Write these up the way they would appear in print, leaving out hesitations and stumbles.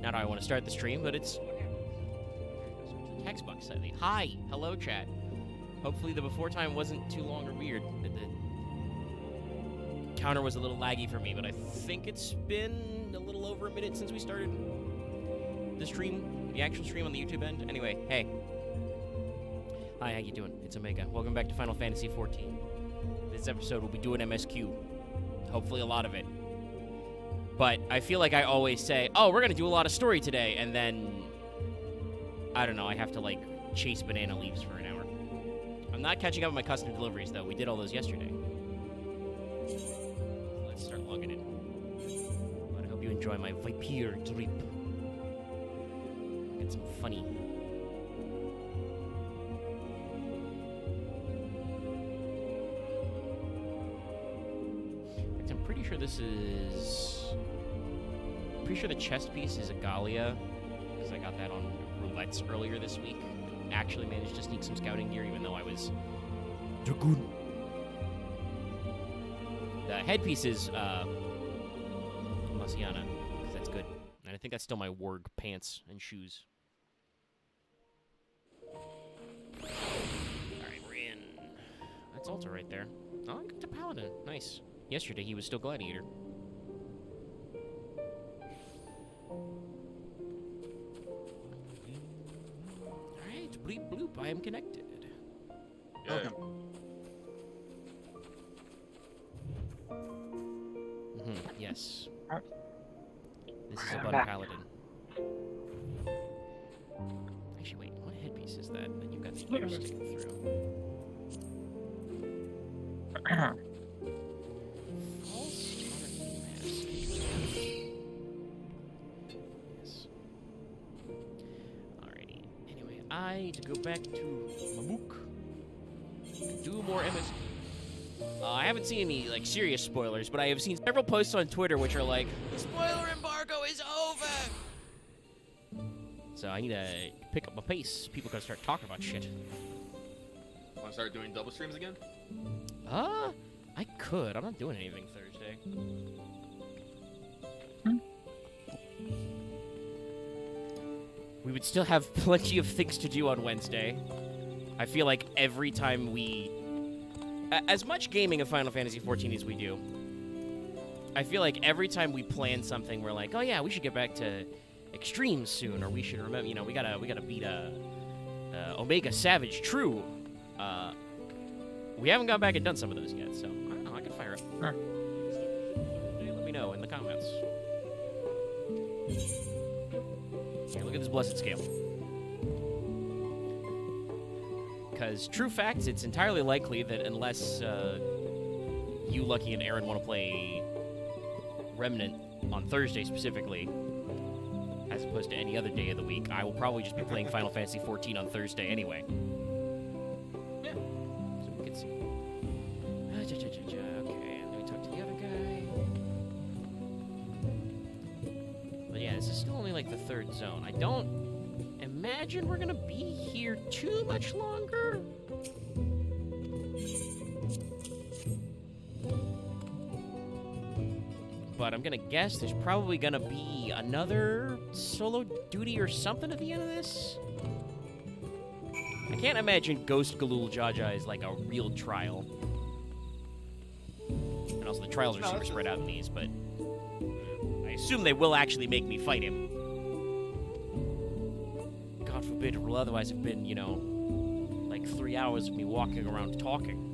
Not how I want to start the stream, but it's... Text box slightly. Hi! Hello, chat. Hopefully the before time wasn't too long or weird. The counter was a little laggy for me, but I think it's been a little over a minute since we started the stream, the actual stream on the YouTube end. Anyway, hey. Hi, how you doing? It's Omega. Welcome back to Final Fantasy XIV. This episode we'll be doing MSQ. Hopefully a lot of it. But I feel like I always say, oh, we're going to do a lot of story today, and then, I don't know, I have to, like, chase banana leaves for an hour. I'm not catching up on my custom deliveries, though. We did all those yesterday. Let's start logging in. But I hope you enjoy my Viper trip. Get some funny. I'm pretty sure this is... Pretty sure the chest piece is a Galia, because I got that on roulettes earlier this week. Actually managed to sneak some scouting gear, even though I was Dragoon. The headpiece is Masiana, because that's good. And I think that's still my warg pants and shoes. Alright, we're in. That's Alta right there. Oh, I got the Paladin. Nice. Yesterday he was still Gladiator. Alright, bleep bloop, I am connected. Yeah. Okay. Yes. This is a Bud Paladin. Actually, wait, what headpiece is that you've got the ear sticking through? Yes. Alrighty. Anyway, I need to go back to Mamook and do more MS. I haven't seen any, like, serious spoilers, but I have seen several posts on Twitter which are like, the spoiler embargo is over! So I need to pick up my pace. People gotta start talking about shit. Want to start doing double streams again? I could. I'm not doing anything Thursday. We would still have plenty of things to do on Wednesday. I feel like every time we... As much gaming of Final Fantasy XIV as we do, I feel like every time we plan something, we're like, oh yeah, we should get back to Extremes soon, or we should remember, you know, we gotta beat Omega Savage True. We haven't gone back and done some of those yet, so I don't know, I can fire up. Let me know in the comments. Here, look at this blessed scale. Because true facts, it's entirely likely that unless you, Lucky, and Aaron want to play Remnant on Thursday specifically, as opposed to any other day of the week, I will probably just be playing Final Fantasy XIV on Thursday anyway. Yeah. So we can see. Okay, and then we talk to the other guy. But yeah, this is still only like the third zone. I don't imagine we're gonna be here too much longer. But I'm gonna guess there's probably gonna be another solo duty or something at the end of this. I can't imagine Ghost Galul Jaja is like a real trial. And also the trials are super spread out in these, but I assume they will actually make me fight him. God forbid, it will otherwise have been, you know, like 3 hours of me walking around talking.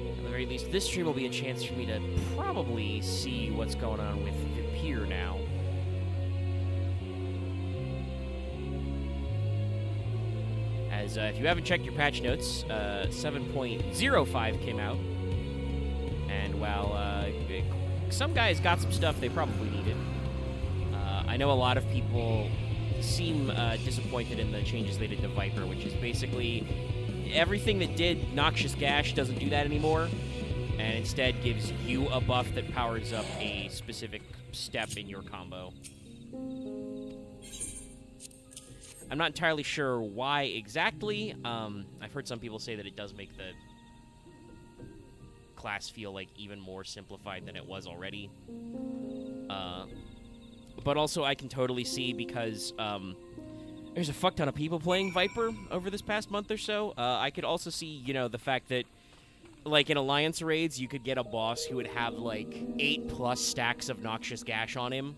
At the very least, this stream will be a chance for me to probably see what's going on with Vipir now. As if you haven't checked your patch notes, 7.05 came out, and while some guys got some stuff they probably needed, I know a lot of people seem disappointed in the changes they did to Viper, which is basically everything that did Noxious Gash doesn't do that anymore, and instead gives you a buff that powers up a specific step in your combo. I'm not entirely sure why exactly. I've heard some people say that it does make the class feel like even more simplified than it was already. But also I can totally see because there's a fuck ton of people playing Viper over this past month or so. I could also see, you know, the fact that, like, in Alliance raids, you could get a boss who would have, like, 8+ stacks of Noxious Gash on him.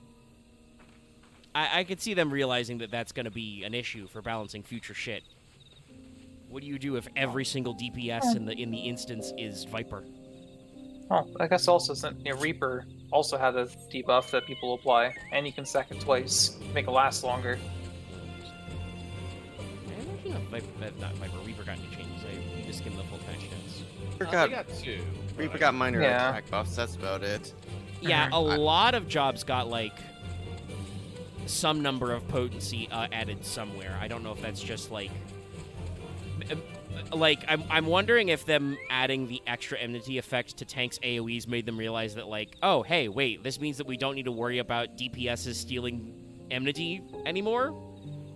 I could see them realizing that that's going to be an issue for balancing future shit. What do you do if every single DPS in the instance is Viper? Oh, I guess also since Reaper also had a debuff that people apply, and you can stack it twice, make it last longer. I don't know if not Viper, Reaper got any changes. I need to skim the full patch notes. They got two. Reaper got minor Yeah. attack buffs, that's about it. Yeah, a lot of jobs got, like, some number of potency added somewhere. I don't know if that's just, like... I'm wondering if them adding the extra enmity effect to tanks' AoEs made them realize that, like, oh, hey, wait, this means that we don't need to worry about DPSs stealing enmity anymore?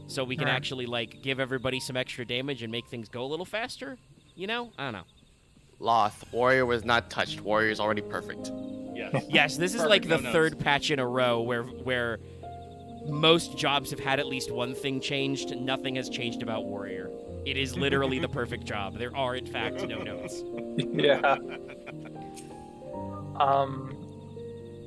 So we can actually, like, give everybody some extra damage and make things go a little faster? You know? I don't know. Loth, Warrior was not touched. Warrior is already perfect. Yes. Yes, this is Perfect, like the no third notes. patch in a row where most jobs have had at least one thing changed. Nothing has changed about Warrior. It is literally the perfect job. There are, in fact, no notes. Yeah.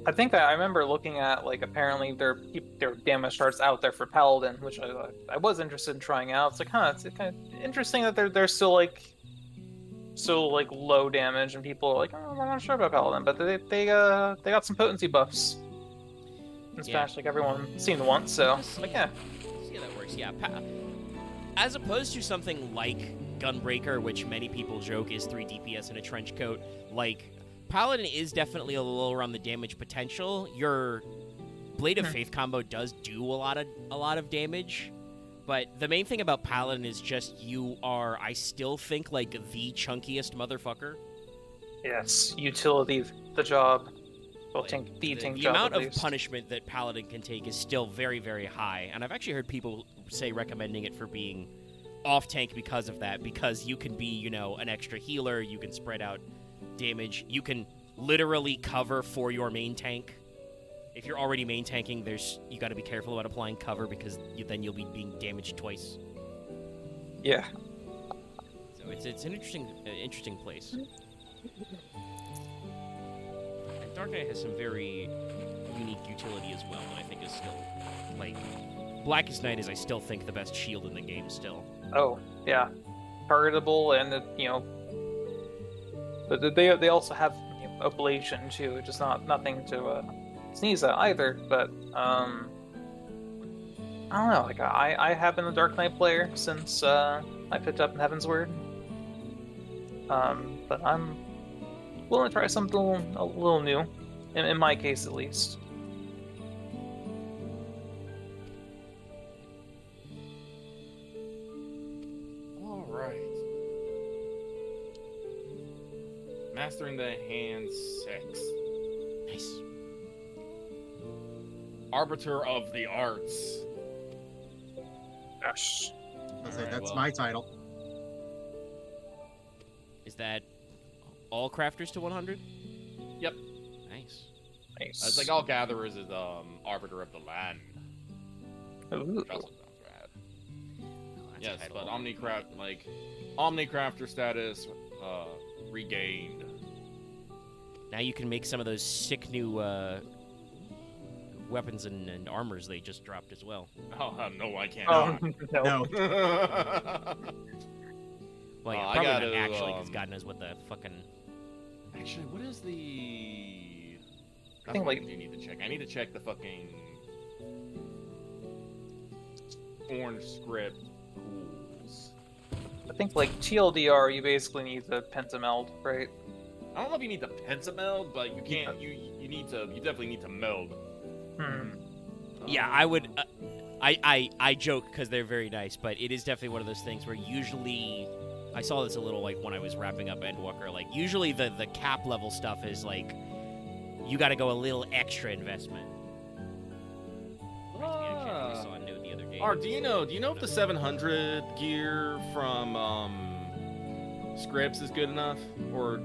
I think I remember looking at, like, apparently there are damage charts out there for Paladin, which I was interested in trying out. It's like, it's kind of interesting that they're still low damage, and people are like, oh, I'm not sure about Paladin, but they got some potency buffs in Smash, like everyone seen once. So like, yeah. See how that works. Yeah. As opposed to something like Gunbreaker, which many people joke is 3 DPS in a trench coat, like, Paladin is definitely a little lower on the damage potential. Your Blade of Faith combo does do a lot of damage, but the main thing about Paladin is just you are, I still think, like, the chunkiest motherfucker. Yes, utility, the job. Well, Like, the the job, amount at of least. punishment that Paladin can take is still very, very high, and I've actually heard people say recommending it for being off-tank because of that, because you can be, you know, an extra healer, you can spread out damage, you can literally cover for your main tank. If you're already main tanking, you got to be careful about applying cover, because then you'll be being damaged twice. Yeah. So it's an interesting place. And Dark Knight has some very unique utility as well that I think is still, like, Blackest Night is, I still think, the best shield in the game still. Oh, yeah. Targetable, and but they also have ablation too, just nothing to sneeze at either. But I don't know. Like, I have been a Dark Knight player since I picked up Heaven's Word. But I'm willing to try something a little new, in my case at least. All right. Mastering the hand 6. Nice. Arbiter of the Arts. Gosh. I'll say Alright, that's well. my title. Is that all crafters to 100? Yep. Nice. Nice. It's like all gatherers is Arbiter of the Land. Ooh. Which also sounds rad. Oh, that's a Yes, title. but Omnicrafter status regained. Now you can make some of those sick new weapons and armors they just dropped as well. Oh no, I can't. Oh no. No. Well, yeah, I probably gotta, not actually, because God knows what the fucking... Actually, what is the? I think, like- you need to check. I need to check the fucking orange script rules. I think, like, TLDR, you basically need the pentameld, right? I don't know if you need the pentameld, but you can't. You definitely need to meld. Yeah, I would... I joke because they're very nice, but it is definitely one of those things where usually I saw this a little like when I was wrapping up Endwalker. Like usually the cap level stuff is like you got to go a little extra investment. I saw a note the other day. Do you know if the 700 gear from Scripps is good enough, or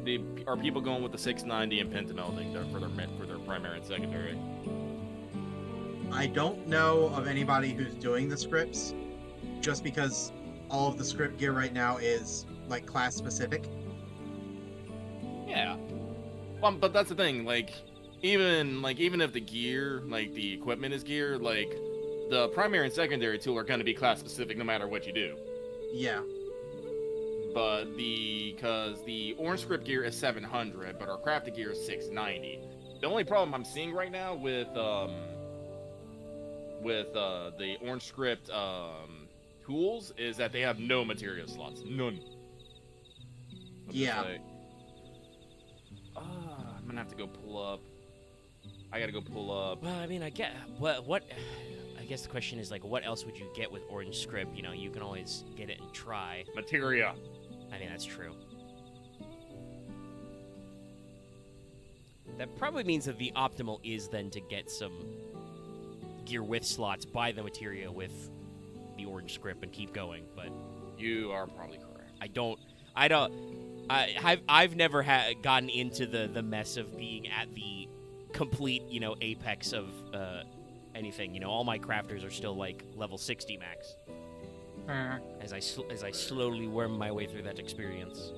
are people going with the 690 and pentamelding for their primary and secondary? I don't know of anybody who's doing the scripts, just because all of the script gear right now is like class specific. Yeah. But that's the thing, like even if the gear, like the equipment is gear, like the primary and secondary tool are going to be class specific no matter what you do. Yeah. But because the orange script gear is 700, but our crafted gear is 690. The only problem I'm seeing right now with the orange script tools is that they have no material slots, none. Yeah. I'm gonna have to go pull up. I gotta go pull up. Well, I mean, I get what. I guess the question is like, what else would you get with orange script? You know, you can always get it and try. Materia. I mean, that's true. That probably means that the optimal is then to get some gear with slots, buy the materia with the orange script, and keep going. But You are probably correct. I've never gotten into the mess of being at the complete, apex of anything. All my crafters are still like level 60 max. As I slowly worm my way through that experience.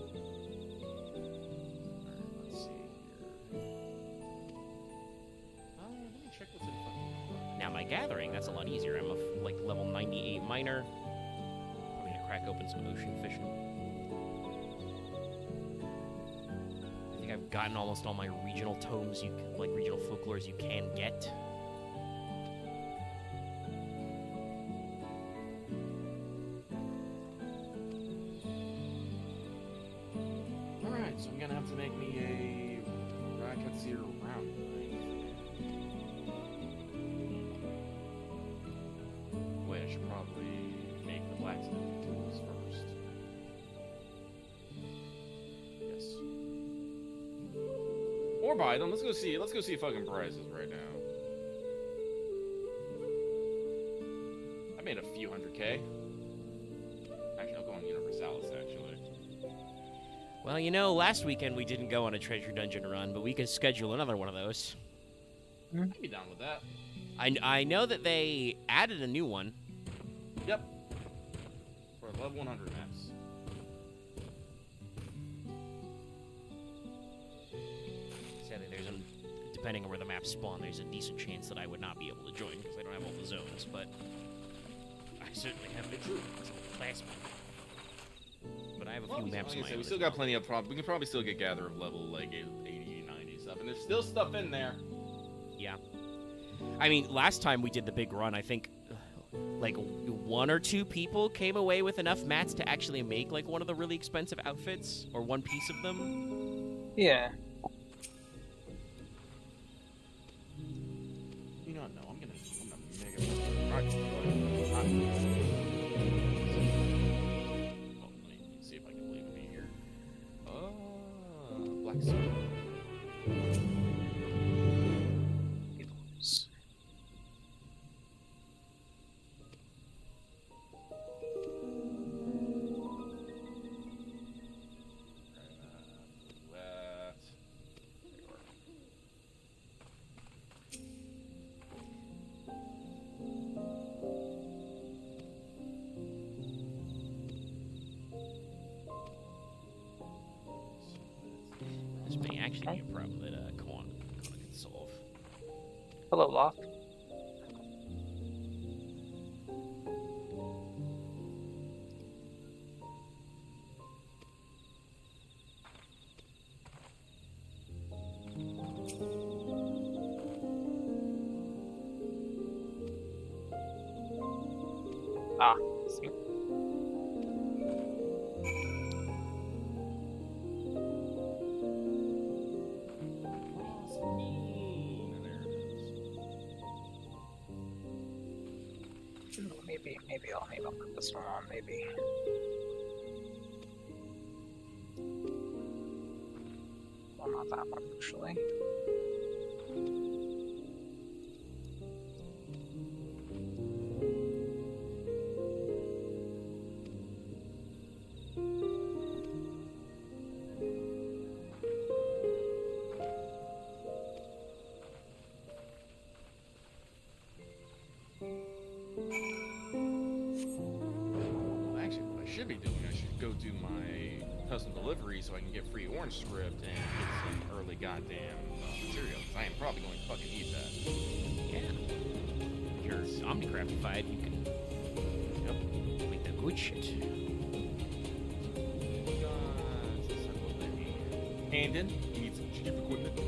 Let's see here. Let me check what's in fucking. Now my gathering, that's a lot easier. I'm a level 98 miner. Probably gonna crack open some ocean fishing. I think I've gotten almost all my regional tomes, regional folklores you can get. Alright, so I'm gonna have to make me a Rakatsir round knife. Wait, I should probably make the blacksmith tools first. Yes. Or buy them. Let's go see fucking prices right now. I made a few $100K. Actually, I'll go on Universalis, actually. Well, last weekend we didn't go on a treasure dungeon run, but we could schedule another one of those. I'd be down with that. I know that they added a new one. Yep. For level 100 maps. Sadly, depending on where the maps spawn, there's a decent chance that I would not be able to join because I don't have all the zones, but I certainly have the true class map. But I have a few maps in my own we still got plenty of we can probably still get gather of level like 80, 90 stuff, and there's still stuff in there. Yeah. I mean, last time we did the big run, I think like 1 or 2 people came away with enough mats to actually make like one of the really expensive outfits or one piece of them. Yeah. You know what? No, I'm gonna make it. Right. See if I can leave me here. Black Sun. This may actually be a problem that Kwan can solve. Hello, Loft. See. Maybe I'll put this one on, maybe. well, not that one actually. Actually, what I should be doing, I should go do my custom delivery so I can get free orange script and get some early goddamn material. 'Cause I am probably going to fucking need that. Yeah. If you're Omnicraftified, you can make that good shit. Handon, you need some cheap equipment.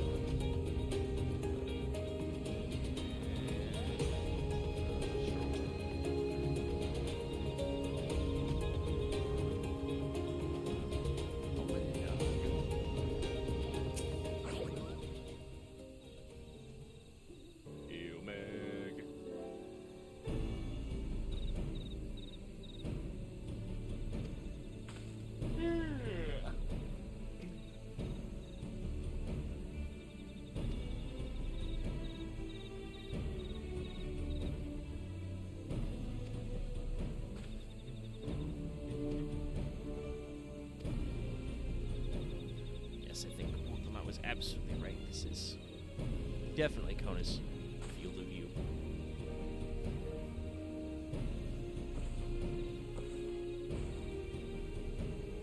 Yes, I think Wolfman was absolutely right. This is definitely Kona's field of view.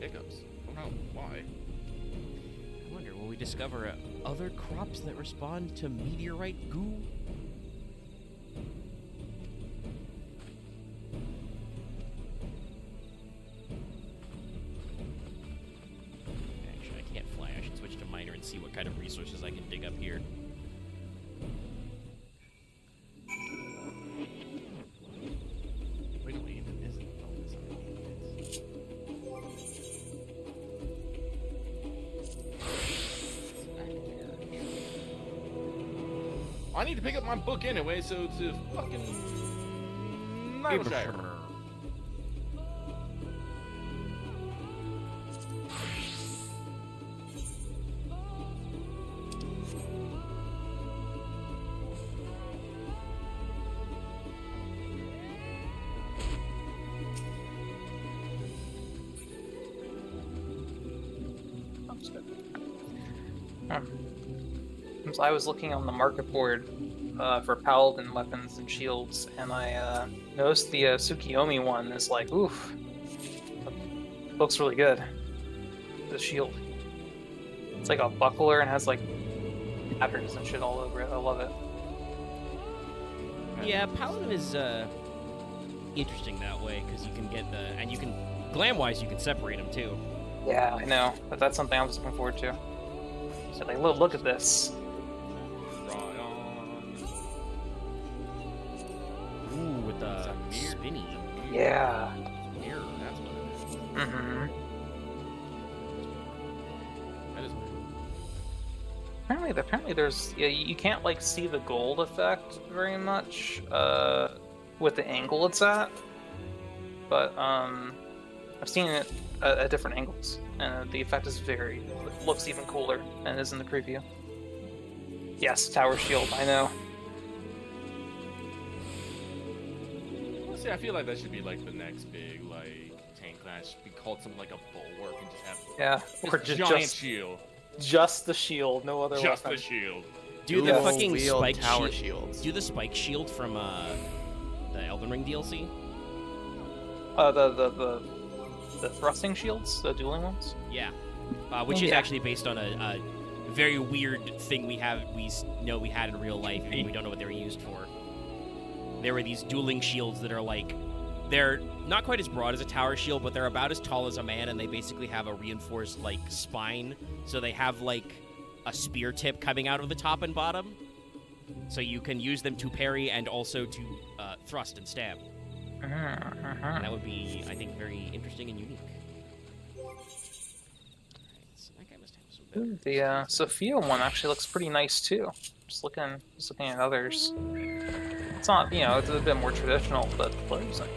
Hiccups. Oh no, why? I wonder, will we discover other crops that respond to meteorite goo? Actually, I can't fly. I should switch to miner and see what kind of resources I can dig up here. Wait, it isn't. Oh, it's underneath it. I need to pick up my book anyway, so to fucking Nightshire. That's good. So I was looking on the market board for paladin weapons and shields, and I noticed the Tsukiyomi one is like, oof, looks really good. The shield. It's like a Bakooler and has like patterns and shit all over it. I love it. Yeah, Paladin is interesting that way because you can get the and you can glam-wise you can separate them too. Yeah, I know, but that's something I was looking forward to. So like, look at this. Right on. Ooh, with the It's a mirror. spinny. Yeah. Mirror, that's what it is. Mm-hmm. That is weird. Apparently there's you can't like see the gold effect very much with the angle it's at, but I've seen it at different angles, and the effect is looks even cooler than it is in the preview. Yes, tower shield, I know. Honestly, I feel like that should be like the next big like tank class. Should be called something like a bulwark and just have Yeah, or just just giant shield. just the shield, no other Just weapon. the shield. Do the Yes. fucking Wheel spike tower shield. shields. Do the spike shield from the Elden Ring DLC. The thrusting shields, the dueling ones. Yeah, which is Yeah. actually based on a very weird thing we had in real life, and we don't know what they were used for. There were these dueling shields that are like, they're not quite as broad as a tower shield, but they're about as tall as a man, and they basically have a reinforced like spine, so they have like a spear tip coming out of the top and bottom, so you can use them to parry and also to thrust and stab. And that would be, I think, very interesting and unique. Alright, so that guy must have some better. The Sophia one actually looks pretty nice too. Just looking at others. It's not, it's a bit more traditional, but it looks nice.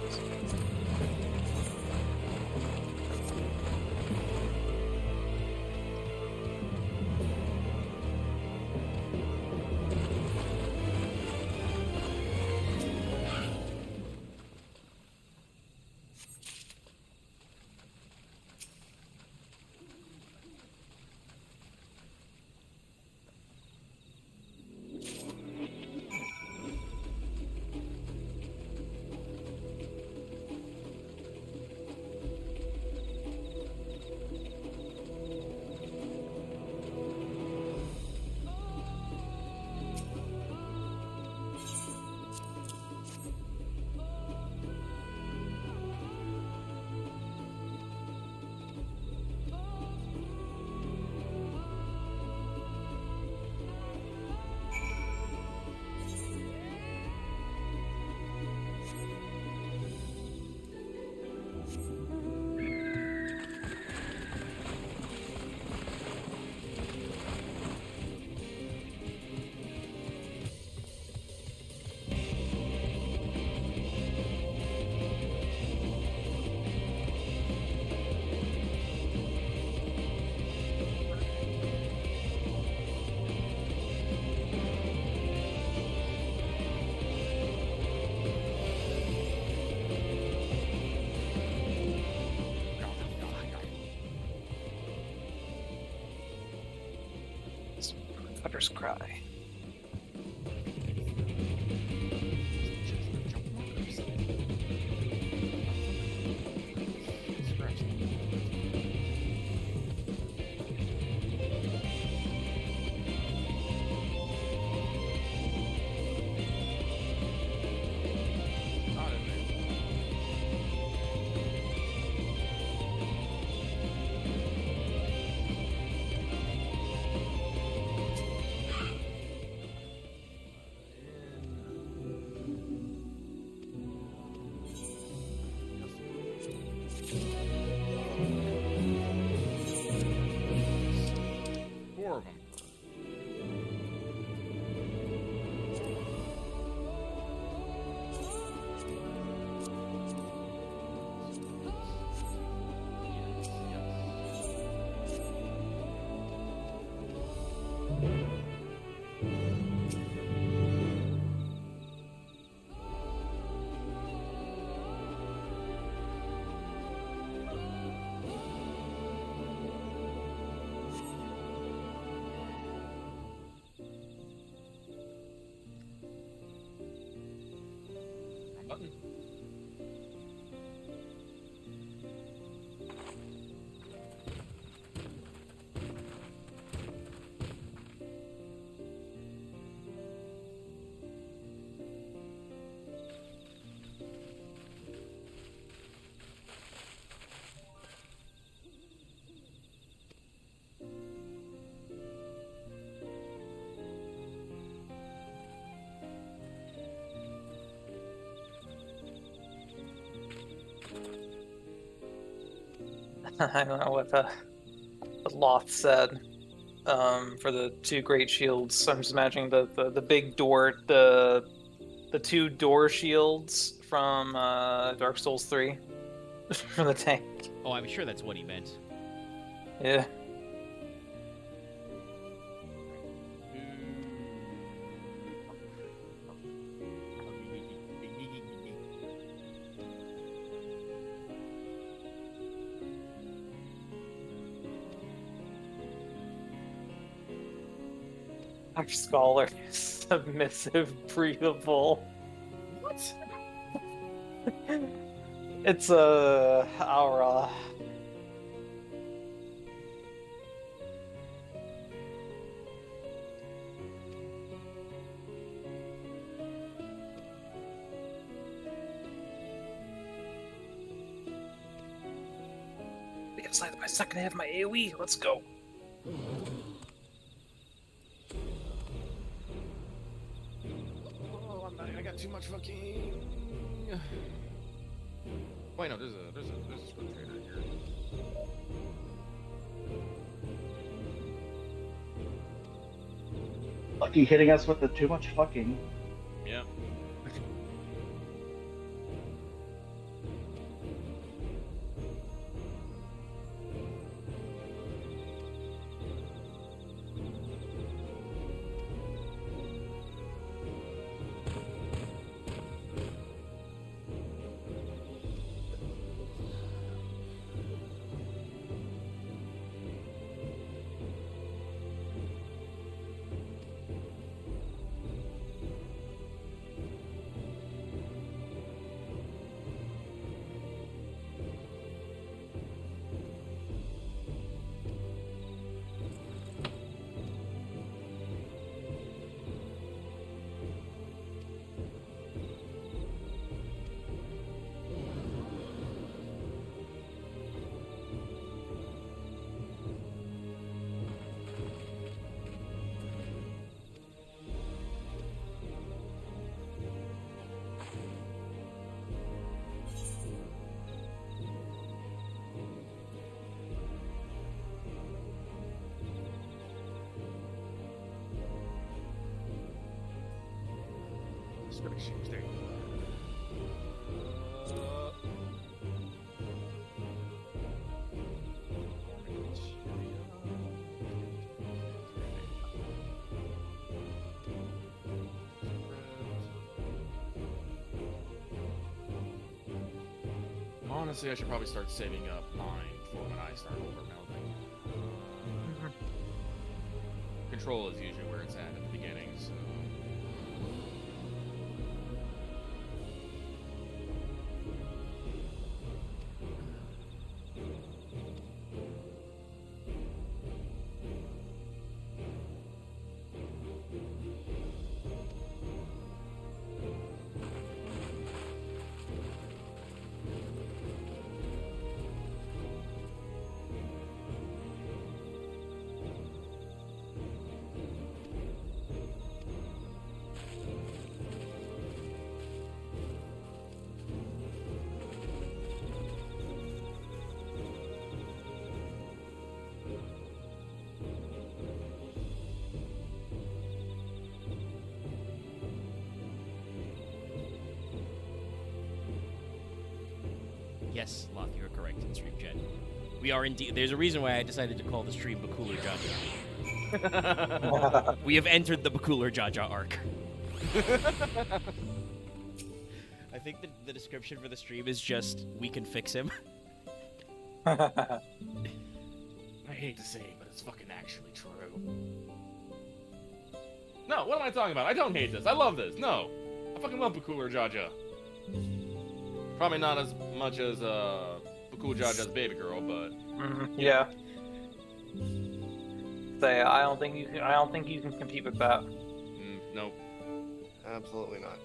Putter's Cry. Four of them. Button. I don't know what Loth said for the two great shields. I'm just imagining the big door, the two door shields from Dark Souls 3 from the tank. Oh, I'm sure that's what he meant. Yeah. Our scholar is submissive, breathable. What? It's our inside my second half of my AoE. Let's go. Oh, I got too much fucking. Wait, no, there's a script trader here. Lucky hitting us with the too much fucking. Yeah. Script exchange, there you go. Honestly, I should probably start saving up mine for when I start over melding. control is usually where it's at the beginning, so. Yes, Loth, you are correct in stream chat. We are indeed. There's a reason why I decided to call the stream Bakooler Jaja. We have entered the Bakooler Jaja arc. I think the description for the stream is just, we can fix him. I hate to say it, but it's fucking actually true. No, what am I talking about? I don't hate this. I love this. No. I fucking love Bakooler Jaja. Probably not as much as Bakooler Jaja's baby girl, but Yeah. Say, I don't think you can compete with that. nope. Absolutely not.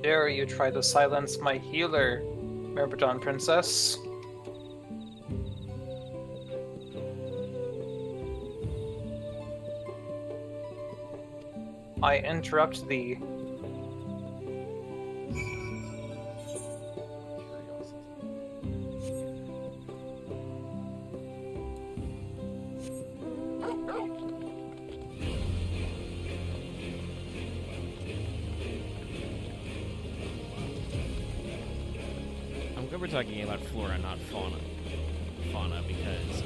Dare you try to silence my healer, Merpidon Princess? I interrupt thee. I'm glad we're talking about flora, not fauna. Because,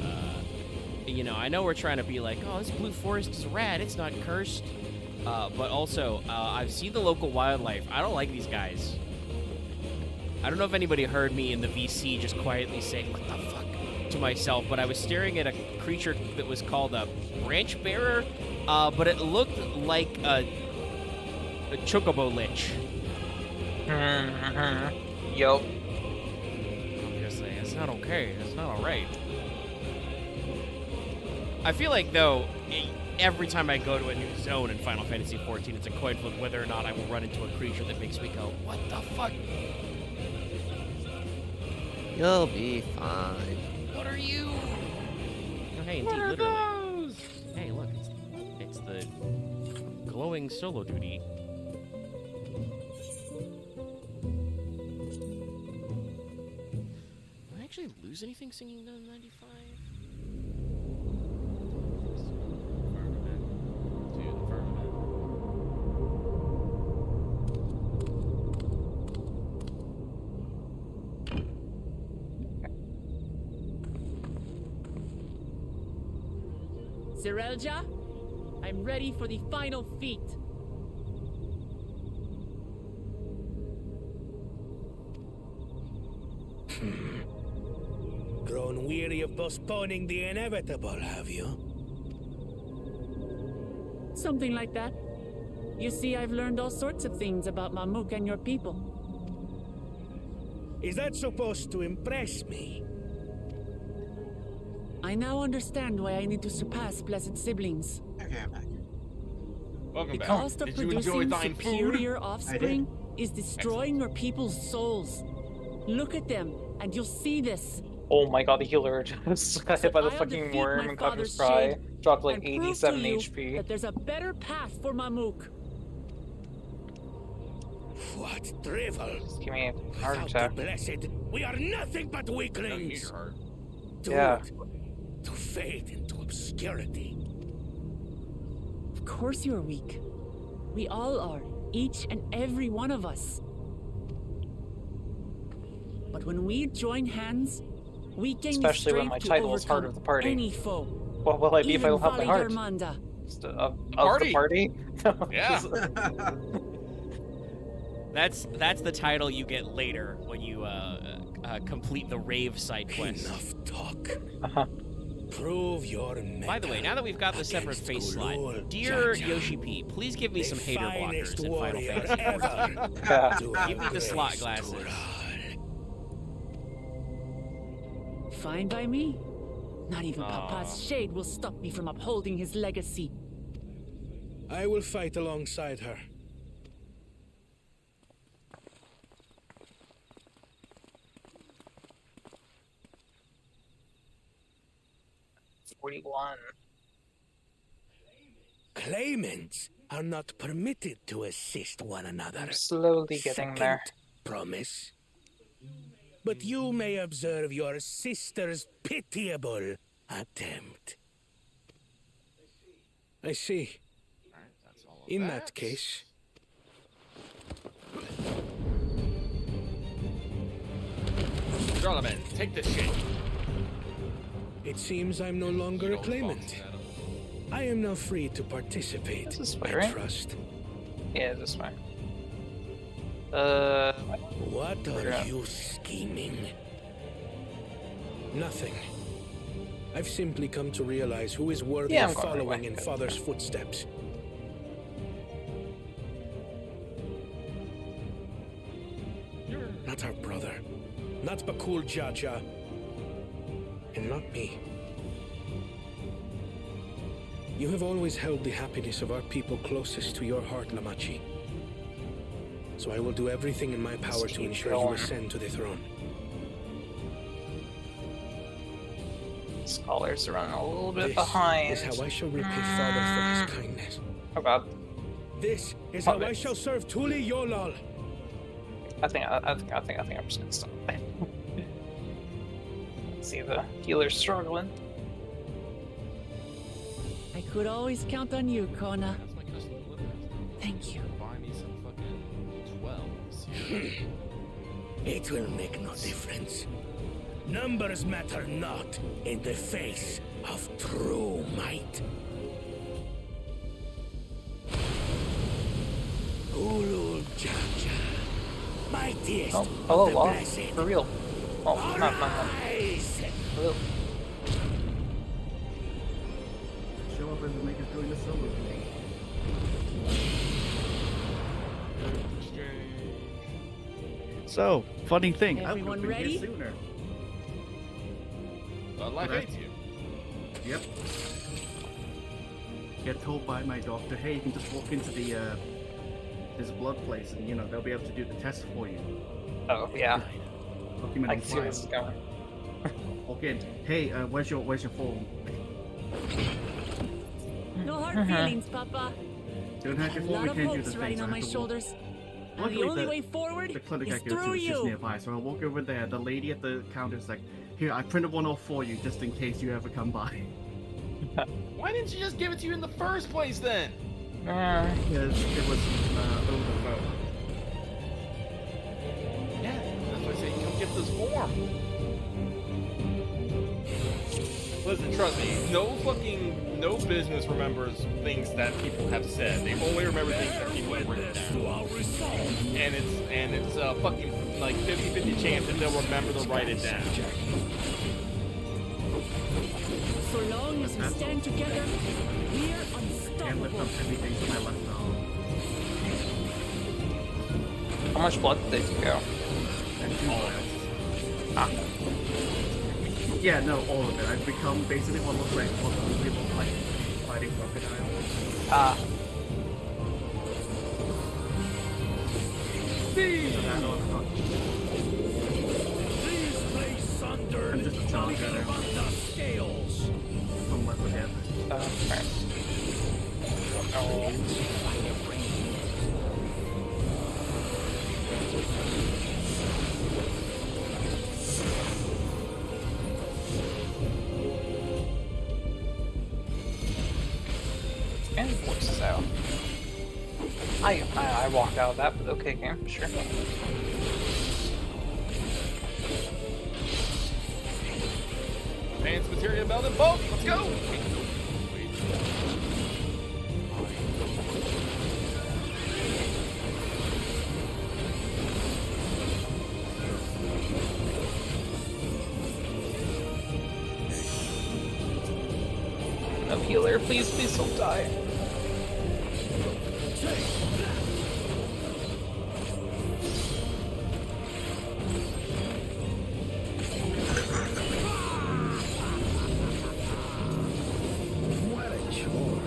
you know, I know we're trying to be like, oh, this blue forest is rad, it's not cursed. But also, I've seen the local wildlife. I don't like these guys. I don't know if anybody heard me in the VC just quietly saying, what the fuck, to myself, but I was staring at a creature that was called a branch bearer, but it looked like a chocobo lich. Yup. I'm just saying, it's not okay. It's not alright. I feel like, though, every time I go to a new zone in Final Fantasy XIV, it's a coin flip whether or not I will run into a creature that makes me go, what the fuck? You'll be fine. What are you? Oh, hey, indeed, literally. Hey, look, it's the glowing solo duty. Did I actually lose anything singing the 95? Zerelja, I'm ready for the final feat. Grown weary of postponing the inevitable, have you? Something like that. You see, I've learned all sorts of things about Mamuk and your people. Is that supposed to impress me? I now understand why I need to surpass blessed siblings. Okay, I'm back. Welcome The back. cost of Did you enjoy producing thine food? superior offspring is destroying your people's souls. Look at them, and you'll see this. Oh my god, the healer just got hit by the I'll fucking defeat worm my and got his father's cry. shade Dropped like and prove 87 to you HP. that there's a better path for Mamuk. What drivel? Give me a heart Without attack. the blessed, we are nothing but No, you need weaklings. your heart. Doomed Yeah. to fade into obscurity. Of course you're weak. We all are, each and every one of us. But when we join hands, we gain Especially the when strength my to title is Heart overcome of the Party. any foe. What will I be if I Even don't have my Valley heart? Darmanda, of party. the party. Yeah. That's the title you get later when you complete the rave side quest. Enough talk. Uh-huh. Prove your mettle. By the way, now that we've got the separate against face Kulul, slide, dear Jaja, Yoshi P, please give me the some hater blockers finest in Final warrior Fantasy. ever. Yeah. to Give me the have slot graced glasses. Tural. Fine by me. Not even Aw. Papa's shade will stop me from upholding his legacy. I will fight alongside her. 41. Claimants are not permitted to assist one another. I'm slowly getting there. Second promise. But you may observe your sister's pitiable attempt. I see. Alright, that's all of In that case, Gentlemen, take this shit. it seems I'm no longer a Don't claimant. box at 'em. I am now free to participate. This way, I right? trust. Yeah, this way. What Yeah. are you scheming? Nothing. I've simply come to realize who is worthy Yeah, of I'm going right following way. in Father's footsteps. Not our brother. Not Bakooler Jaja. And not me. You have always held the happiness of our people closest to your heart, Lamachi. So I will do everything in my power to keep ensure you going. ascend to the throne. Scholars are running a little bit This behind. is how I shall repay Father for his kindness. Oh god. This is Oh, how I man. shall serve Tuli Yolal. I think I'm just gonna stop. See the healer struggling. I could always count on you, Kona. That's my custom delivery. Thank you. Buy me some fucking 12s. It will make no difference. Numbers matter not in the face of true might. Ulul Jaja, mightiest Oh, of hello, the wow. blessed. For real. Oh, not. Arise! For real. Show up and make us join the solo. So, funny thing. I Everyone would've been ready? here sooner. Life Correct. hates you. Yep. Get told by my doctor, hey, you can just walk into the this blood place, and they'll be able to do the test for you. Oh yeah. Document I on can see where file. this is going. Walk in. Hey, where's your form? No hard feelings, Papa. Don't have A your form. lot We of can't do hopes the riding things. on my shoulders. And the Luckily, only the- way forward The clinic I is go to through is just you. nearby, so I'll walk over there. The lady at the counter is like, here, I printed one off for you, just in case you ever come by. Why didn't you just give it to you in the first place then? Because it was over the phone. Yeah, that's why I say come get this form. Listen, trust me, no business remembers things that people have said. They only remember things that people have written down. And it's a fucking like 50-50 chance that they'll remember to write it down. So long as we stand together, we're Can't lift unstoppable. up everything to my left arm. How much blood did you go? And 2 All of vials. Ah. Yeah, no, all of it. I've become basically what looks like what people like fighting crocodiles. Ah. So that or Please place under I'm just a charger the scales. from left to hip. Right. Oh. And voices out. I walked out of that, but okay, game, sure. Advanced materia belt and bolt. Let's go. No healer, please, please don't die. What a chore.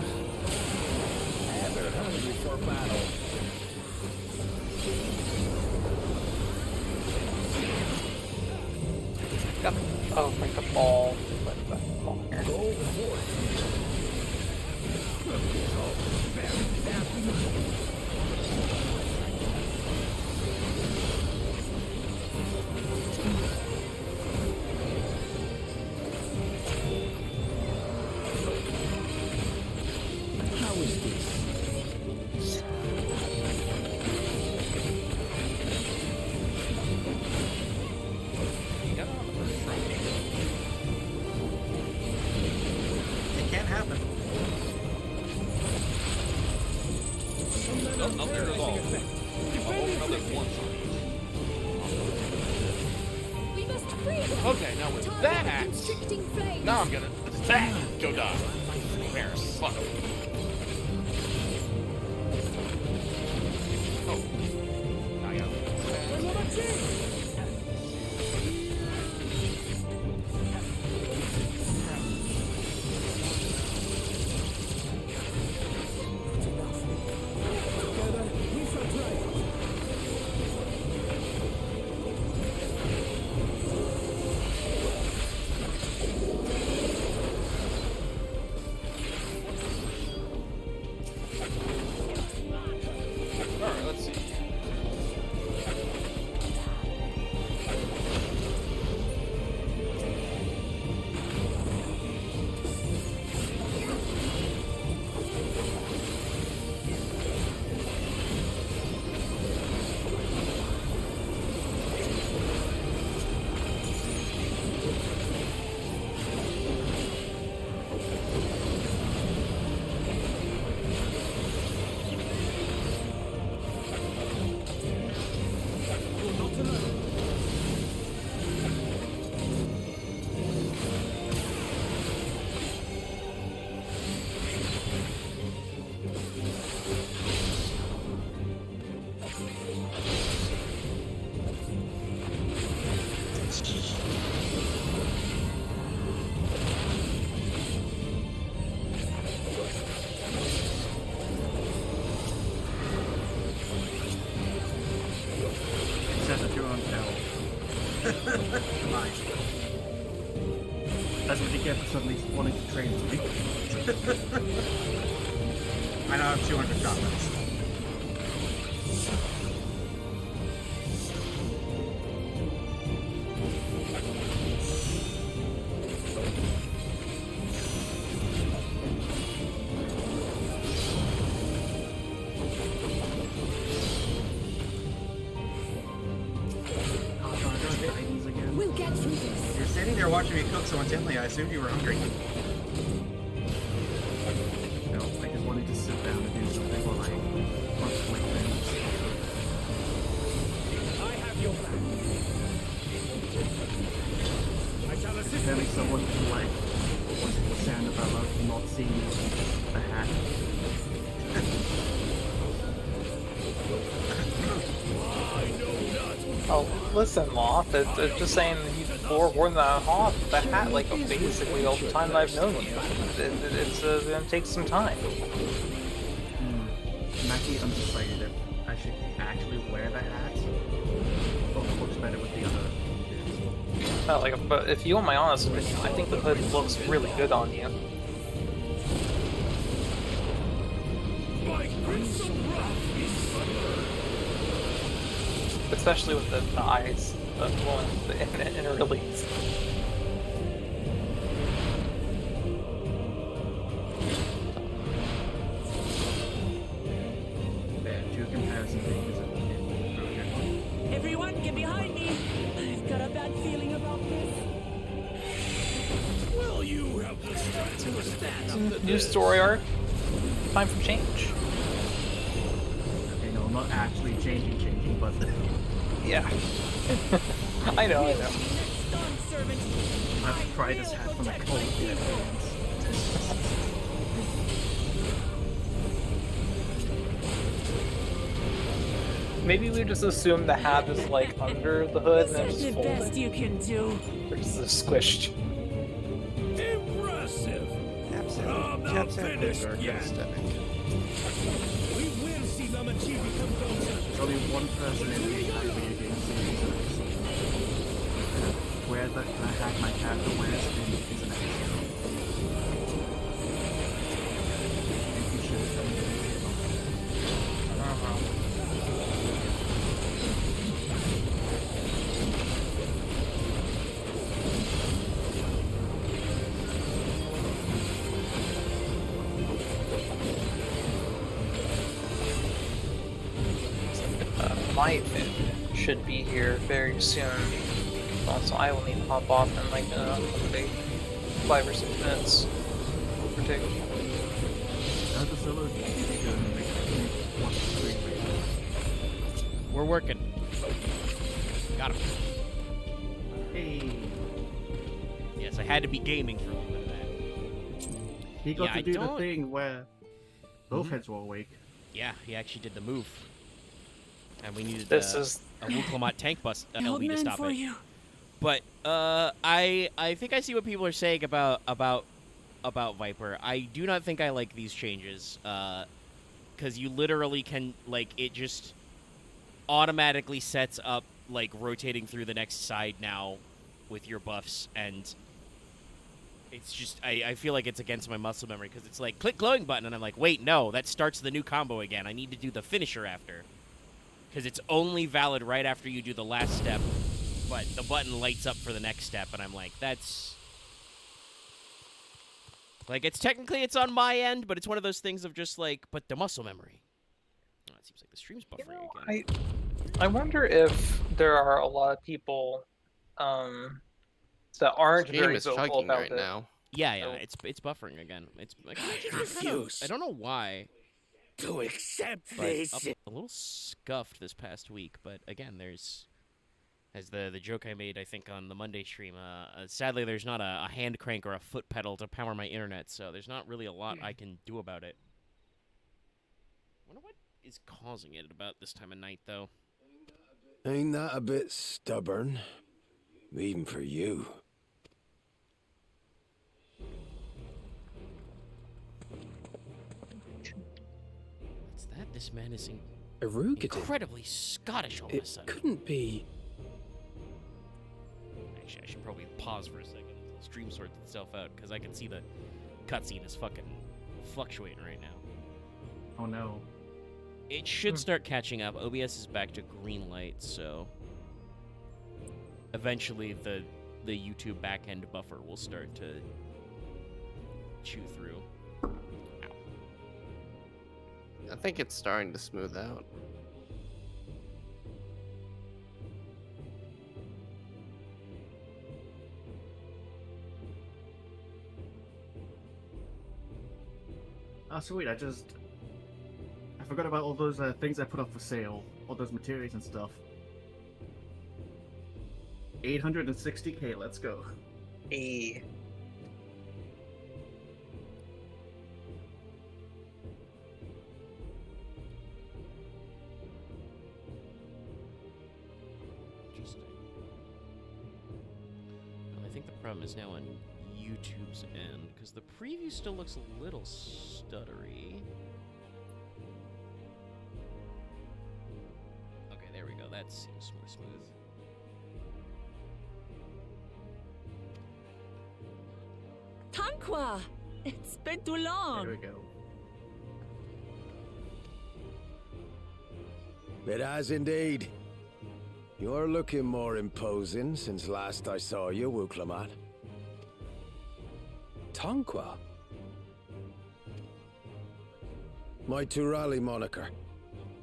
Ever hungry for battle? Got like the ball. Ball here. Go for it. How is this? You got it on the first try. It can't happen. Oh, there it is all. I'll there's one shot. We must free them. Okay, now with Time that for axe, constricting flames. now I'm gonna go die. There, fuck. Oh, I got it. Alright, let's see. Set at your own peril. Come on. That's what you get for suddenly wanting to train with me. I now have 200 shotguns. Oh, God, those Titans again. We'll get through this. You're standing there watching me cook so intently, I assumed you were hungry. No, I just wanted to sit down and do something while I contemplate things. I have your back. I shall assist Telling you. someone to like, was it the Sandabella not seeing the hat? Oh, listen, Moth. It's just saying you've worn the hat like basically all the time I've known you. It's gonna take some time. I'm actually undecided if I should actually wear the hat or it looks better with the other dudes. But if you want my honest opinion, I think the hood looks really good on you. Especially with the eyes glowing in a release. There, two comparison things and Everyone, get behind me! I've got a bad feeling about this. Will you have the strength to stand up to New this? story arc. Time for change. okay, no, I'm not actually changing, but Yeah. I know. Next on, servant. I've tried this hat from a cold in advance. maybe we just assume the hat is like under the hood and then That's just the best folded. you can do. Or just squished. Impressive. I'm not finished yet. We will see them achieve composure. There's only one person in the entire video game series that I've seen where the hat my character wears is an episode. And you should My fit should be here very soon. Also, I will need to hop off in like maybe 5 or 6 minutes. Take. the solo is good. We're working. Got him. Hey, Yes, I had to be gaming for a little bit of that. he got Yeah, to I do the don't- thing where both heads were awake. Yeah, he actually did the move. And we needed This a is Wuklamot tank bus Old LB to man stop for it. you. But I think I see what people are saying about Viper. I do not think I like these changes. Because you literally can, like, it just automatically sets up, like, rotating through the next side now with your buffs, and it's just, I feel like it's against my muscle memory, because it's like, click glowing button, and I'm like, wait, no, that starts the new combo again. I need to do the finisher after. Because it's only valid right after you do the last step, but the button lights up for the next step, and I'm like, that's... Like, it's technically it's on my end, but it's one of those things of just like, but the muscle memory. Oh, it seems like the stream's buffering again. I wonder if there are a lot of people that aren't Stream very is vocal chugging about right it. now. Yeah, So- it's buffering again. It's like, refuse I don't know why, to accept but this. up a little scuffed this past week. But again, there's, as the joke I made, I think on the Monday stream. Sadly, there's not a hand crank or a foot pedal to power my internet, so there's not really a lot I can do about it. I wonder what is causing it about this time of night, though. Ain't that a bit stubborn? Even for you. What's that? This man is Erugative. incredibly Scottish all of a It sudden. couldn't be. Actually, I should probably pause for a second until the stream sorts itself out, because I can see the cutscene is fucking fluctuating right now. Oh no. It should start catching up. OBS is back to green light, so eventually the YouTube backend buffer will start to chew through. Ow. I think it's starting to smooth out. Oh, sweet. I forgot about all those things I put up for sale. All those materials and stuff. 860k, let's go. E. Interesting. Well, I think the problem is now on YouTube's end, because the preview still looks a little stuttery. Okay, there we go. That seems more smooth. Tanqua! It's been too long. There we go. It has indeed. You're looking more imposing since last I saw you, Wuklamot. Tanqua? My Turali moniker.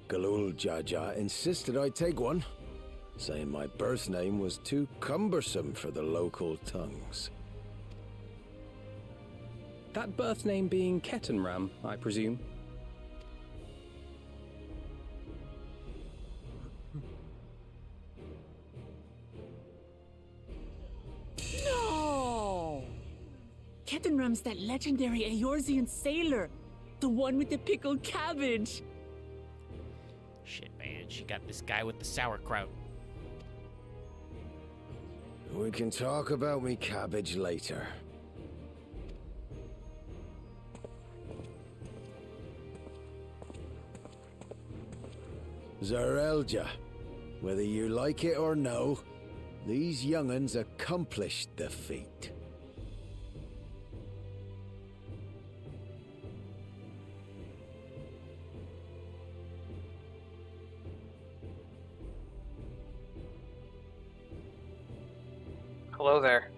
Galul Jaja insisted I take one, saying my birth name was too cumbersome for the local tongues. That birth name being Kettenram, I presume. No! Kettenram's that legendary Eorzean sailor. The one with the pickled cabbage. Shit, man. and she got this guy with the sauerkraut. We can talk about me cabbage later. Zarelja, whether you like it or no, these young'uns accomplished the feat. Hello there.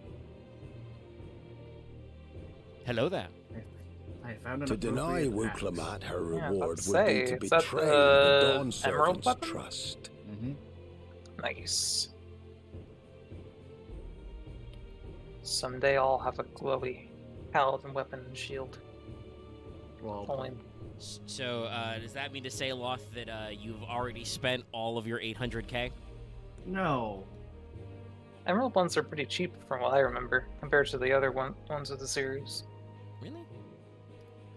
Hello there. I found an To deny appropriate axe. Wuklamat her Yeah, I was reward about would to say, be to is that betray the the Dawn emerald Servant's weapon? trust. Nice. Someday I'll have a glowy paladin weapon and shield. Well, Only So, does that mean to say, Loth, that you've already spent all of your 800k? no. emerald ones are pretty cheap from what I remember compared to the other ones of the series. Really?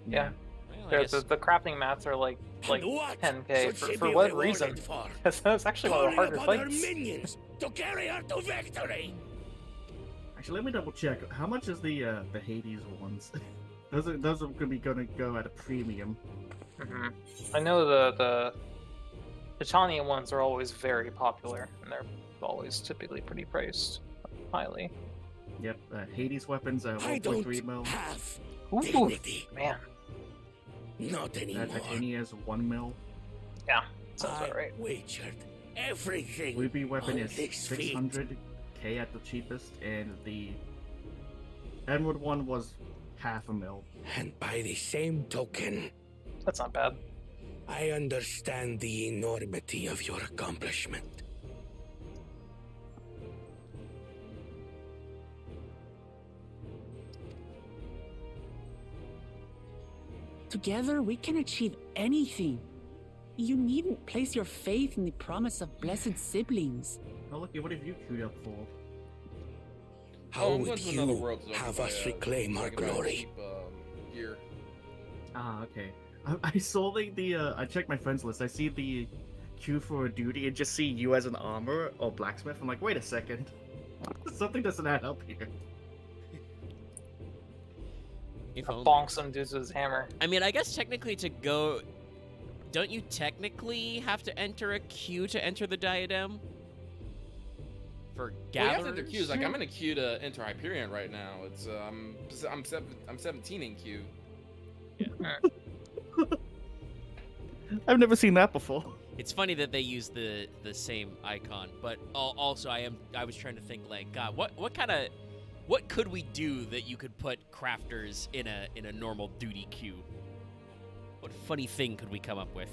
Yeah. Well, I They're- guess... the crafting mats are like And what 10k should she for be what rewarded reason? for? That's actually one of the Calling harder upon her fights. minions to carry her to victory. Actually, let me double check. How much is the Hades ones? those are gonna go at a premium. hmm I know the Titania ones are always very popular, and they're always typically pretty priced highly. Yep, Hades weapons are I 1.3 don't mil. have Ooh, dignity. man, Not anymore. Titania is 1 mil. yeah, sounds I about right. wagered everything. Ruby weapon on is this feat. 600k at the cheapest, and the Emerald one was half a mil. And by the same token, That's not bad. I understand the enormity of your accomplishment. Together, we can achieve anything. You needn't place your faith in the promise of blessed siblings. Oh, look, what have you queued up for? How I'm would going to another you world so I can have buy, us reclaim so I our can buy glory? cheap, gear. Ah, okay. I saw I checked my friends list. I see the queue for a duty and just see you as an armor or blacksmith. I'm like, wait a second. Something doesn't add up here. If I only. bonk some dudes with his hammer. I mean, I guess technically to go... Don't you technically have to enter a queue to enter the diadem? For Well, you gatherers? have to enter queues. Like I'm in a queue to enter Hyperion right now. It's I'm 17 in queue. I've never seen that before. It's funny that they use the same icon, but also I was trying to think like, God, what could we do that you could put crafters in a normal duty queue? What funny thing could we come up with?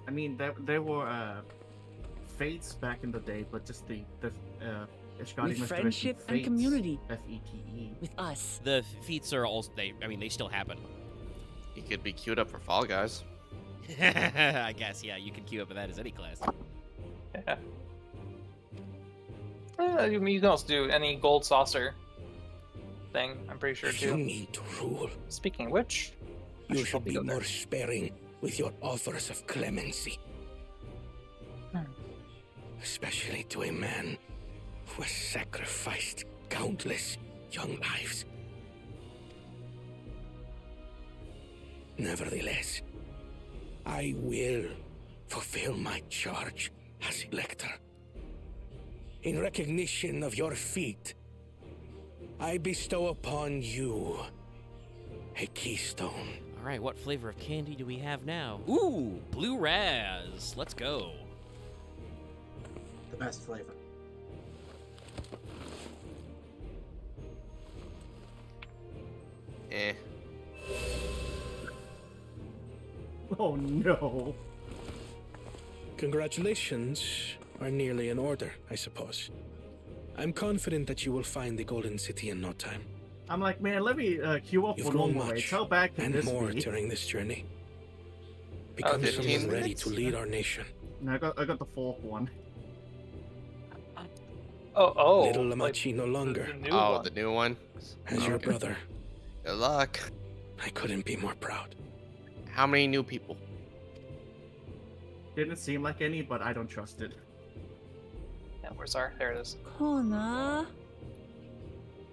I mean, there were fates back in the day, but just the Ishgari With Restoration friendship and fates, community. F-E-T-E. With us. The feats are also they still happen. He could be queued up for Fall Guys. I guess, yeah, you can queue up with that as any class. Yeah. You can also do any gold saucer thing, I'm pretty sure, If you too. mean to rule, Speaking of which, I you should probably be go there. more sparing with your offers of clemency. Especially to a man who has sacrificed countless young lives. Nevertheless, I will fulfill my charge as Elector. In recognition of your feat, I bestow upon you a keystone. All right, what flavor of candy do we have now? Ooh, blue raz. Let's go. The best flavor. Eh. Oh no. Congratulations are nearly in order, I suppose. I'm confident that you will find the Golden City in no time. I'm like, man, let me queue up You've for grown normal rates. much How bad can and this more be? during this journey. Become 15 someone ready minutes? to lead our nation. No, I got the fourth one. Oh, Little like Lamachi no longer. the new Oh, one. the new one? As your Okay. brother, Good luck. I couldn't be more proud. How many new people? Didn't seem like any, but I don't trust it. Yeah, where's our? There it is. Kona.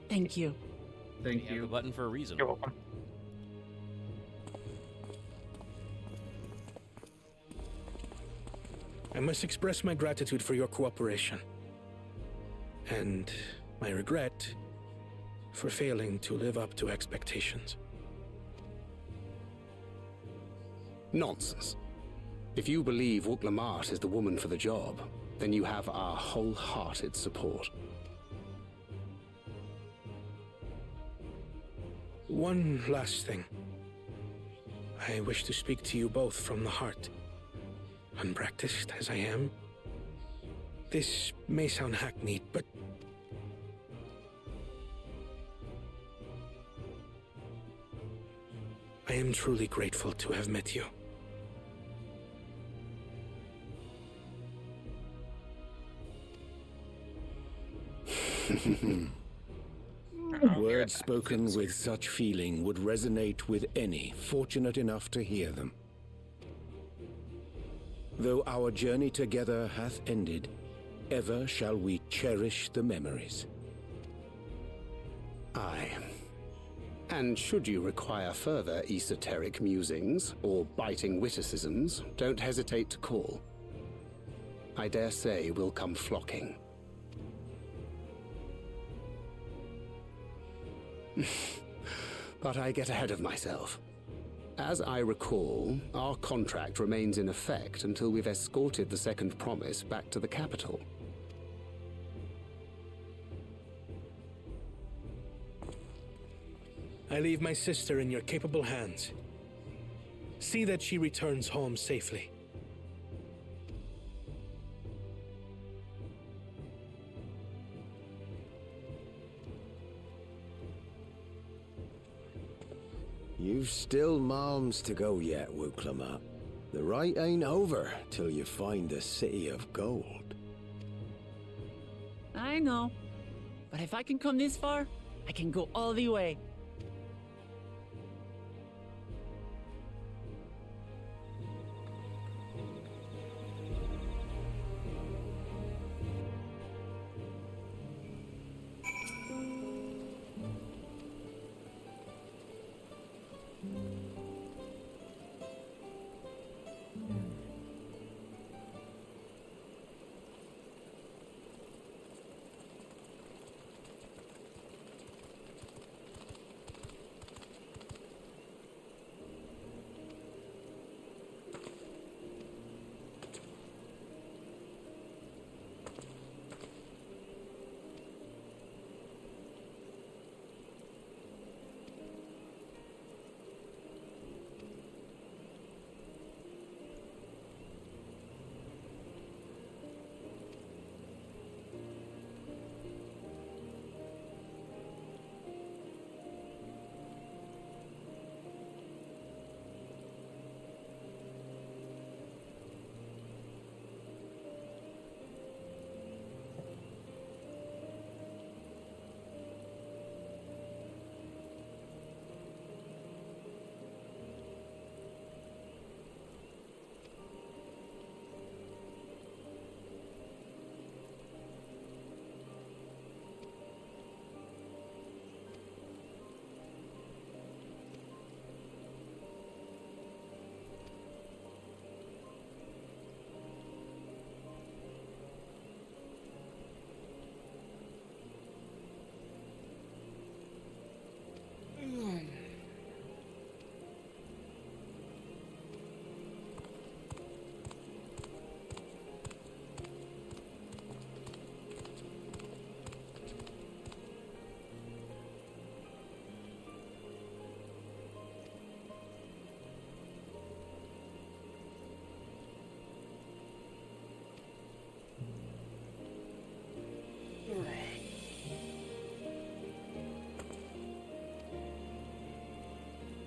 Thank you. Thank We have you. a button for a reason. You're welcome. I must express my gratitude for your cooperation. And my regret for failing to live up to expectations. Nonsense. If you believe Wuk-Lamat is the woman for the job, then you have our wholehearted support. One last thing. I wish to speak to you both from the heart. Unpracticed as I am, this may sound hackneyed, but I am truly grateful to have met you. Words spoken with such feeling would resonate with any fortunate enough to hear them. Though our journey together hath ended, ever shall we cherish the memories. Aye. And should you require further esoteric musings or biting witticisms, don't hesitate to call. I dare say we'll come flocking. But I get ahead of myself. As I recall, our contract remains in effect until we've escorted the second promise back to the capital. I leave my sister in your capable hands. See that she returns home safely. You've still malms to go yet, Wuk-Lamat. The rite ain't over till you find the city of gold. I know. But if I can come this far, I can go all the way.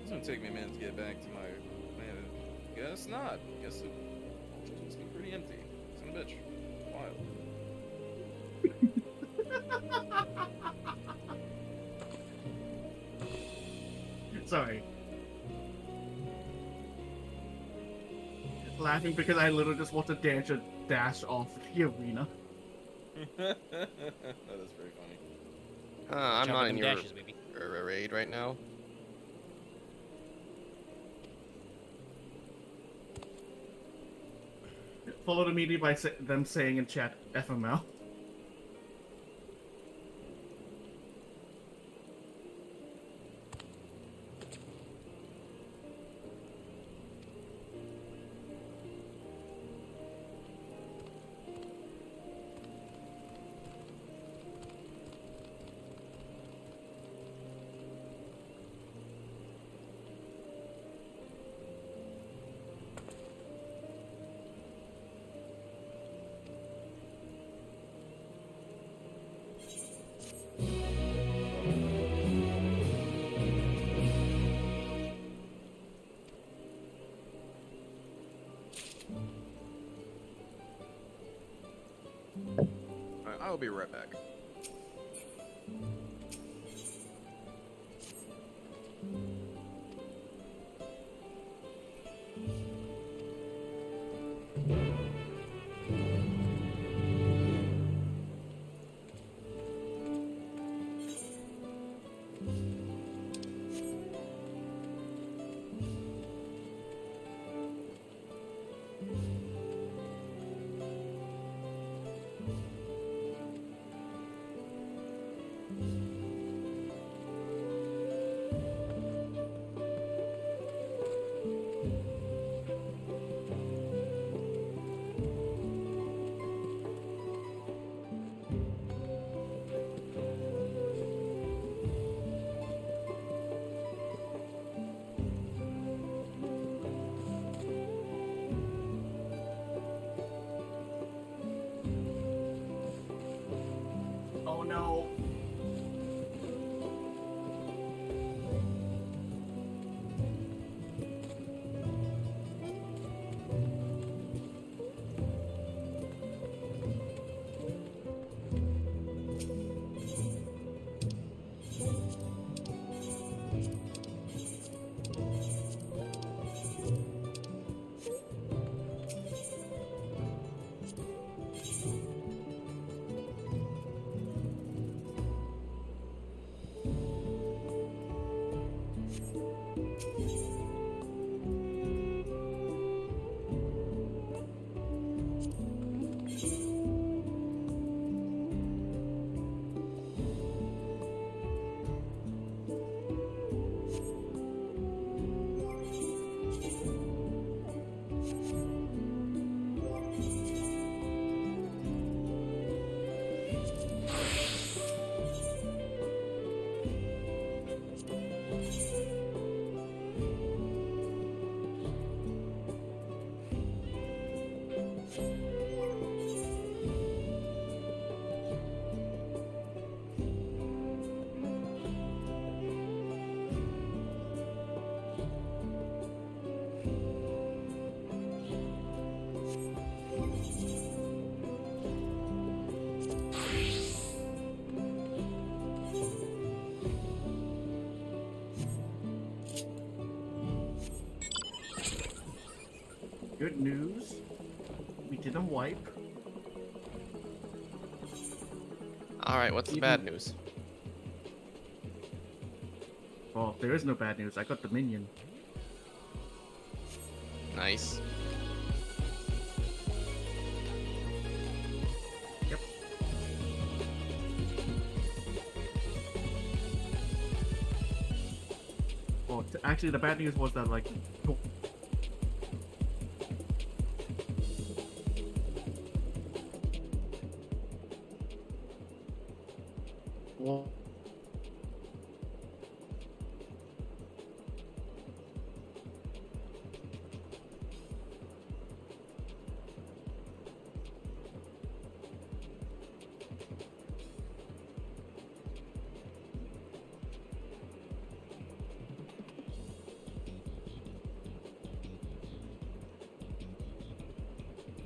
It's gonna take me a minute to get back to my planet. Guess not. Guess it must be pretty empty. Son of a bitch. Wild. Sorry. laughing because I literally just want to dance and dash off the arena. That is very funny. I'm Jump not them in your dashes, baby. raid right now. Followed immediately by them saying in chat FML. Alright, I'll be right back. Oh no. Good news. We didn't wipe. Alright, what's the bad news? Well, there is no bad news. I got the minion. Nice. Yep. Well, actually, the bad news was that, like, well,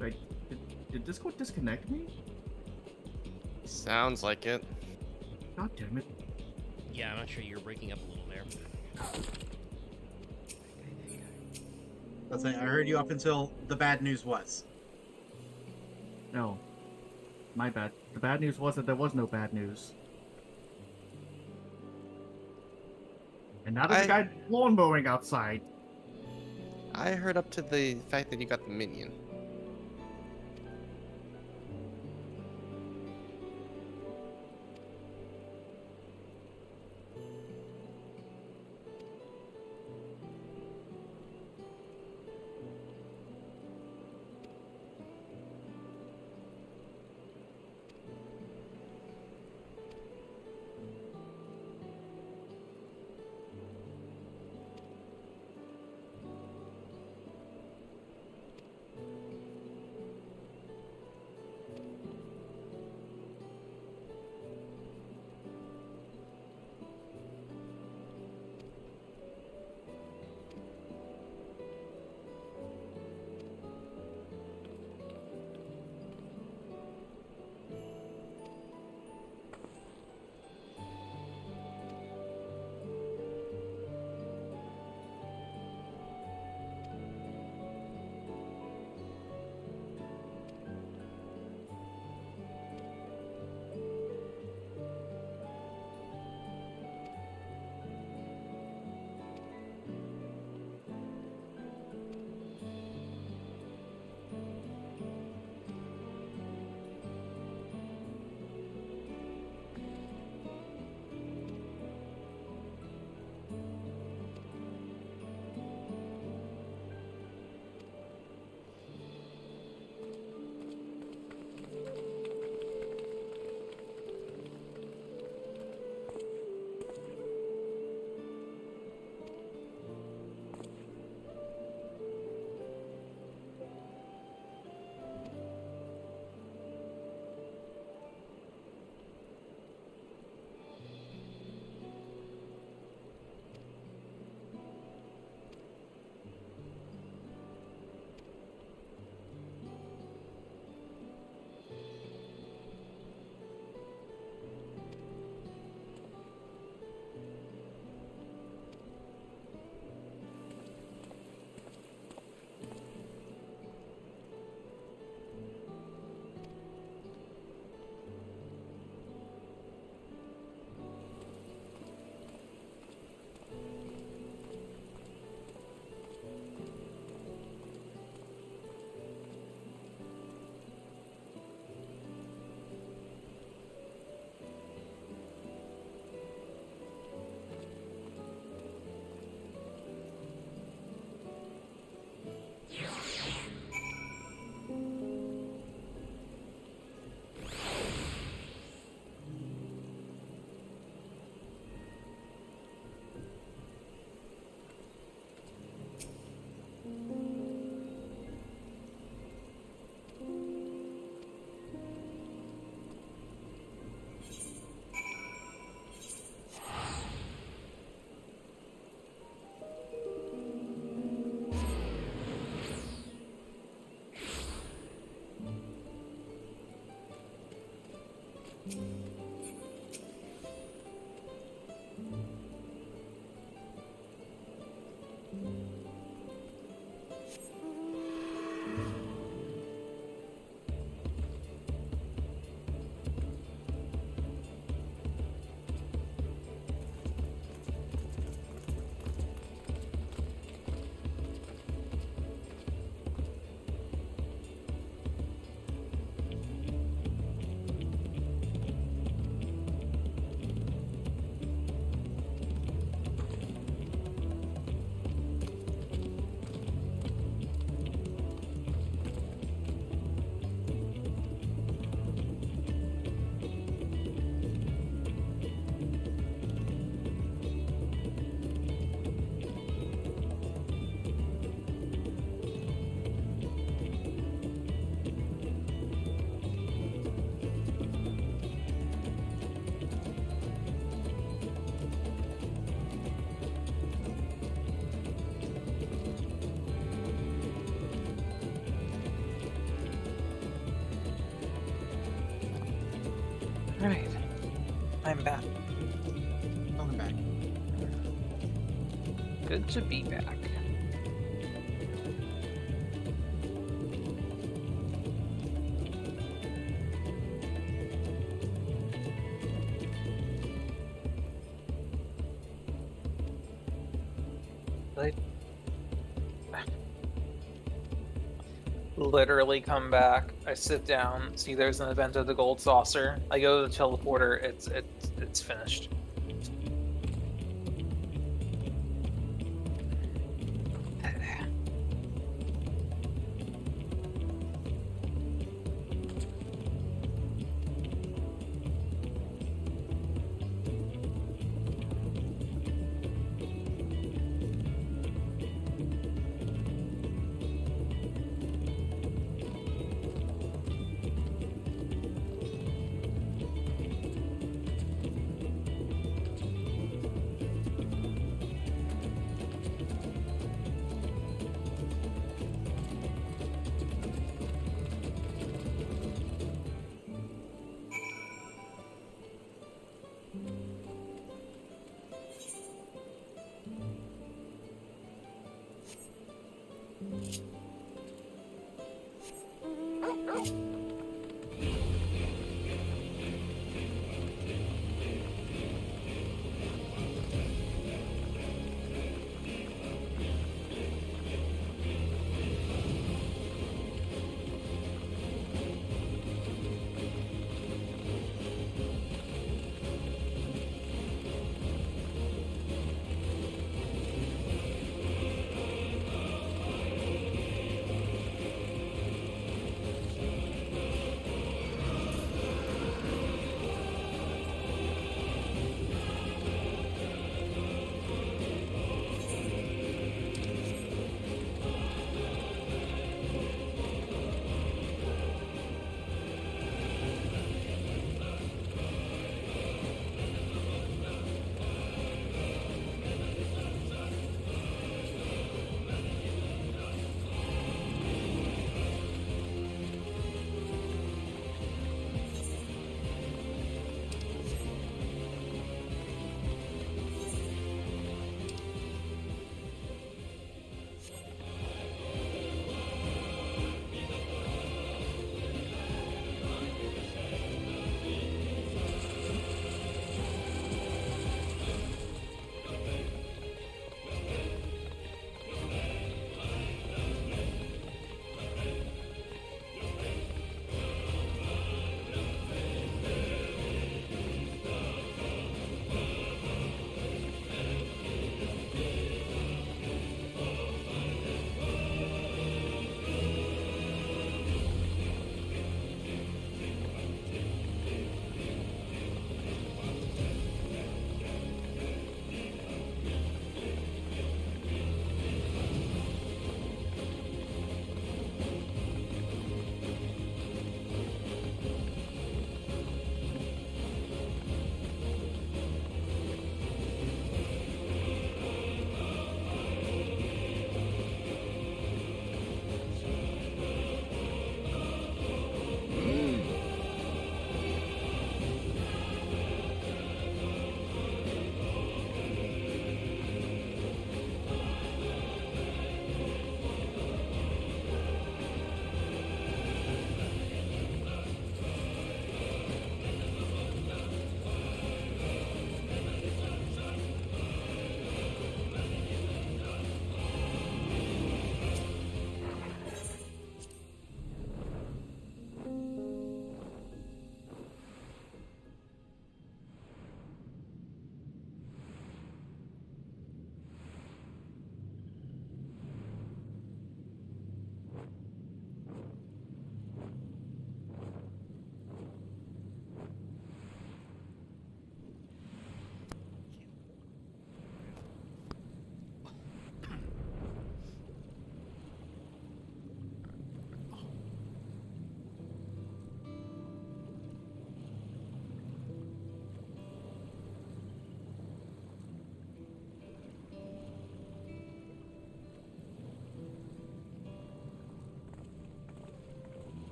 like, did Discord disconnect me? Sounds like it. God damn it. Yeah, I'm not sure you're breaking up a little there. I was saying, I heard you up until the bad news was. No. My bad. The bad news was that there was no bad news. And now there's a guy lawn mowing outside. I heard up to the fact that you got the minion. Alright. I'm back. Welcome back. Good to be back. Like, literally come back. I sit down, see there's an event at the Gold Saucer. I go to the teleporter. It's finished.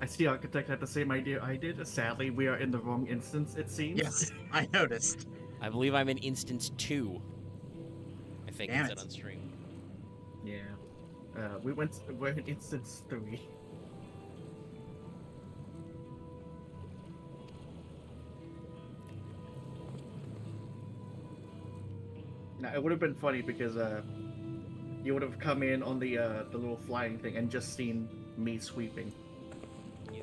I see Architect had the same idea I did. Sadly, we are in the wrong instance, it seems. Yes, I noticed. I believe I'm in instance 2. I think Damn it said it. on stream. Yeah. We're in instance 3. Now, it would have been funny because you would have come in on the little flying thing and just seen me sweeping. Yeah.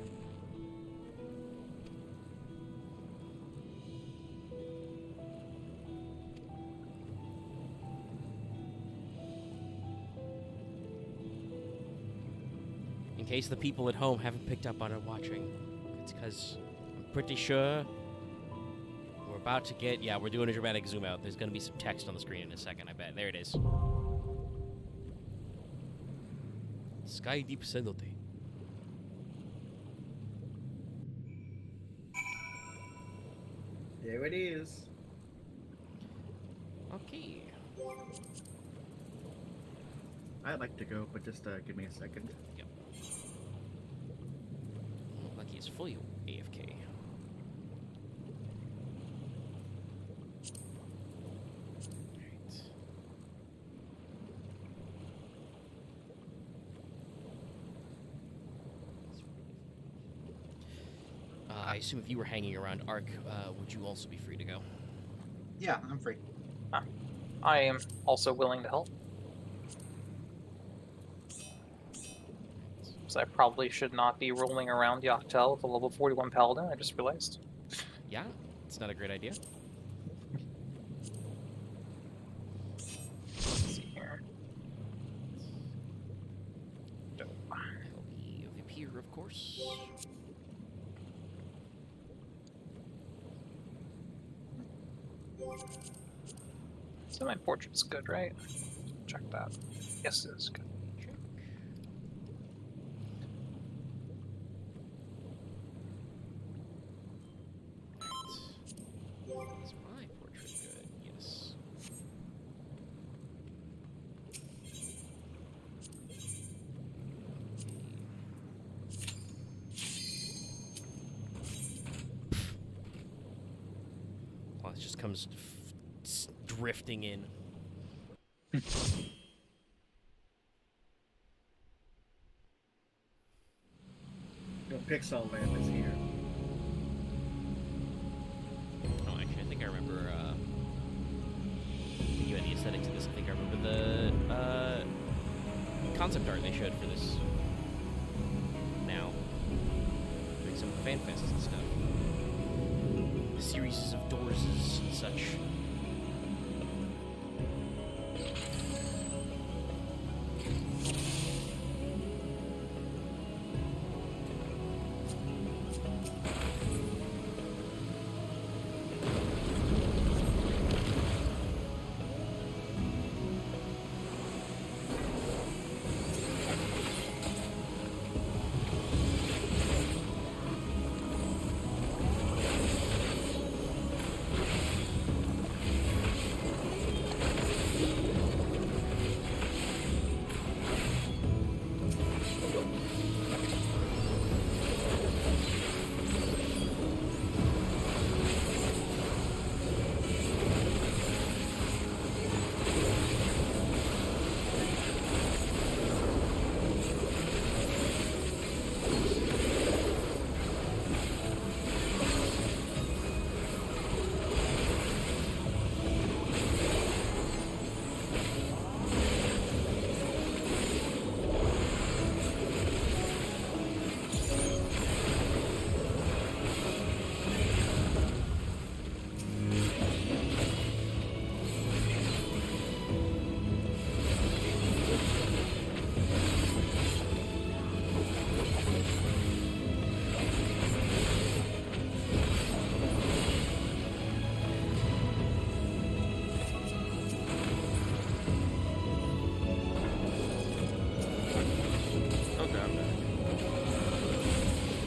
In case the people at home haven't picked up on it watching, it's because I'm pretty sure we're about to get... Yeah, we're doing a dramatic zoom out. There's going to be some text on the screen in a second, I bet. There it is. Sky Deep Cenote. There it is. Okay. I'd like to go, but just give me a second. Yep. Lucky is fully AFK. I assume if you were hanging around Ark, would you also be free to go? Yeah, I'm free. I am also willing to help. So I probably should not be rolling around Yoctel with a level 41 Paladin, I just realized. Yeah, it's not a great idea. Let's see here. I'll be a Vampire, of course. So my portrait's good, right? Check that. Yes, it is good. Check. Right. Is my portrait good? Yes. Well, it just comes drifting in. Your Pixel Land is here. Oh, actually, I think I remember, you had the aesthetics of this. I think I remember the, concept art they showed for this. Now. Doing some fan fests and stuff. The series of doors and such.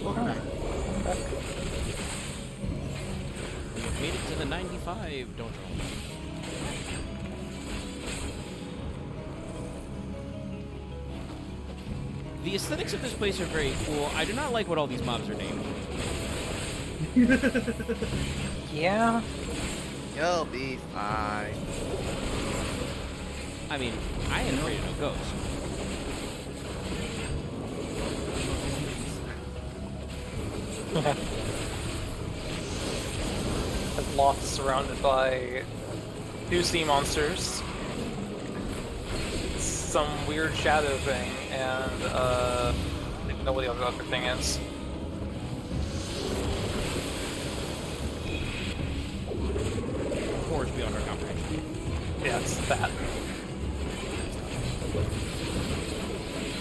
Welcome back. We've made it to the 95 Dawntrail. The aesthetics of this place are very cool. I do not like what all these mobs are named. Yeah. You'll be fine. I mean, I ain't afraid of no ghosts. I'm lost, surrounded by two sea monsters. It's some weird shadow thing, and I don't even know what the other thing is. Horrors beyond our comprehension. Yeah, it's that.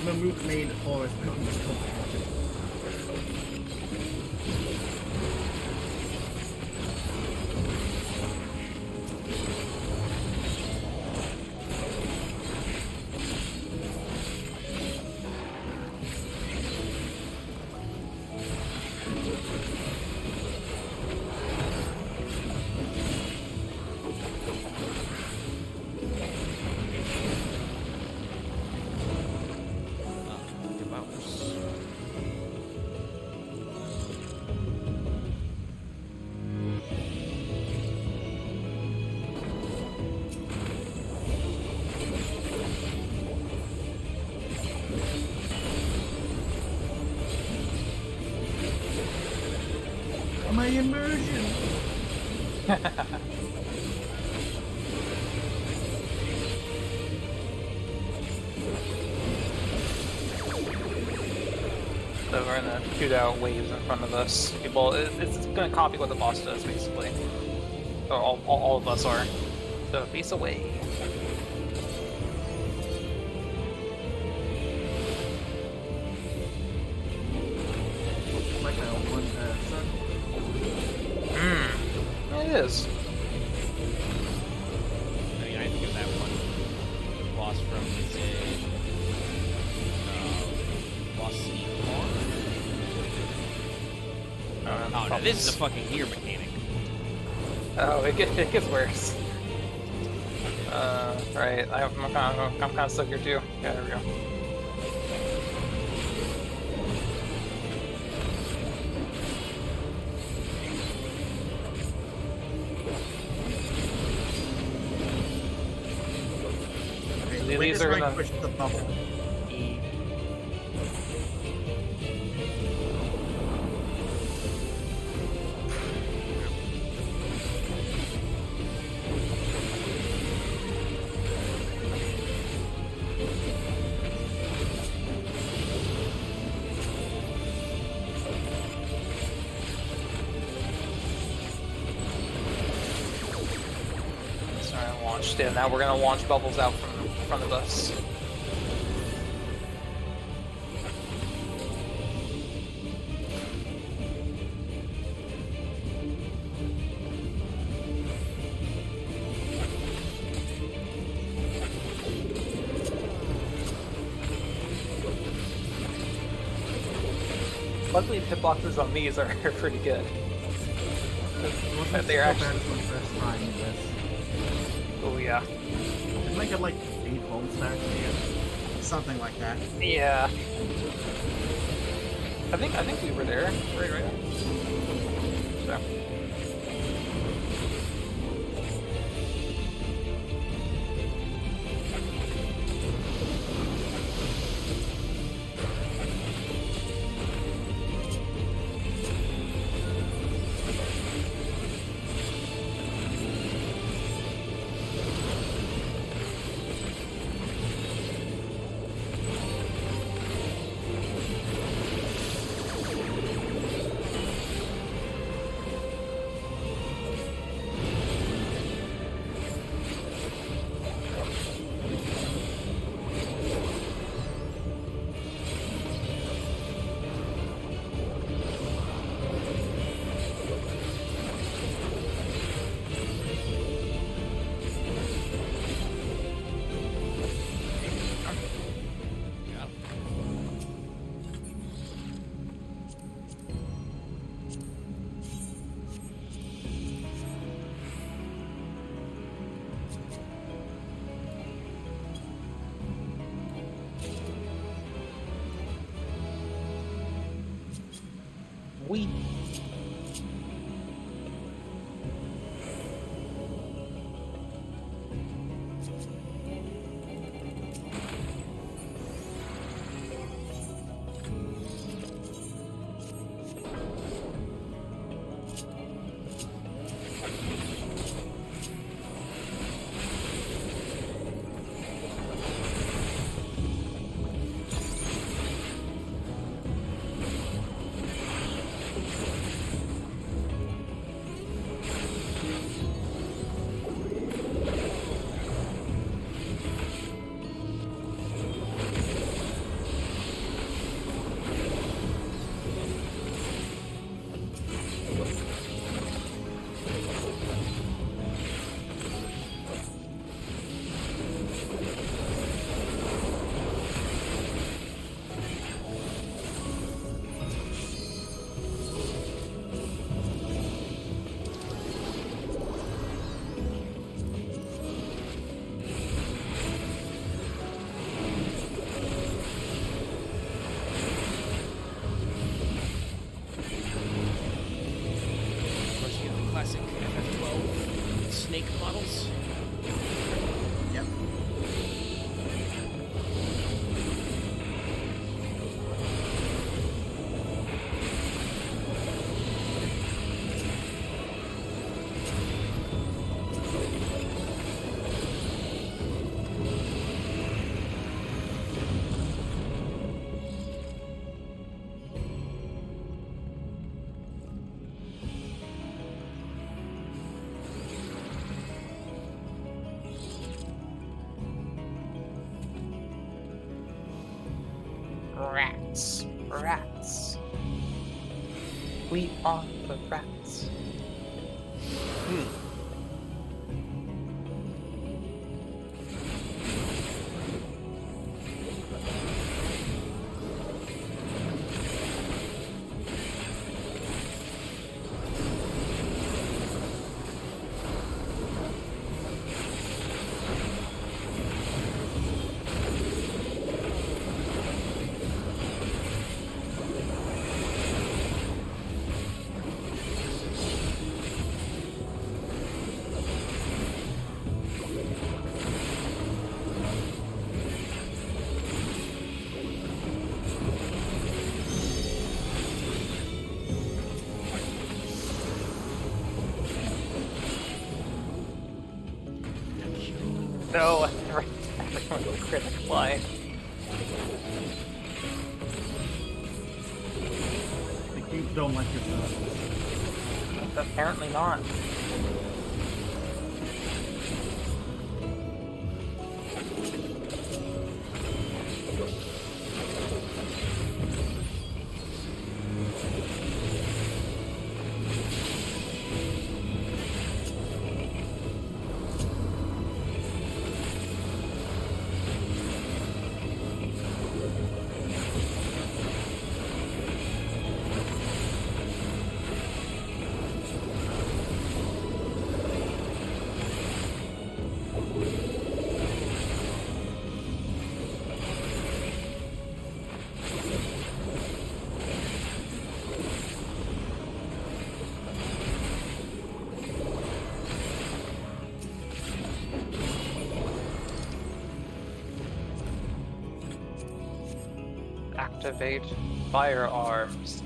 Mamook made horrors beyond his comprehension. My immersion. So we're gonna shoot out waves in front of us. People, it's gonna copy what the boss does, basically. Or all of us are. So face away. Like a one circle. It is. I mean, I think of that one boss from Lost City Farm. Oh no, this is a fucking gear mechanic. Oh, it gets worse. Right. I'm kind of stuck here too. Yeah, there we go. These are gonna push the bubble. Sorry, I launched it. Now we're gonna launch bubbles out from in front of us. Luckily, the hitboxes on these are pretty good. They're actually. First time in this. Oh yeah. Didn't I get like 8 home stacks here? Something like that. Yeah. I think we were there. Right. So. We. snake models. Yep. Rats. Rats. We are the rats. No, everyone will critic fly. You don't like yourself. Apparently not. Activate firearms.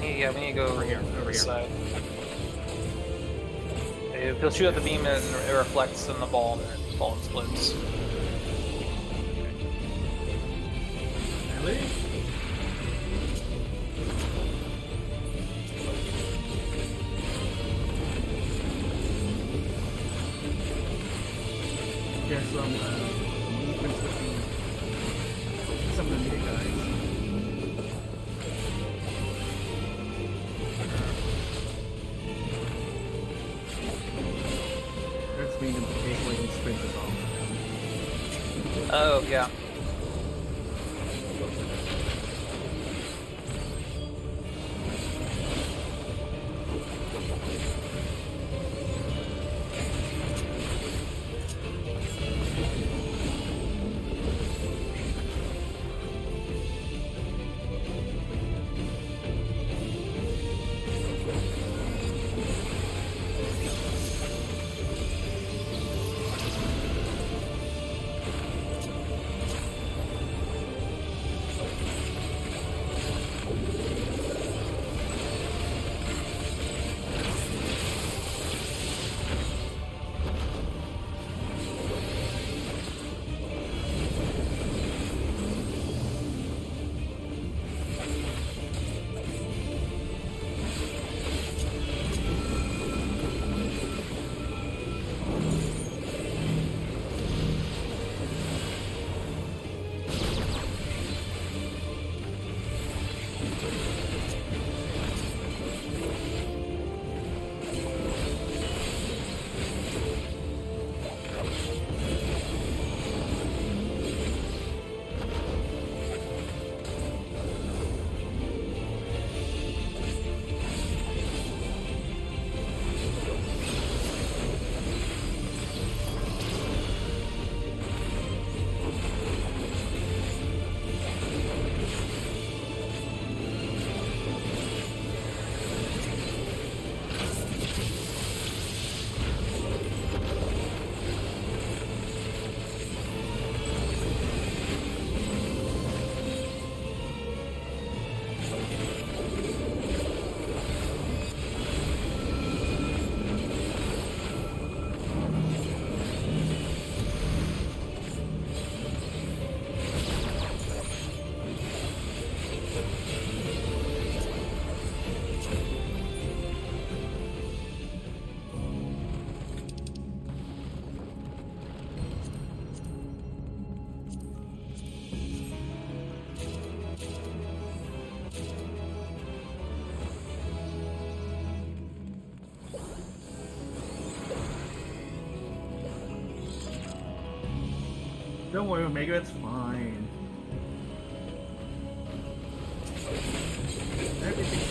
Yeah, we need to go over here. Over here. Side. If he'll shoot at the beam and it reflects in the ball and the ball explodes. Really? There's some movements between some of the new guys. That's meaning to take away his sprint as well. Oh, yeah. Don't worry, Omega, it's fine. Everything's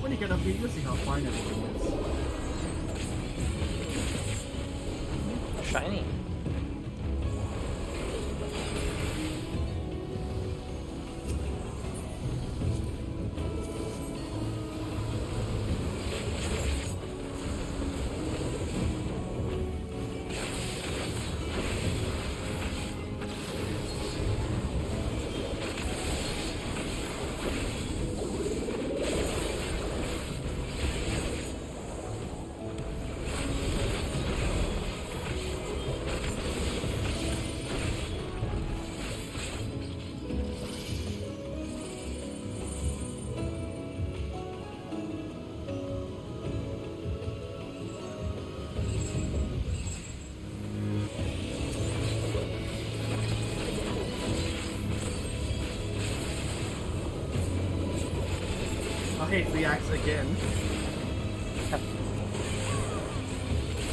when you get up here, you'll see how fine everything is. Shiny. Hey, the axe again.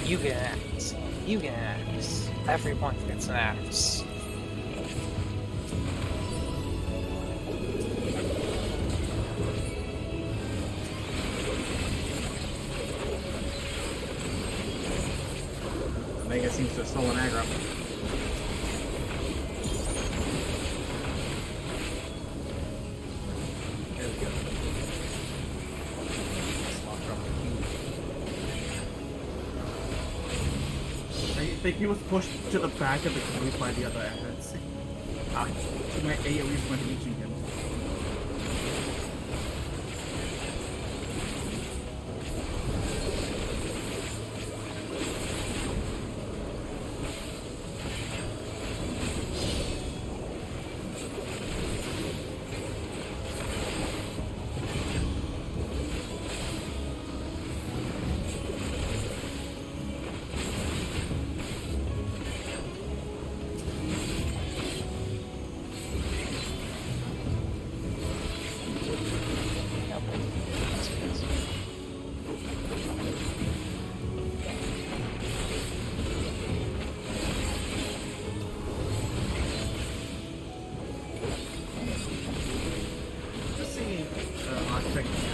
You get an axe. You get an axe. Everyone gets an axe. Omega seems to have stolen aggro. There we go. I think he was pushed to the back of the cave by the other efforts. My AoEs weren't reaching him.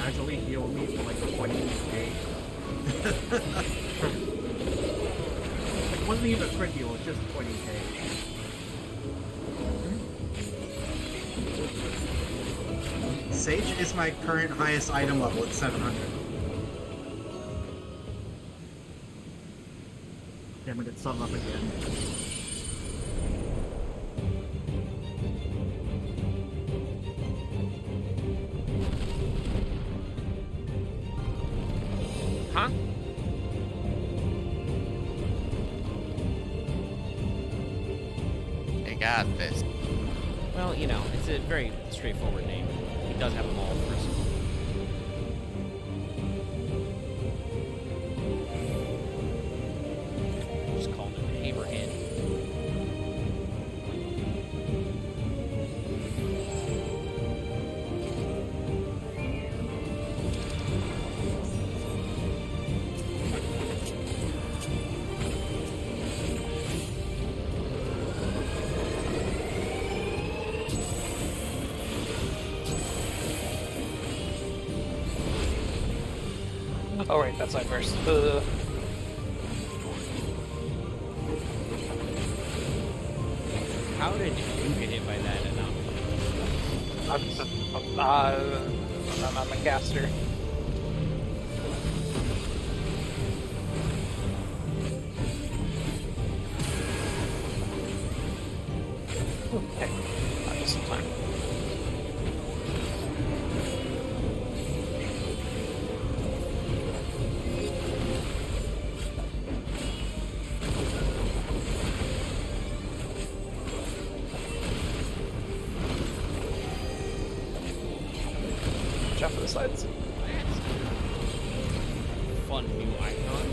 Casually heal me for like 20k. It wasn't even a crit heal, it was just 20k. Sage is my current highest item level at 700. Damn it, it's sum up again. Huh? I got this. Well, you know, it's a very straightforward name. He does have them all first. Just call him Hammerhead. Oh right, that's my first. How did you get hit by that enough? I'm a caster. Okay, that was some time. Watch out for the sides. Fun new icon.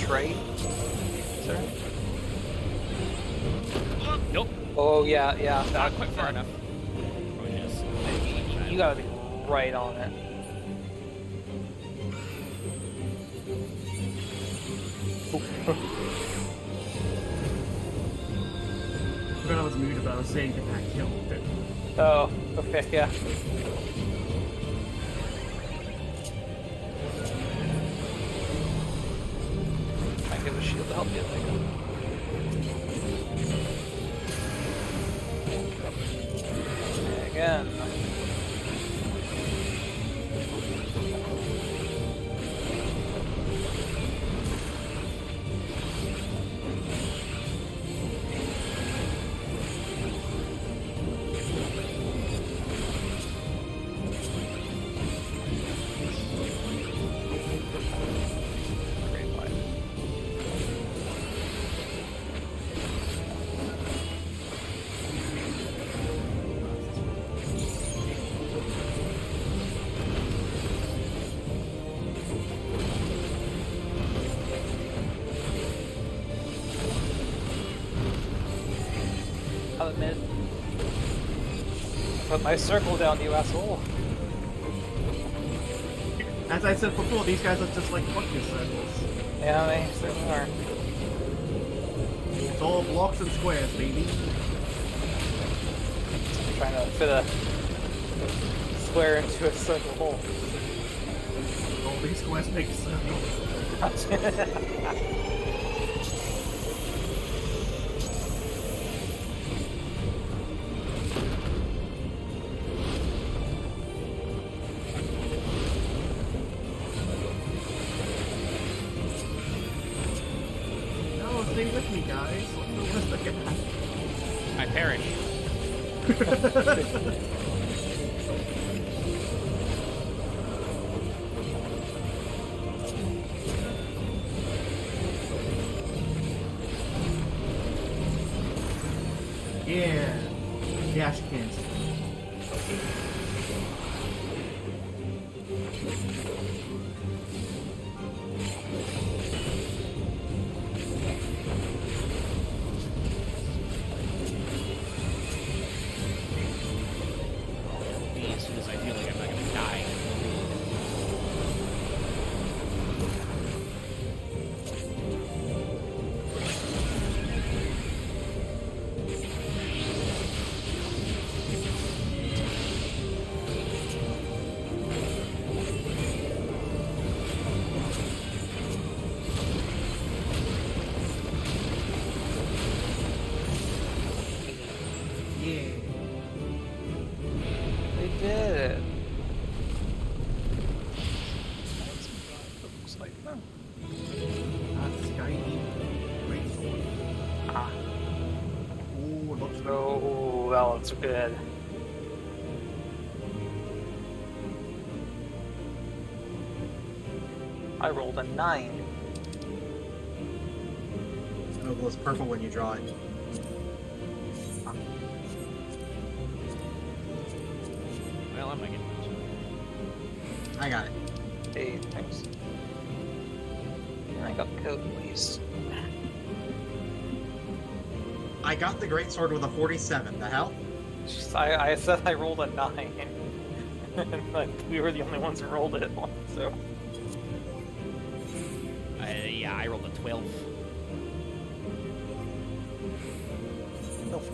right? Sir? Nope. Oh, yeah, yeah. Not quite far enough. You gotta be right on it. I forgot I was muted, but I was saying get that kill. Oh, okay, yeah. I give a shield to help you. Again. I'll admit. Put my circle down, you asshole. As I said before, these guys are just like fuck your circles. Yeah, they certainly are. It's all blocks and squares, baby. Trying to fit a square into a circle hole. All these squares make a circle. No, stay with me, guys. What's the worst that can happen? I perish. Yeah. Dash cancel. As soon as I feel like I'm not gonna die. Yeah. They did it. Looks like no. Skype. Great sword. Ah. Ooh, it looks good. Oh, that looks good. I rolled a 9. It glows purple when you draw it. Well, I'm not getting I got it. Hey, thanks. And I got the coat at least. I got the great sword with a 47. The hell? Just, I said I rolled a 9. And like, we were the only ones who rolled it, so. Yeah, I rolled a 12. Nope.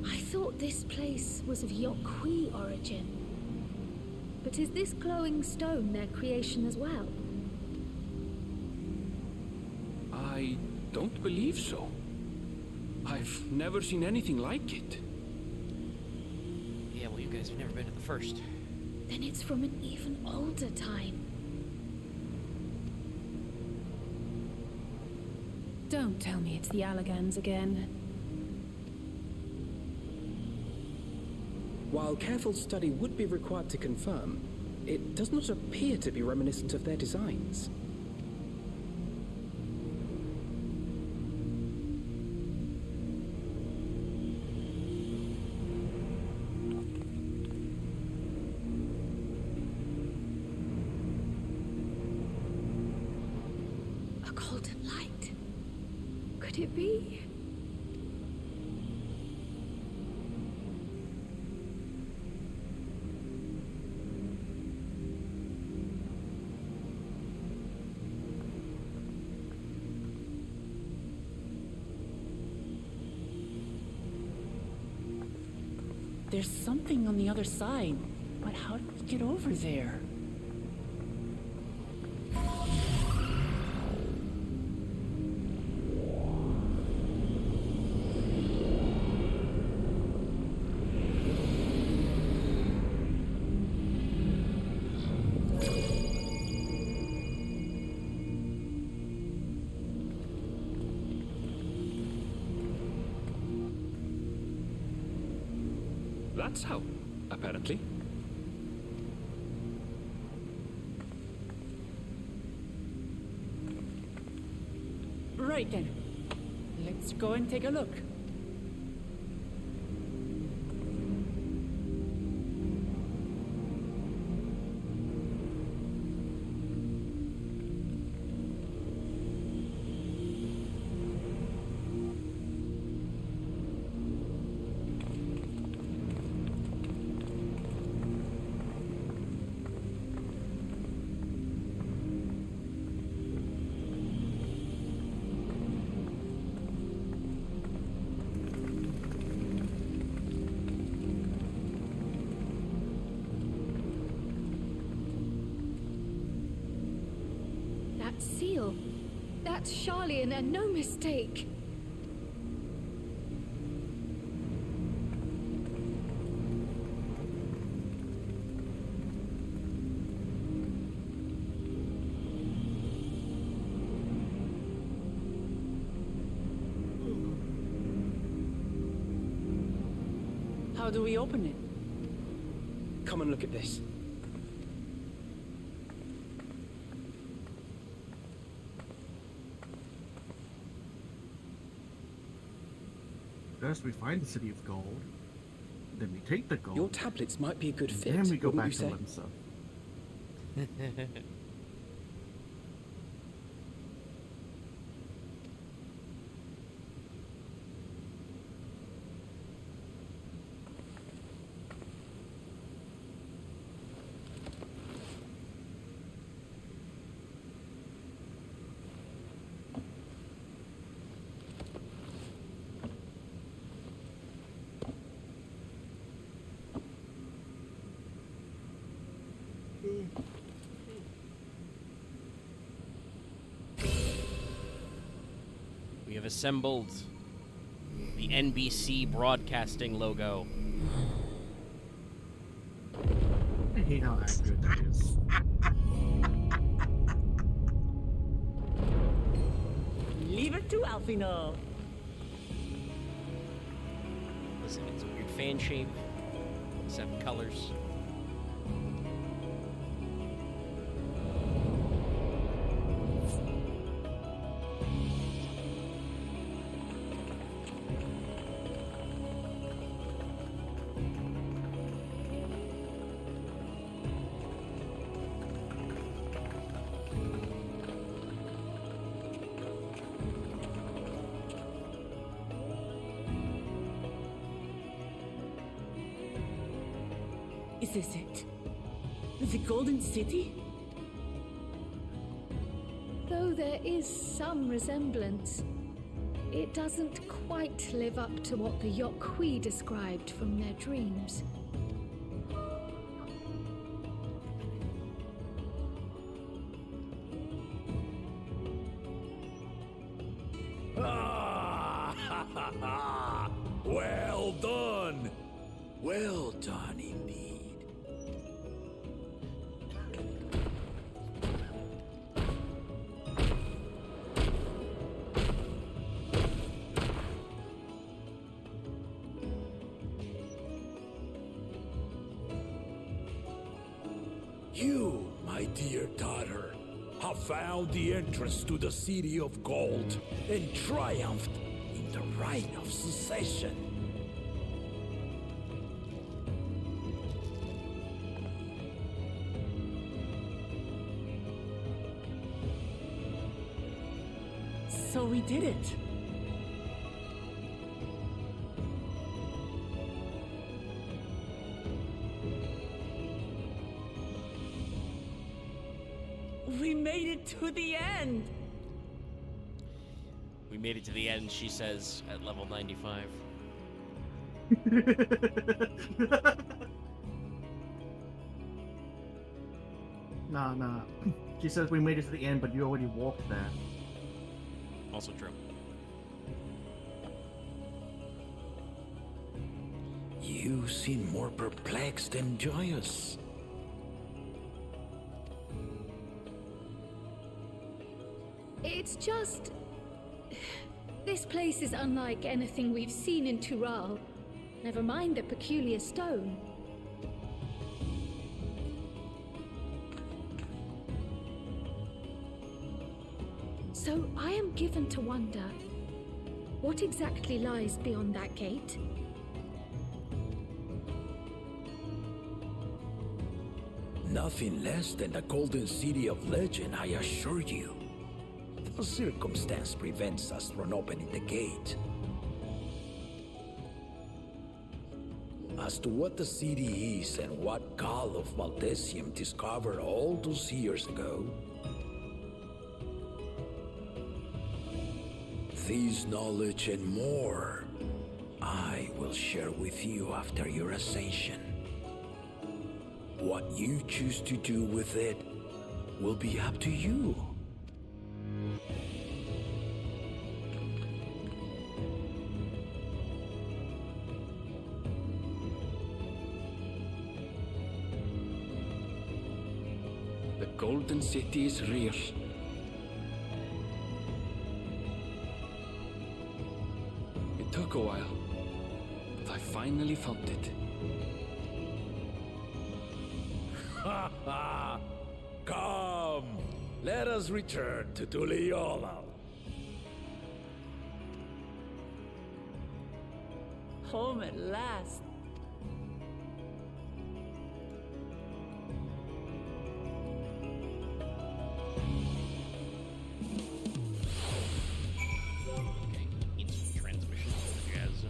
I thought this place was of Yokwi origin. But is this glowing stone their creation as well? I don't believe so. I've never seen anything like it. Yeah, well, you guys have never been to the first. Then it's from an even older time. Don't tell me it's the Allagans again. While careful study would be required to confirm, it does not appear to be reminiscent of their designs. A golden light. Could it be? There's something on the other side, but how did we get over there? That's how, apparently. Right then. Let's go and take a look. That seal. That's Charlian and no mistake. How do we open it? Come and look at this. First we find the city of gold, then we take the gold. Your tablets might be a good fit. Then we go wouldn't back you to say? Limsa. We have assembled the NBC broadcasting logo. I hate how accurate that is. Leave it to Alfino. Listen, it's a weird fan shape. 7 colors. Is this it? The Golden City? Though there is some resemblance, it doesn't quite live up to what the Yokwi described from their dreams. Well done! Well done indeed. You, my dear daughter, have found the entrance to the City of Gold and triumphed in the right of secession. So we did it. We made it to the end. We made it to the end, she says, at level 95. Nah. She says we made it to the end, but you already walked there. Also true. You seem more perplexed than joyous. It's just... This place is unlike anything we've seen in Tural. Never mind the peculiar stone. So I am given to wonder, what exactly lies beyond that gate? Nothing less than the Golden City of Legend, I assure you. The circumstance prevents us from opening the gate. As to what the city is and what Gall of Valdesium discovered all those years ago, this knowledge and more, I will share with you after your ascension. What you choose to do with it will be up to you. The Golden City is real. It took a while, but I finally found it. Ha ha! Come! Let us return to Tuliola. Home at last. Instant transmission jazz.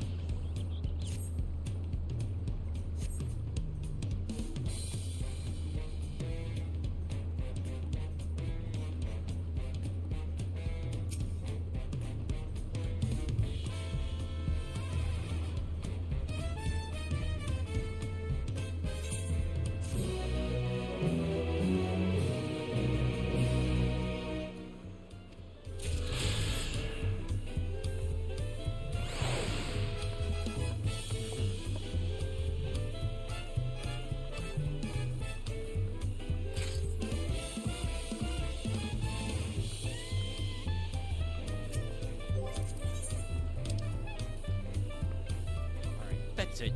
That's it.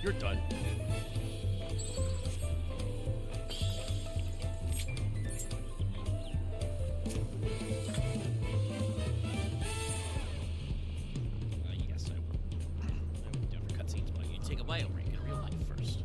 You're done. Yes, I will. I will do it for cutscenes, but you take a bio break in real life first.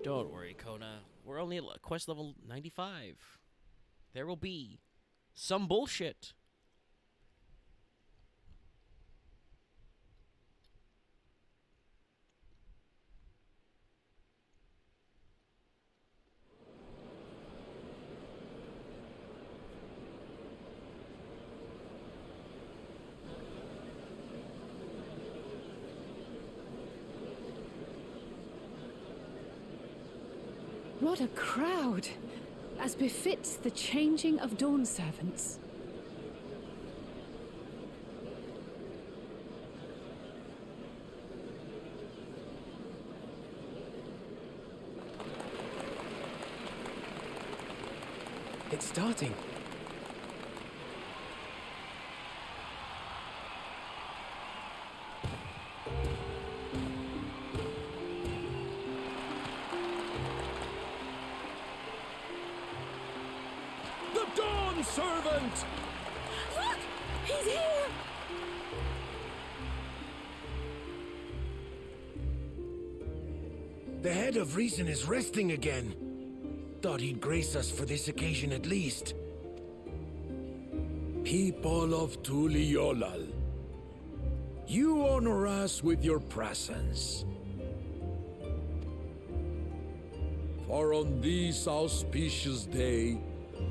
Don't worry, Kona. We're only at quest level 95. There will be some bullshit. What a crowd! As befits the changing of Dawn servants. It's starting. The Dawn Servant! Look! He's here! The head of reason is resting again. Thought he'd grace us for this occasion at least. People of Tuliolal, you honor us with your presence. For on this auspicious day,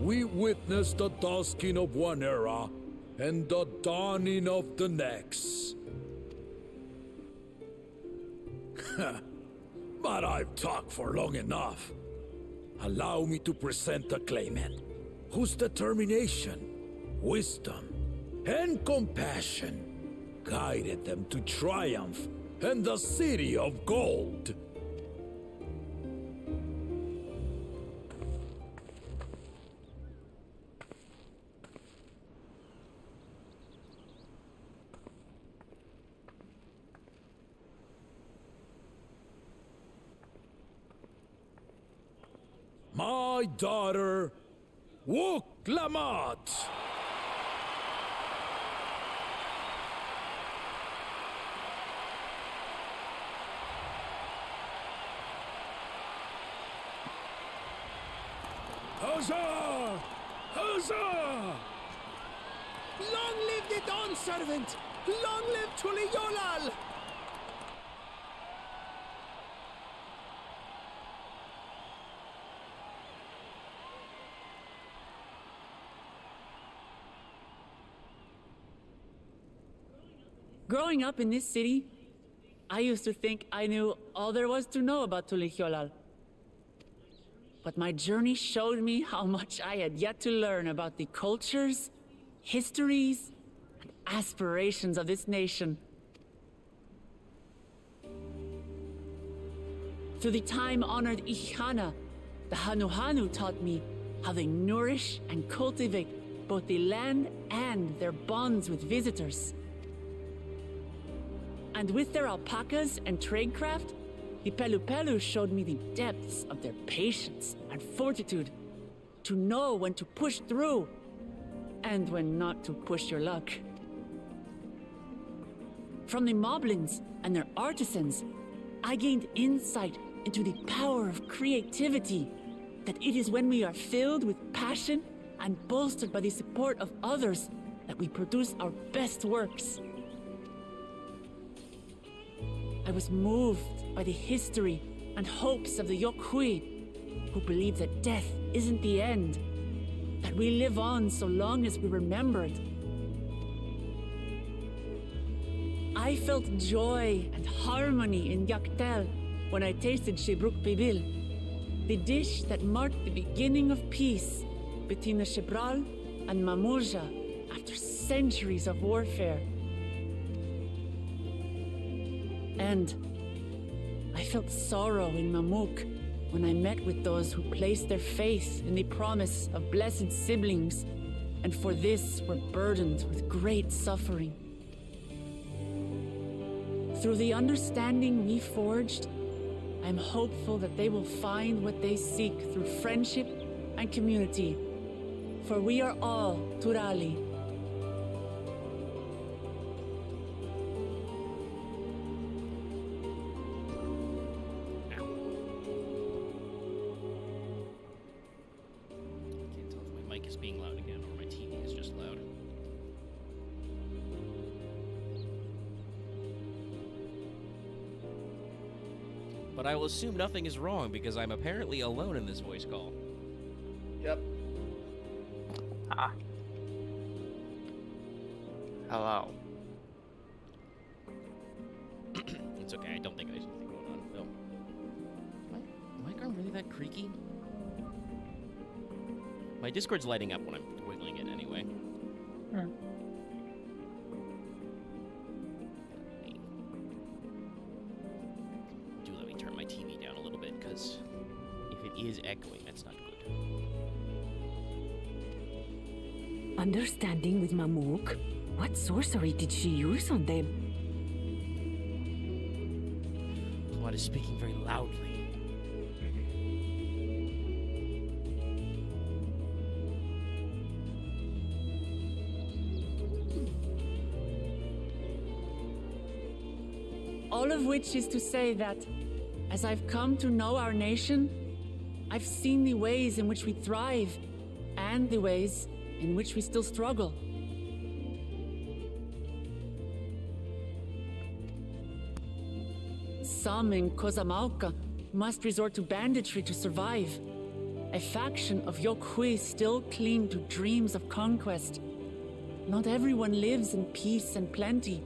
we witness the dusking of one era and the dawning of the next. But I've talked for long enough. Allow me to present the claimant, whose determination, wisdom, and compassion guided them to triumph and the city of gold. My daughter, Wook Lamont. Huzzah! Huzzah! Long live the Dawn Servant! Long live Tuliolal! Growing up in this city, I used to think I knew all there was to know about Tuliolal. But my journey showed me how much I had yet to learn about the cultures, histories, and aspirations of this nation. Through the time-honored Ihana, the Hanuhanu taught me how they nourish and cultivate both the land and their bonds with visitors. And with their alpacas and tradecraft, the Pelupelu showed me the depths of their patience and fortitude, to know when to push through and when not to push your luck. From the Moblins and their artisans, I gained insight into the power of creativity, that it is when we are filled with passion and bolstered by the support of others that we produce our best works. I was moved by the history and hopes of the Yokhui, who believe that death isn't the end, that we live on so long as we're remembered. I felt joy and harmony in Yaktel when I tasted Shebruk Pibil, the dish that marked the beginning of peace between the Shebral and Mamurja after centuries of warfare. And I felt sorrow in Mamuk when I met with those who placed their faith in the promise of blessed siblings, and for this were burdened with great suffering. Through the understanding we forged, I'm hopeful that they will find what they seek through friendship and community, for we are all Turali. But I will assume nothing is wrong because I'm apparently alone in this voice call. Yep. Ah. Hello. It's okay, I don't think there's anything going on. No. Am my arm really that creaky? My Discord's lighting up when I'm wiggling it anyway. Do let me turn my TV down a little bit, because if it is echoing, that's not good. Understanding with Mamook? What sorcery did she use on them? What is speaking very loudly? All of which is to say that, as I've come to know our nation, I've seen the ways in which we thrive, and the ways in which we still struggle. Some in Kozamauka must resort to banditry to survive. A faction of Yokhui still cling to dreams of conquest. Not everyone lives in peace and plenty.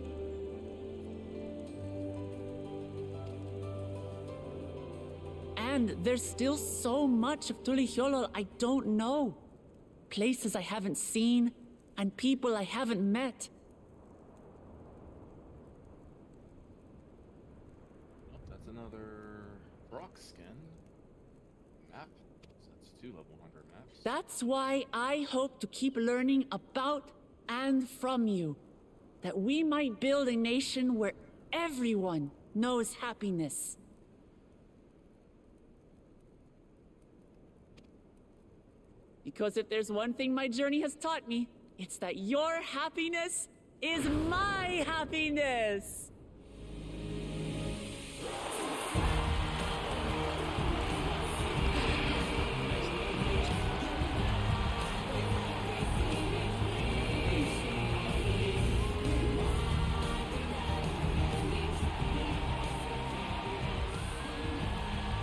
And there's still so much of Tulihyolol I don't know. Places I haven't seen, and people I haven't met. Oh, that's another rock skin map. So that's 2 level 100 maps. That's why I hope to keep learning about and from you. That we might build a nation where everyone knows happiness. Because if there's one thing my journey has taught me, it's that your happiness is my happiness!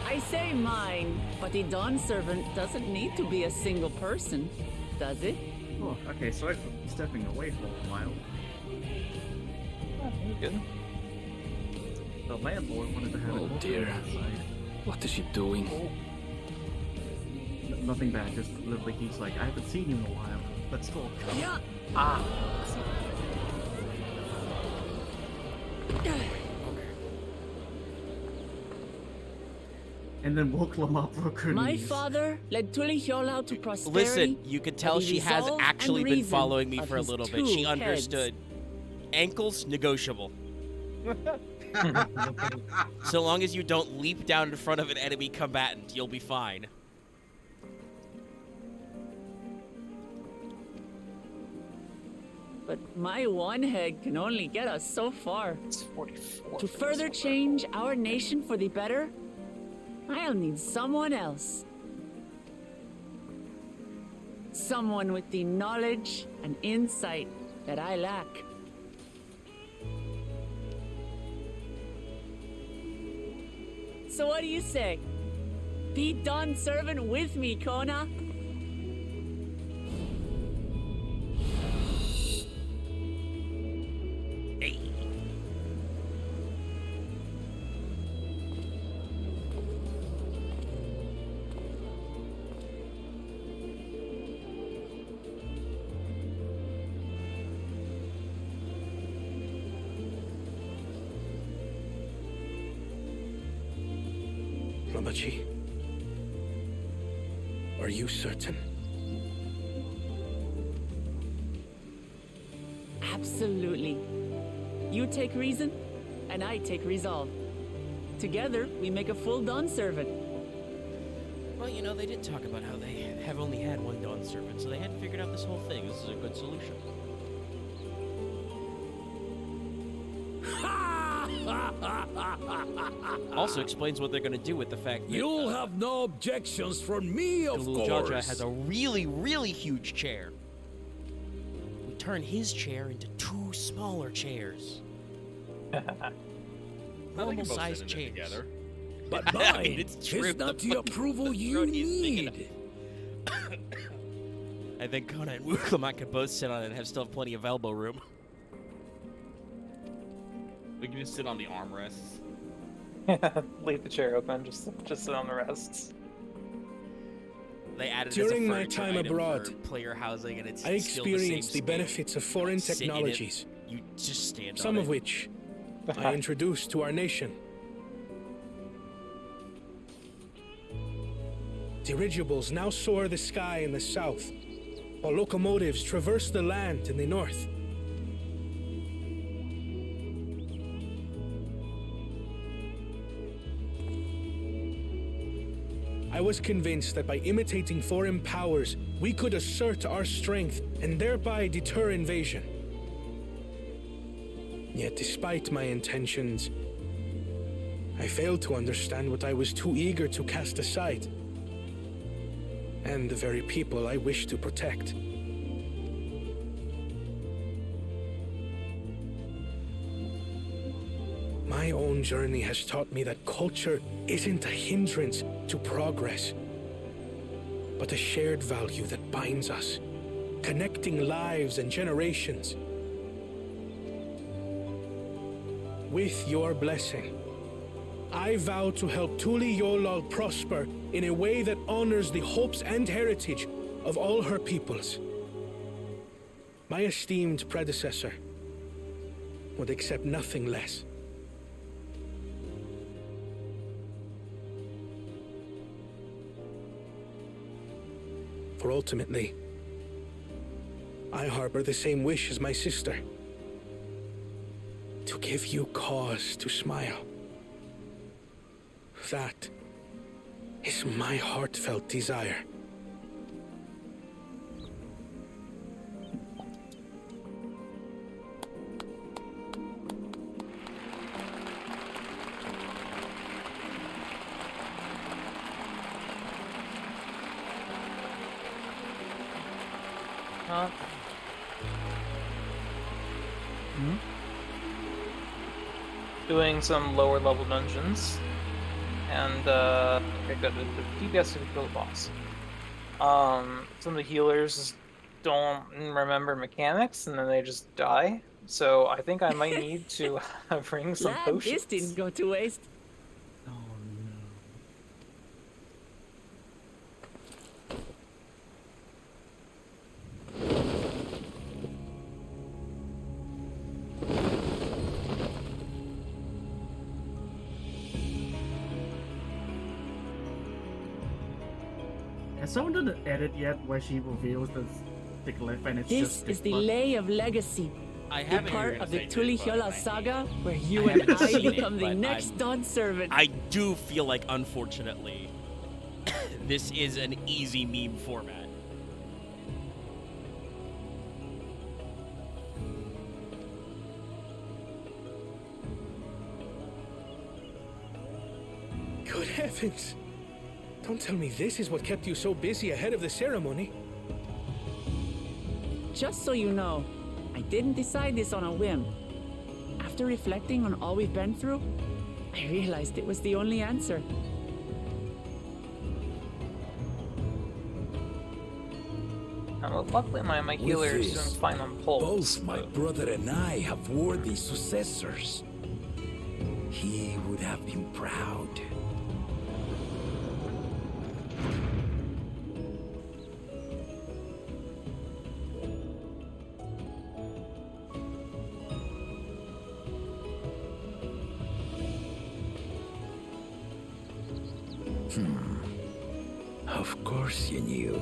I say mine, but the Dawn Servant doesn't need to be a single person, does it? Oh, okay, sorry for stepping away for a while. Oh, good. The landlord wanted to have Oh, a coffee dear. outside. What is she doing? Nothing bad, just literally he's like, I haven't seen you in a while. Let's talk. Yeah. Ah. And then woke Lamar broke her My knees. father led Tulihyolol to prosperity. Listen, you can tell by the she has resolve actually and been reason following me of for a his little bit. 2 She heads. understood. Ankles, negotiable. So long as you don't leap down in front of an enemy combatant, you'll be fine. But my one head can only get us so far. It's 44. To further change our nation for the better, I'll need someone else. Someone with the knowledge and insight that I lack. So what do you say? Be Dawn Servant with me, Kona. Ramachi, are you certain? Absolutely. You take reason, and I take resolve. Together, we make a full Dawn Servant. Well, you know, they did talk about how they have only had one Dawn Servant, so they hadn't figured out this whole thing. This is a good solution. Also explains what they're going to do with the fact that You'll have no objections from me, of Galul course. Jaja has a really, really huge chair. We turn his chair into 2 smaller chairs. I think Normal both sized sitting chairs. together. But I mine mean, it's true. is not the fucking approval you throat he's thinking need. I think Kona and Wuklamot could both sit on it and still have plenty of elbow room. We can just sit on the armrests. Leave the chair open, just sit on the rests. They added During as a my furniture time item abroad, for player housing, and it's I still the experienced the same benefits of foreign Sit in it, technologies, You just stand some on of it. which I introduced to our nation. Dirigibles now soar the sky in the south, while locomotives traverse the land in the north. I was convinced that by imitating foreign powers, we could assert our strength and thereby deter invasion. Yet despite my intentions, I failed to understand what I was too eager to cast aside, and the very people I wish to protect. My own journey has taught me that culture isn't a hindrance to progress, but a shared value that binds us, connecting lives and generations. With your blessing, I vow to help Tuli Yolal prosper in a way that honors the hopes and heritage of all her peoples. My esteemed predecessor would accept nothing less. For ultimately, I harbor the same wish as my sister. To give you cause to smile. That is my heartfelt desire. Doing some lower level dungeons, and okay, good. The DPS can kill the boss. Some of the healers don't remember mechanics, and then they just die. So I think I might need to bring some Glad potions. this didn't go to waste. Has someone done an edit yet where she reveals the glyph and it's This just is the Bigfoot? Lay of Legacy. I The haven't part heard of you the say Tuli this, but Hyola saga where you I and haven't I seen it, become the but next I'm- Dawn servant. I do feel like, unfortunately, this is an easy meme format. Good heavens! Don't tell me this is what kept you so busy ahead of the ceremony. Just so you know, I didn't decide this on a whim. After reflecting on all we've been through, I realized it was the only answer. Well, luckily my healer is this, doing fine on pulls. Both my brother and I have worthy successors. He would have been proud. Of course you knew.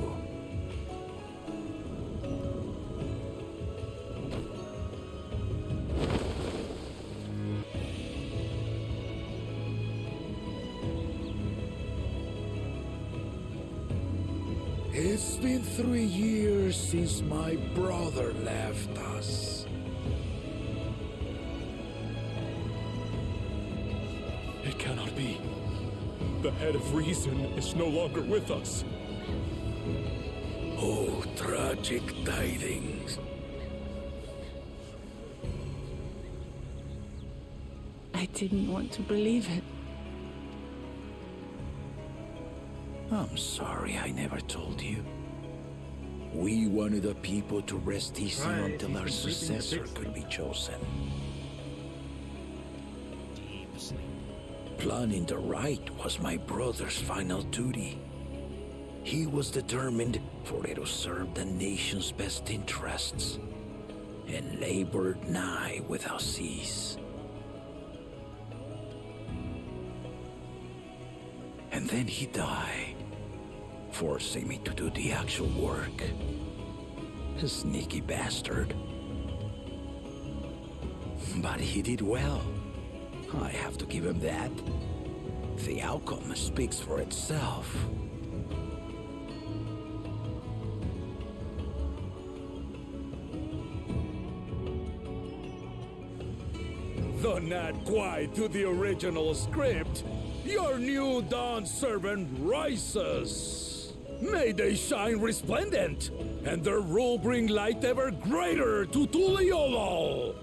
It's been 3 years since my brother left us. It cannot be. The head of reason is no longer with us. Oh, tragic tidings. I didn't want to believe it. I'm sorry I never told you. We wanted the people to rest easy Right, until he's our been sleeping the successor big could be chosen. Deep sleep. Planning the right was my brother's final duty. He was determined for it to serve the nation's best interests, and labored nigh without cease. And then he died, forcing me to do the actual work. A sneaky bastard. But he did well. I have to give him that. The outcome speaks for itself. Though not quite to the original script, your new dawn servant rises. May they shine resplendent, and their rule bring light ever greater to Tuliolol.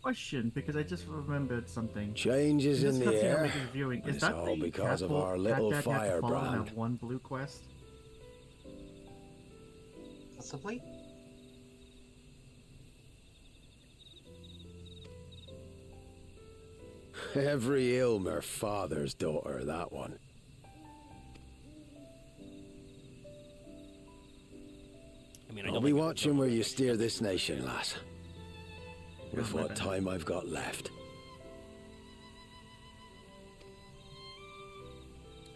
Question, because I just remembered something. Changes in the air. Viewing. Is It's that all the because of catapult our little that you have to follow in firebrand. that one blue quest? Possibly? Every Ilmer father's daughter, that one. I mean, I I'll don't be think watching where you steer this nation, lass. With my what bad. time I've got left.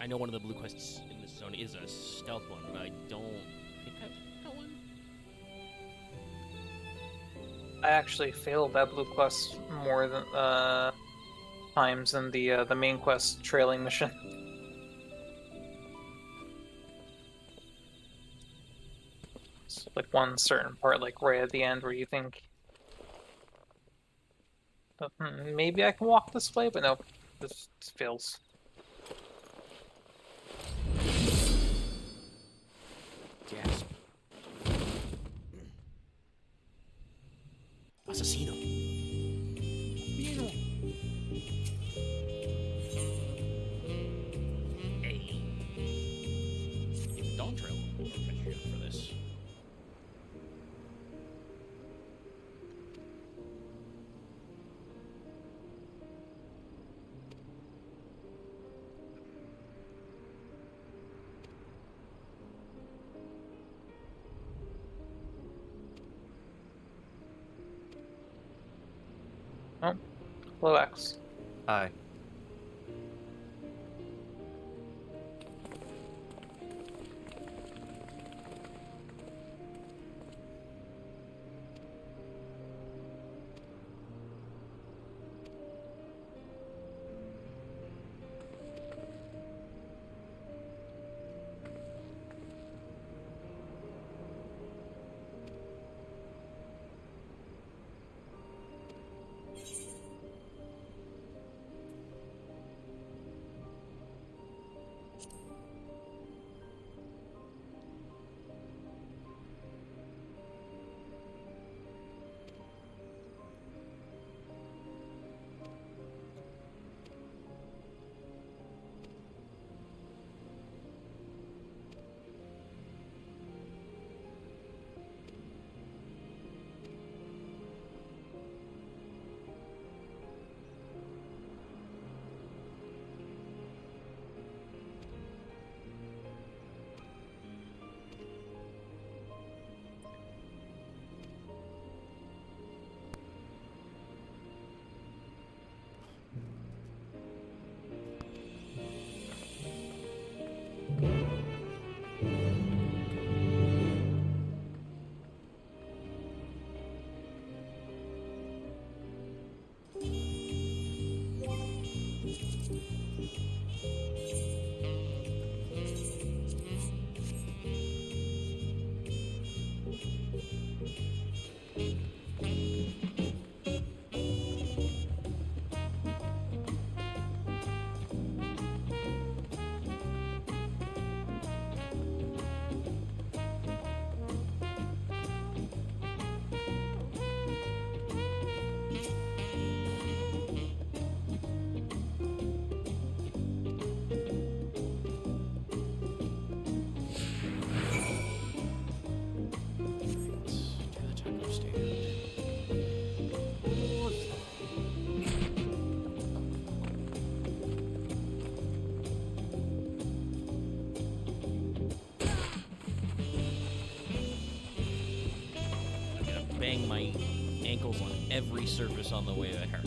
I know one of the blue quests in this zone is a stealth one, but I don't think I've got one. I actually failed that blue quest more than times than the main quest trailing mission. It's like one certain part, like right at the end, where you think, maybe I can walk this way, but no, this fails. Gasp. Asesino. Bien. Hey. Dawntrail or Adventure for this. Oh, Low X. Hi. Bang my ankles on every surface on the way there.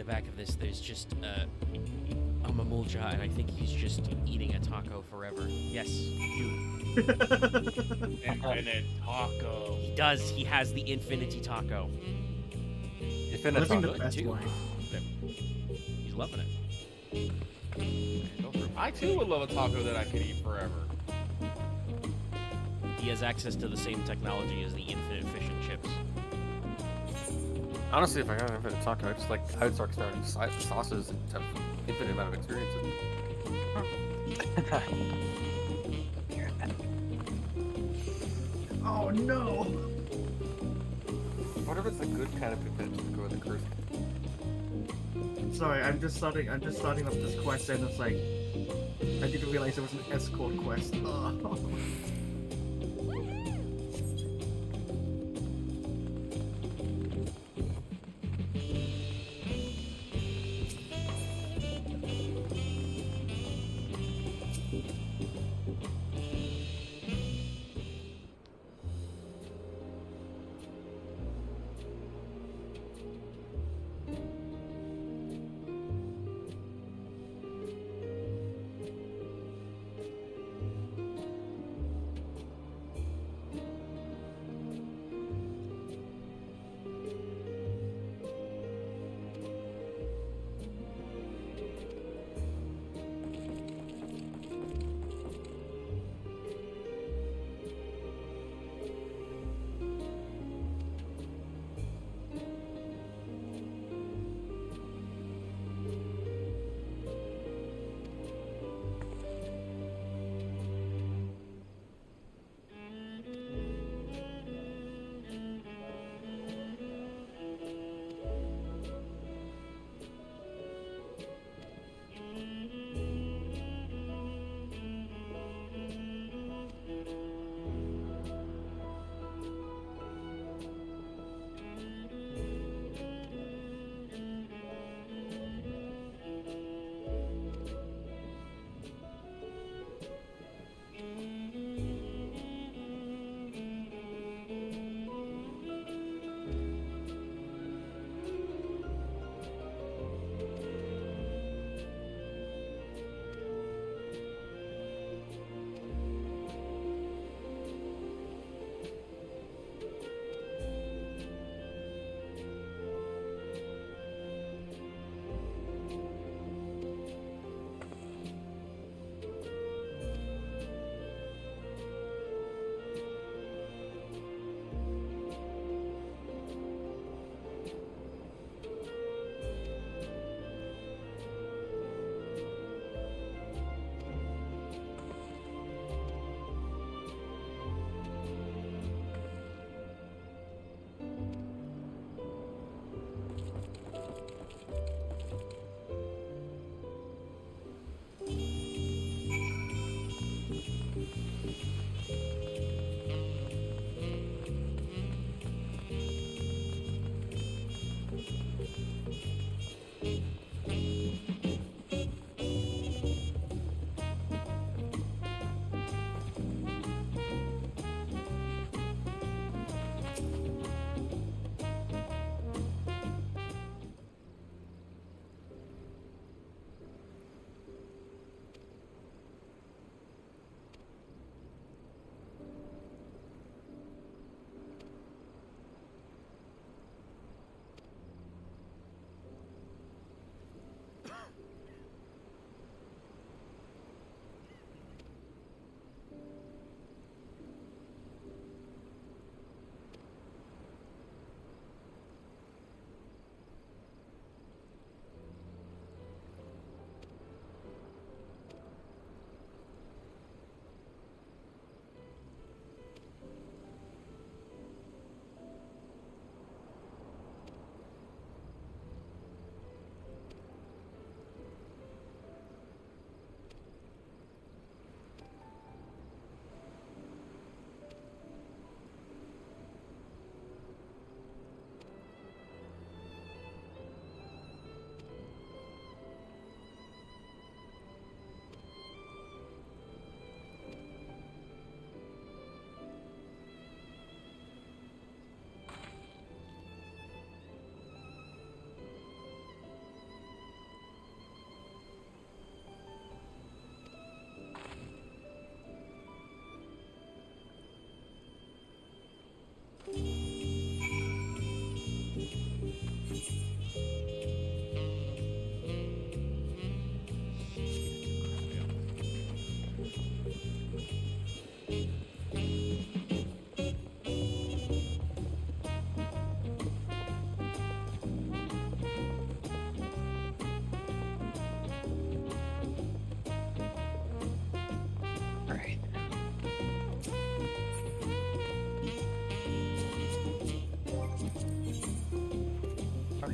Back of this, there's just a Mamulja, and I think he's just eating a taco forever. Yes, you. Infinite taco. He does. He has the infinity taco. Infinite taco. The best one. He's loving it. I too would love a taco that I could eat forever. He has access to the same technology as the infinite fish and chips. Honestly, if I got an infinite taco, I would start starting sauces and have infinite amount of experiences. Oh no! What if it's a good kind of infinite taco with a curse? Sorry, I'm just starting up this quest, and it's like I didn't realize it was an escort quest. Oh.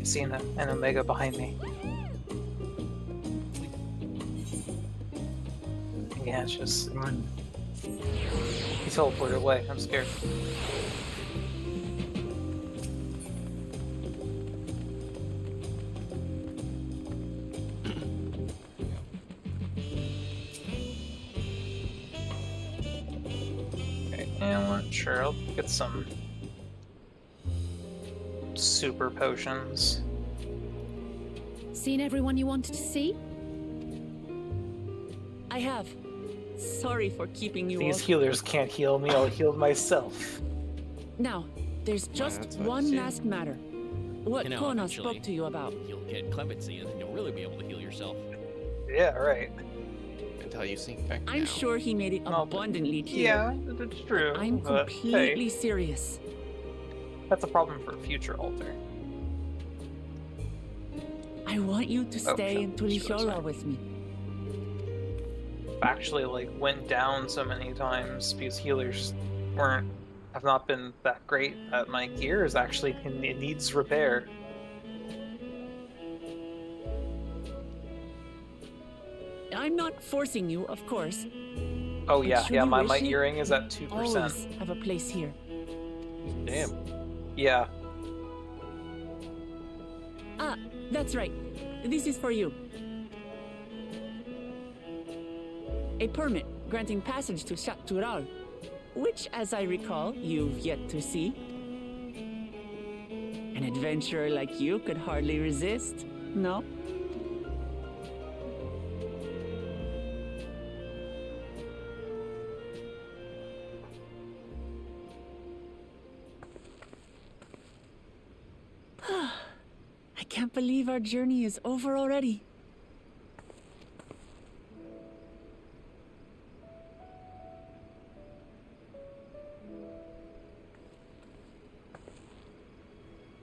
seeing an Omega behind me. Yeah, it's just... Run. He teleported away. I'm scared. Okay, and sure, I'll get some super potions. Seen everyone you wanted to see? I have. Sorry for keeping you These up. healers can't heal me, I'll heal myself. Now, there's just that's what it one seems. last matter. What You know, Kona eventually spoke to you about. You'll get clemency, and then you'll really be able to heal yourself. Yeah, right. Until you sink back I'm down. sure he made it abundantly clear. Yeah, that's true. I'm but, completely hey, serious. that's a problem for a future altar. I want you to stay in Tulishola with me. Actually, like, went down so many times because healers have not been that great at my gear. Is actually it needs repair. I'm not forcing you, of course. Oh But yeah, should yeah. you My wish it, earring is at 2%. Always have a place here. Damn. Yeah. Ah, that's right. This is for you. A permit granting passage to Shat Tural, which, as I recall, you've yet to see. An adventurer like you could hardly resist, no? I can't believe our journey is over already.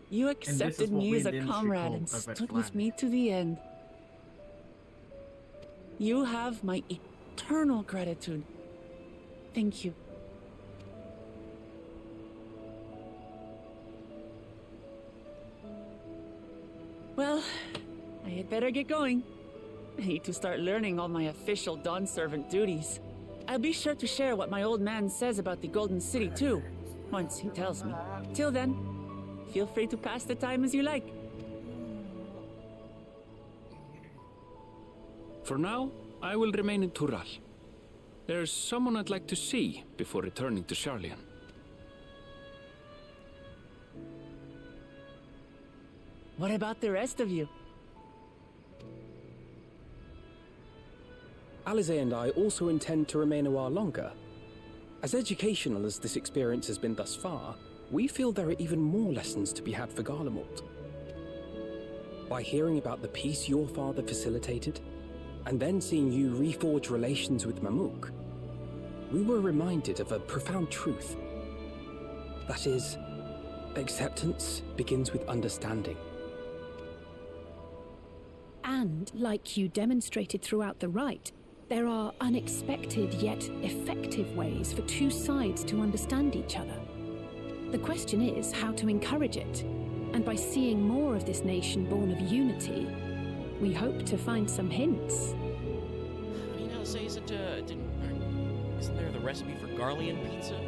You accepted what me we as a in the industry comrade call and a red stood with flag. me to the end. You have my eternal gratitude. Thank you. Well, I had better get going. I need to start learning all my official Dawn servant duties. I'll be sure to share what my old man says about the Golden City too, once he tells me. Till then, feel free to pass the time as you like. For now, I will remain in Tural. There's someone I'd like to see before returning to Sharlayan. What about the rest of you? Alize and I also intend to remain a while longer. As educational as this experience has been thus far, we feel there are even more lessons to be had for Garlemald. By hearing about the peace your father facilitated, and then seeing you reforge relations with Mamuk, we were reminded of a profound truth. That is, acceptance begins with understanding. And, like you demonstrated throughout the rite, there are unexpected yet effective ways for two sides to understand each other. The question is how to encourage it, and by seeing more of this nation born of unity, we hope to find some hints. You know, say, isn't there the recipe for Garlean pizza?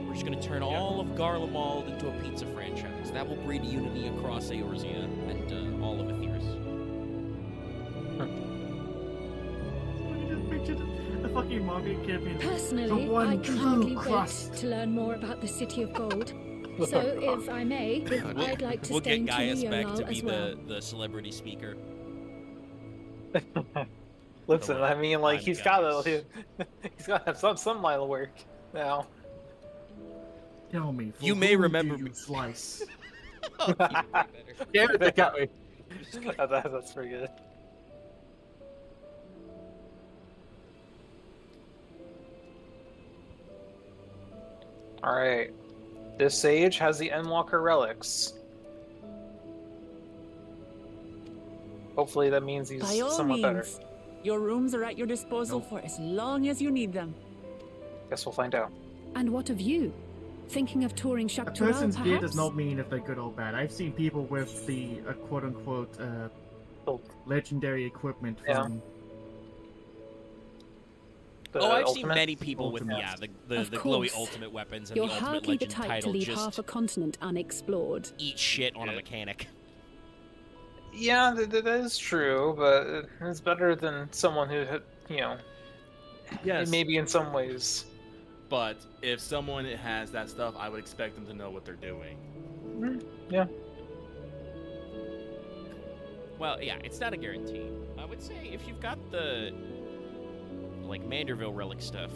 We're just gonna turn all of Garlemald into a pizza franchise. That will breed unity across Eorzea and all of Aetheris. The fucking market campaign. Personally, I can hardly wait to learn more about the City of Gold. So, if I may, I'd like to We'll stay get in Gaius back to Tuliolal be as well. the celebrity speaker. Listen, I mean, like, I'm he's got to have some line of work now. Tell me. You may remember me. Slice. Damn it, they got me. That's pretty good. Alright. This sage has the Endwalker relics. Hopefully that means he's By all somewhat means, better. your rooms are at your disposal for as long as you need them. Guess we'll find out. And what of you? Thinking of touring A Shaktural, person's gear does perhaps? not mean if they're good or bad. I've seen people with the quote-unquote legendary equipment from... I've seen many people with the Of glowy course. ultimate weapons and You're the ultimate hardly the legend type to title leave just half a continent unexplored. eat shit on a mechanic. Yeah, that is true, but it's better than someone who, Yes. maybe in some ways. But if someone has that stuff, I would expect them to know what they're doing. Yeah. Well, yeah, it's not a guarantee. I would say if you've got the like Manderville relic stuff,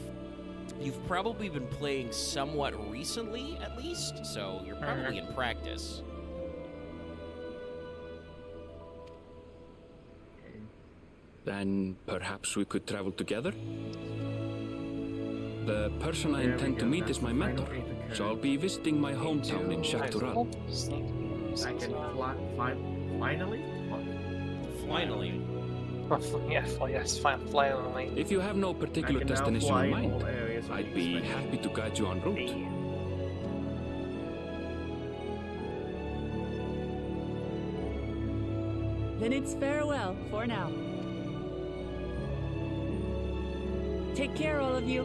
you've probably been playing somewhat recently, at least, so you're probably in practice. Then perhaps we could travel together? The person I intend to meet is my mentor, so I'll be visiting my hometown in Shaktural. I can finally? Finally. Yes, finally. If you have no particular I can now destination fly in in all mind, areas of I'd the be spectrum. happy to guide you en route. Then it's farewell for now. Take care, all of you.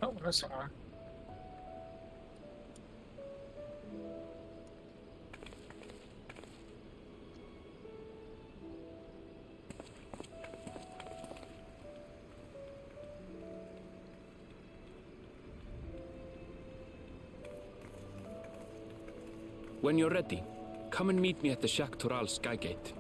Oh, we're missing one. When you're ready, come and meet me at the Shaktural Skygate.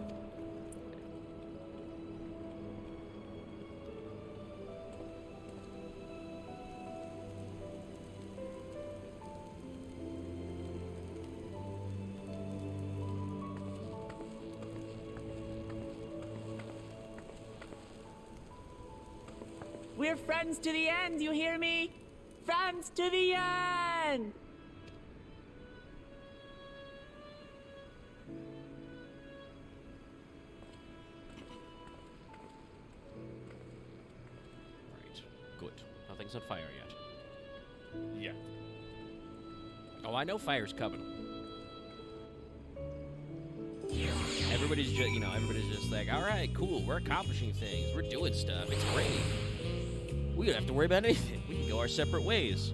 We're friends to the end, you hear me? Friends to the end! Right. Good. Nothing's on fire yet. Yeah. Oh, I know fire's coming. Everybody's just like, all right, cool, we're accomplishing things, we're doing stuff, it's great. We don't have to worry about anything. We can go our separate ways.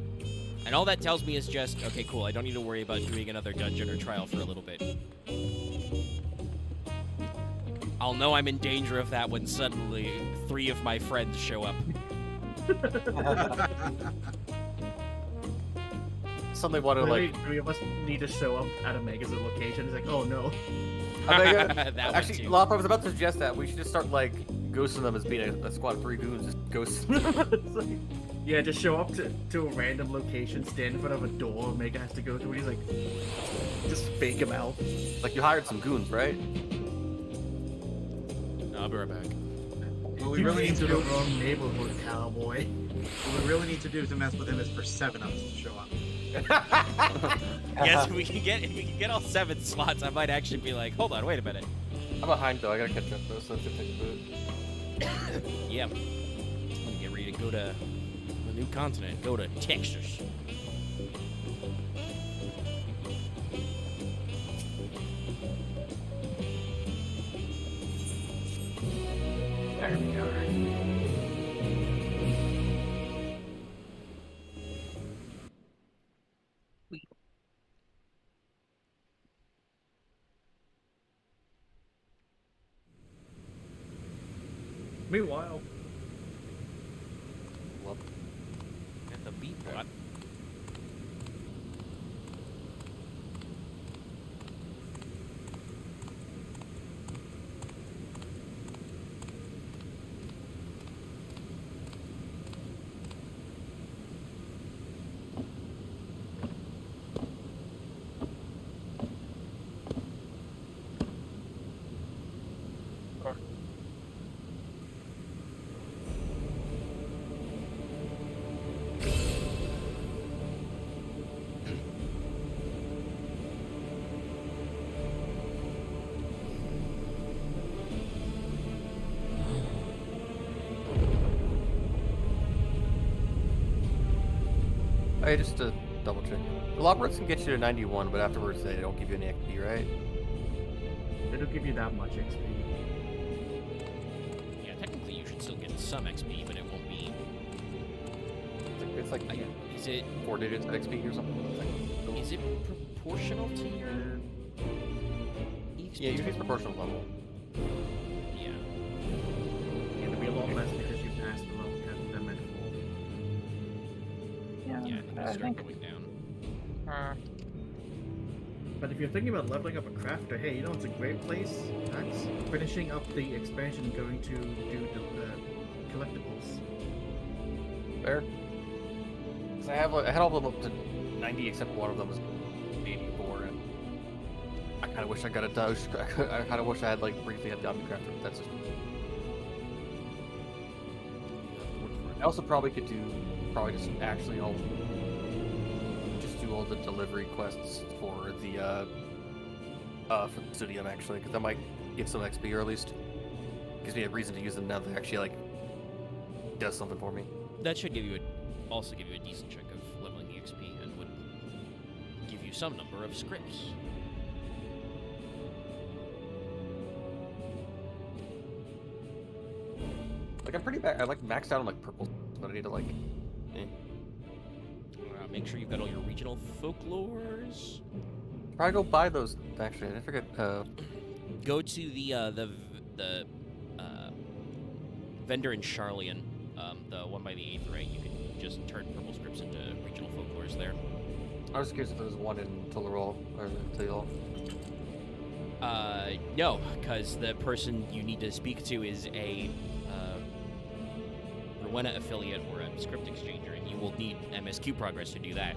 And all that tells me is just, okay, cool, I don't need to worry about doing another dungeon or trial for a little bit. I'll know I'm in danger of that when suddenly 3 of my friends show up. Somebody wanted Really, like 3 of us need to show up at a magazine location. It's like, oh no. That one actually, too. Lop, I was about to suggest that we should just start like ghosting them as being a squad of 3 goons. Just ghost. Yeah, just show up to a random location, stand in front of a door Mega has to go through, and he's like, just fake him out. Like you hired some goons, right? I'll be right back. What we You really came need to to the do, wrong neighborhood, cowboy. what we really need to do to mess with him is for 7 of us to show up. Yes, if we can get all 7 slots, I might actually be like, hold on, wait a minute. I'm behind though. I gotta catch up though, so that's gonna take a bit. Yeah. I'm gonna get ready to go to the new continent, go to Texas. There we go. Meanwhile, At the beat bot. Hey, just to double check. The Lockworks can get you to 91, but afterwards they don't give you any XP, right? They don't give you that much XP. Yeah, technically you should still get some XP, but it won't be. It's like is it 4 digits of XP or something? Is it proportional to your EXP? Yeah, usually it's proportional level. Yeah. Yeah, there'll be a lot less because you passed the level cap than meant Yeah, I think it'll start going down. But if you're thinking about leveling up a crafter, hey, you know it's a great place, Max? Finishing up the expansion and going to do the collectibles. Fair. Because I had all of them up to 90, except one of them was 84, and I kind of wish I got a Doge. I kind of wish I had, like, briefly had the Omni Crafter, but that's just... I also probably could do, just actually all the delivery quests for the studium, actually, because that might give some XP, or at least gives me a reason to use them now that actually, like, does something for me. That should also give you a decent chunk of leveling XP and would give you some number of scripts. Like, I'm pretty bad. I like maxed out on like purple, but I need to like. Make sure you've got all your regional folklores. Probably go buy those. Actually, I forget. Go to the vendor in Charlian, the one by the 8th, right? You can just turn purple scripts into regional folklores there. I was curious if there was one in Tularoil or Tularoil. No, because the person you need to speak to is a Rowena affiliate or a script exchanger, and you will need MSQ progress to do that.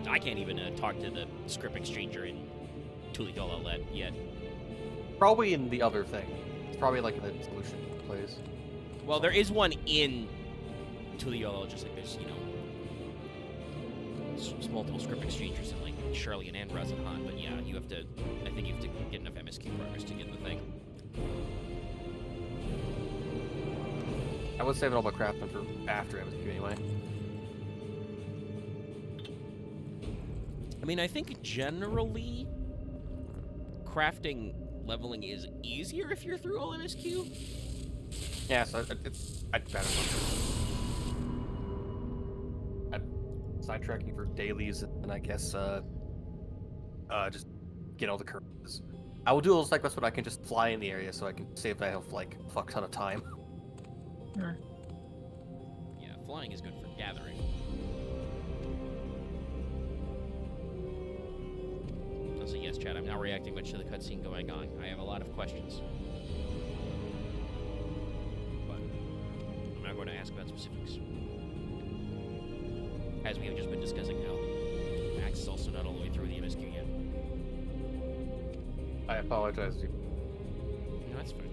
I can't even talk to the script exchanger in Tulidola Outlet yet. Probably in the other thing. It's probably like in the solution place. Well, there is one in Tulidola, just like there's, you know, multiple script exchangers in like Charlian and Razanhan, but yeah, you have to, I think you have to get enough MSQ progress to get the thing. I would save it all my crafting for after MSQ anyway. I mean, I think generally crafting leveling is easier if you're through all MSQ. Yeah, so I'd better. I'd sidetracking for dailies, and I guess just get all the curves. I will do those like quests when I can just fly in the area, so I can save myself like a fuck ton of time. Yeah, flying is good for gathering. So yes, Chad, I'm not reacting much to the cutscene going on. I have a lot of questions. But I'm not going to ask about specifics. As we have just been discussing how Max is also not all the way through the MSQ yet. I apologize. No, that's fine.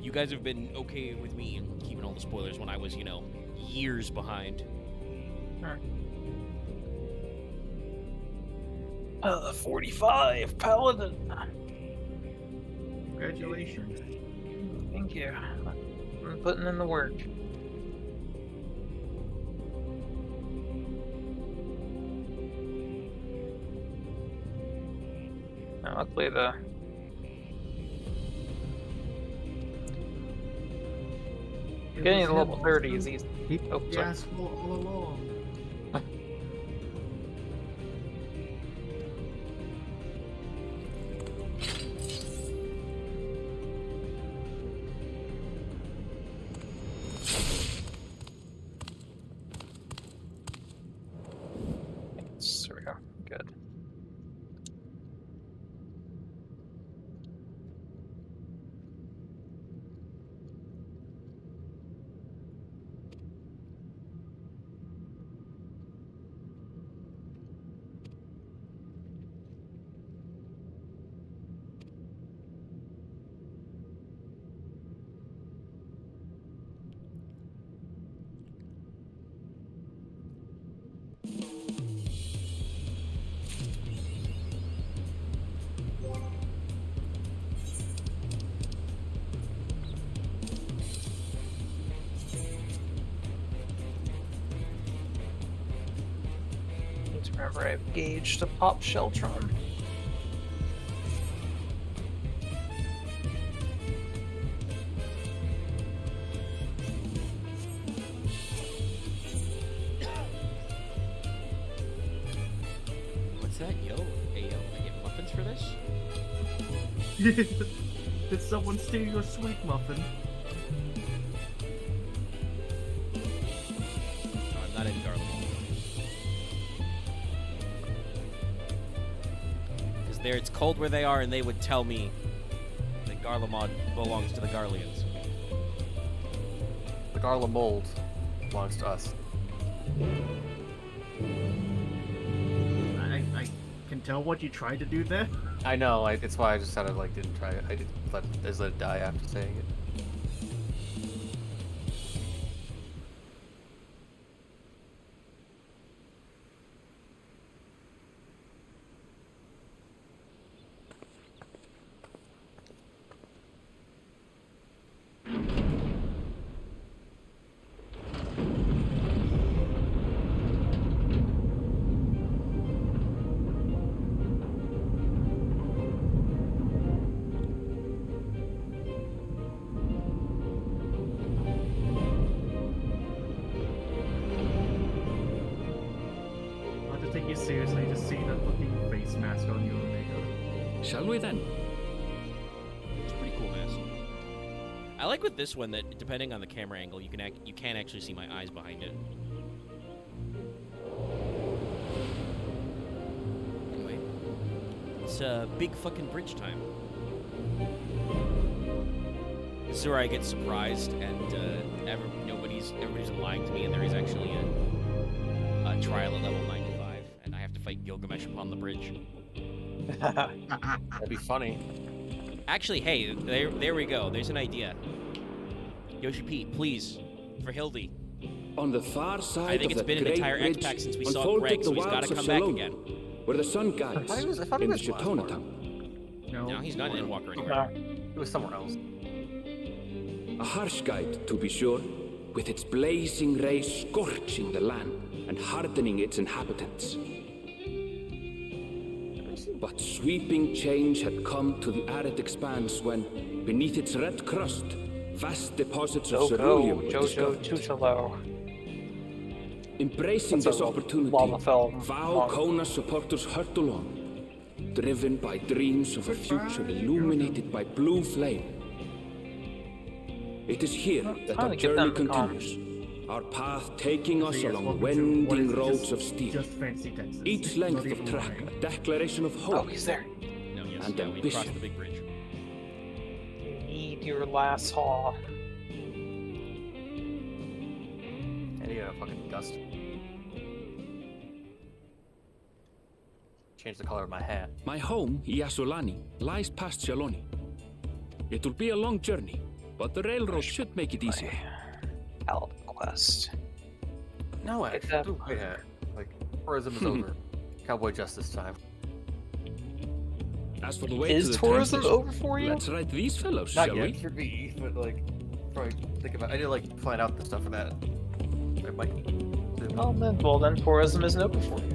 You guys have been okay with me and keeping all the spoilers when I was, you know, years behind. 45 Paladin. Congratulations. Thank you. I'm putting in the work. Now luckily the getting to level 30 is easy. Oh, sorry. Yes, all along. There we go. Good. Remember, I have Gauge to pop Sheltron. What's that? Yo, hey yo, I get muffins for this? Did someone steal your sweet muffin? No, I'm not in Garlemald. Because there, it's cold where they are, and they would tell me that Garlemald belongs to the Garleans. The Garlemald belongs to us. I can tell what you tried to do there. I know. It's why I just kind of like didn't try it. I just let it die after saying it. Seriously, just see that fucking face mask on you, Omega. Shall we then? It's a pretty cool mask. I like with this one that depending on the camera angle, you can actually see my eyes behind it. Anyway, it's big fucking bridge time. This is where I get surprised and everybody's lying to me, and there is actually a trial at level 95. And I have to fight Gilgamesh upon the bridge. That'd be funny. Actually, hey, there we go. There's an idea. Yoshi P, please, for Hildy. On the far side I think it's been an entire X-Pack since we saw Greg, so he's got to come back again. Where the sun guides I thought he in the was Shatona town. No, he's not in Walker anywhere. It was somewhere else. A harsh guide, to be sure, with its blazing rays scorching the land and hardening its inhabitants. But sweeping change had come to the arid expanse when, beneath its red crust, vast deposits of ceruleum were discovered. Embracing this opportunity, Vau Kona supporters hurtle on, driven by dreams of a future illuminated by blue flame. It is here that our journey continues, our path taking us along winding roads of steel. Each length of track a declaration of hope and ambition. We crossed the big bridge. You need your last haul. And you got a fucking dust. Change the color of my hat. My home, Yasulani, lies past Shaloni. It will be a long journey, but the railroad should make it easier. Paladin quest. No, actually, yeah. Like, tourism is over. Cowboy justice time. As for the way is to the tourism transition, over for you? Let's ride these fellows, Not shall yet, we? for me, but like, probably think about. I did like find out the stuff for that. I might. Oh, well then tourism isn't open for you.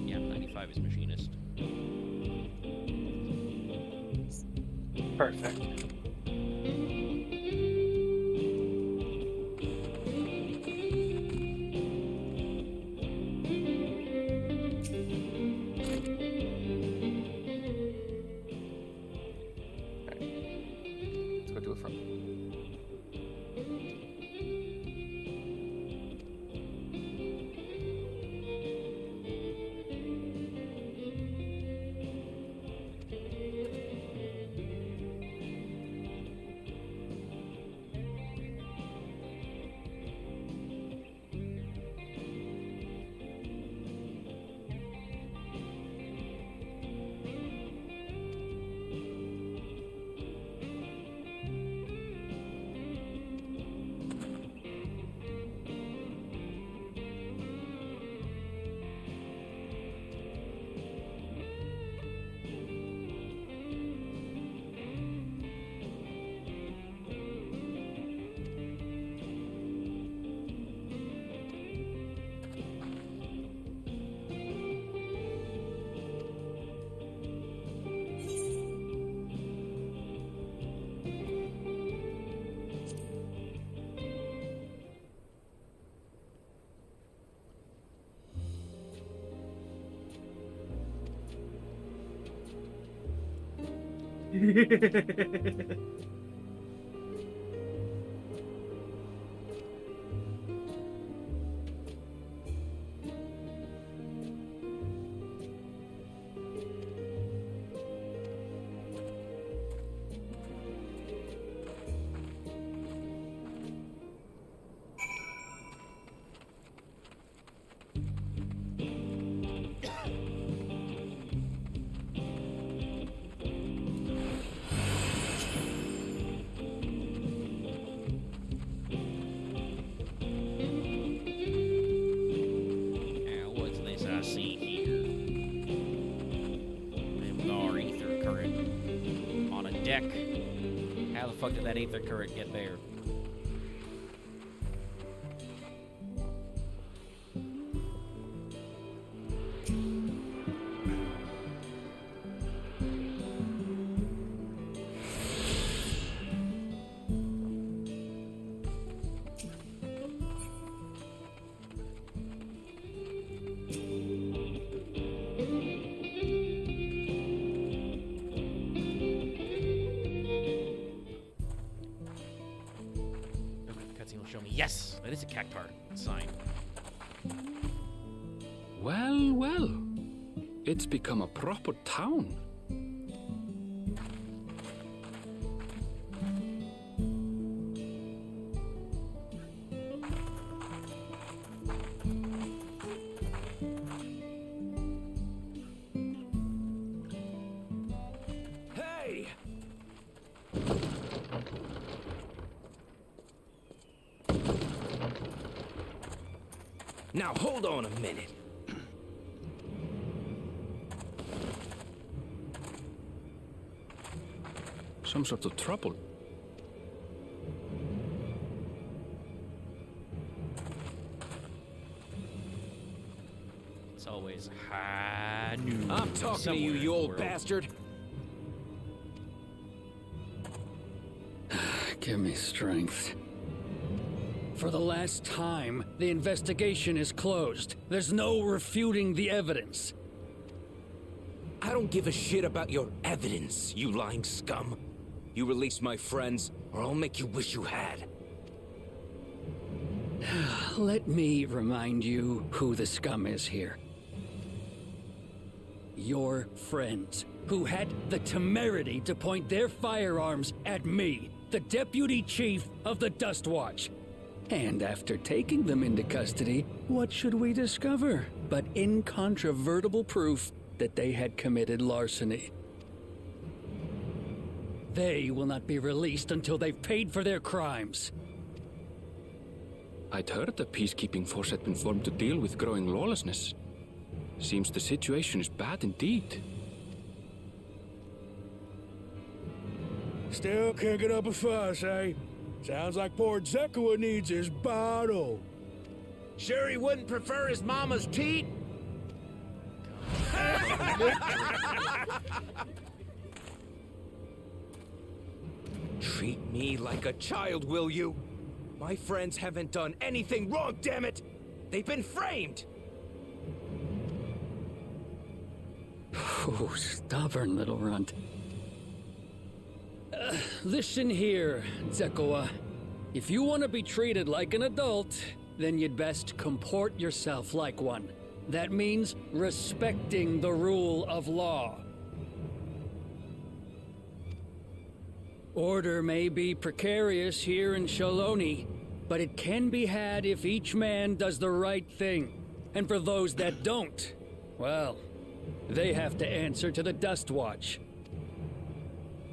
Yeah, 95 is machinist. Perfect. Let's go do it from. What's this I see here? Our ether current on a deck. How the fuck did that ether current get there? Show me. Yes, that is a cactar sign. Well, well. It's become a proper town. Hey! Now hold on a minute. Some sort of trouble. It's always high noon. I'm talking to you, you old bastard. Give me strength. For the last time, the investigation is closed. There's no refuting the evidence. I don't give a shit about your evidence, you lying scum. You release my friends, or I'll make you wish you had. Let me remind you who the scum is here. Your friends, who had the temerity to point their firearms at me, the deputy chief of the Dust Watch. And after taking them into custody, what should we discover but incontrovertible proof that they had committed larceny? They will not be released until they've paid for their crimes. I'd heard the peacekeeping force had been formed to deal with growing lawlessness. Seems the situation is bad indeed. Still can't get up a fuss, eh? Sounds like poor Zekua needs his bottle. Sure he wouldn't prefer his mama's teat? Treat me like a child, will you? My friends haven't done anything wrong, damn it! They've been framed! Oh, stubborn little runt. Listen here, Zekua. If you want to be treated like an adult, then you'd best comport yourself like one. That means respecting the rule of law. Order may be precarious here in Shaloni, but it can be had if each man does the right thing. And for those that don't, well, they have to answer to the Dust Watch.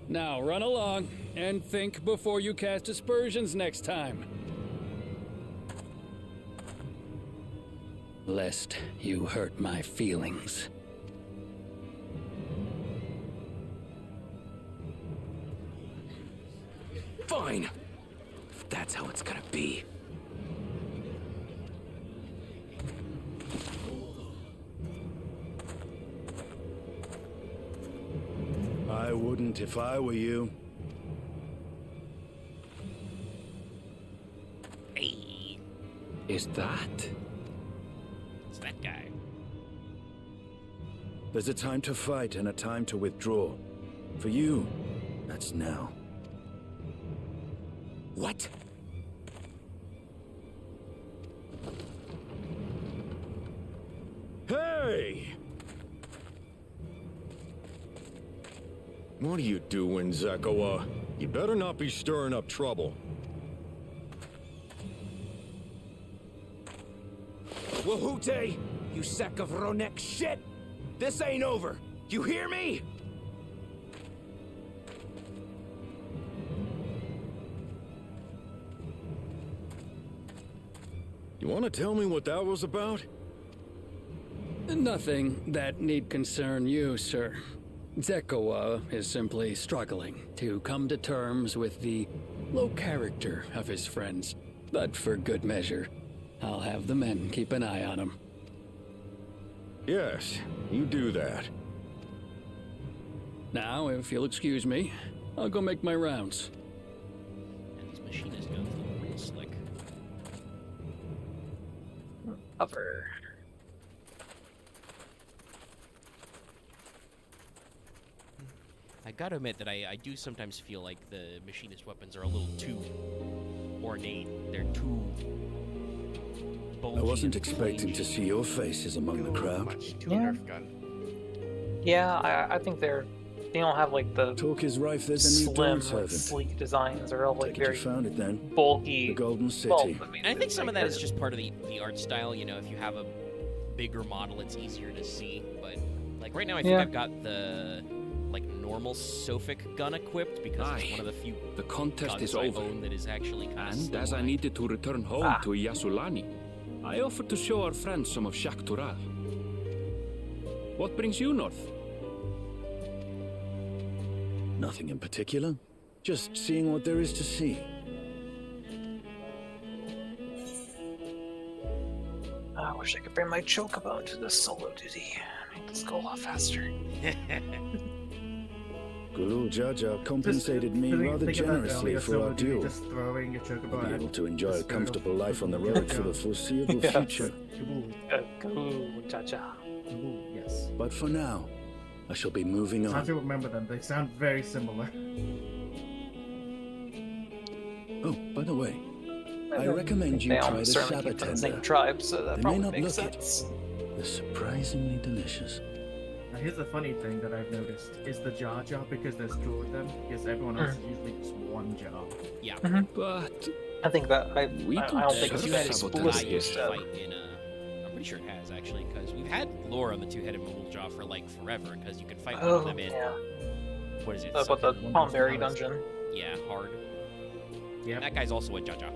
Now run along and think before you cast aspersions next time. Lest you hurt my feelings. Fine. If that's how it's gonna be. I wouldn't if I were you. Hey. Is that? It's that guy. There's a time to fight and a time to withdraw. For you, That's now. What? Hey! What are you doing, Zekawa? You better not be stirring up trouble. Wahute! You sack of Ronek shit! This ain't over! You hear me? You want to tell me what that was about? Nothing that need concern you, sir. Zekawa is simply struggling to come to terms with the low character of his friends. But for good measure, I'll have the men keep an eye on him. Yes, you do that. Now, if you'll excuse me, I'll go make my rounds. And these machinist guns look real slick. Upper. I gotta admit that I do sometimes feel like the machinist weapons are a little too ornate. They're too bulgy. I wasn't expecting to see your faces among the crowd. Too Nerf gun. Yeah, I think they don't have like the talk is rife. There's a new slim, Dawntrail. sleek designs. They're all like very you found it then. bulky. The Golden City. Well, I mean, And I think some of that is just part of the art style. You know, if you have a bigger model, it's easier to see. But like right now, I think I've got the like normal Sophic gun equipped because it's one of the few the contest guns is I over. own that is actually kind of And as I needed to return home to Yasulani, I offered to show our friends some of Shak Tural. What brings you north? Nothing in particular. Just seeing what there is to see. I wish I could bring my chocobo to the solo duty. Make this go a lot faster. Gulul Jaja compensated me rather generously for our duel. Just throwing a chocobo. I'll be able to enjoy a comfortable life on the road for the foreseeable future. Yes. But for now, I shall be moving It's hard on. to remember them. They sound very similar. Oh, by the way, I recommend you they try the almost certainly Shabba keep from the same tender. tribe, so that They may probably not makes look sense. They're surprisingly delicious. Now, here's the funny thing that I've noticed is the Jar Jar, because there's two of them, because everyone else is usually just one jar. Yeah. But I think that I don't think it's you had explicitly a said. fight in I'm pretty sure it has actually, because we've had lore on the two-headed Mooljaw for like forever, because you can fight one of them in what is it? About the Palmberry dungeon. Yeah, hard. Yeah. That guy's also a Jaja.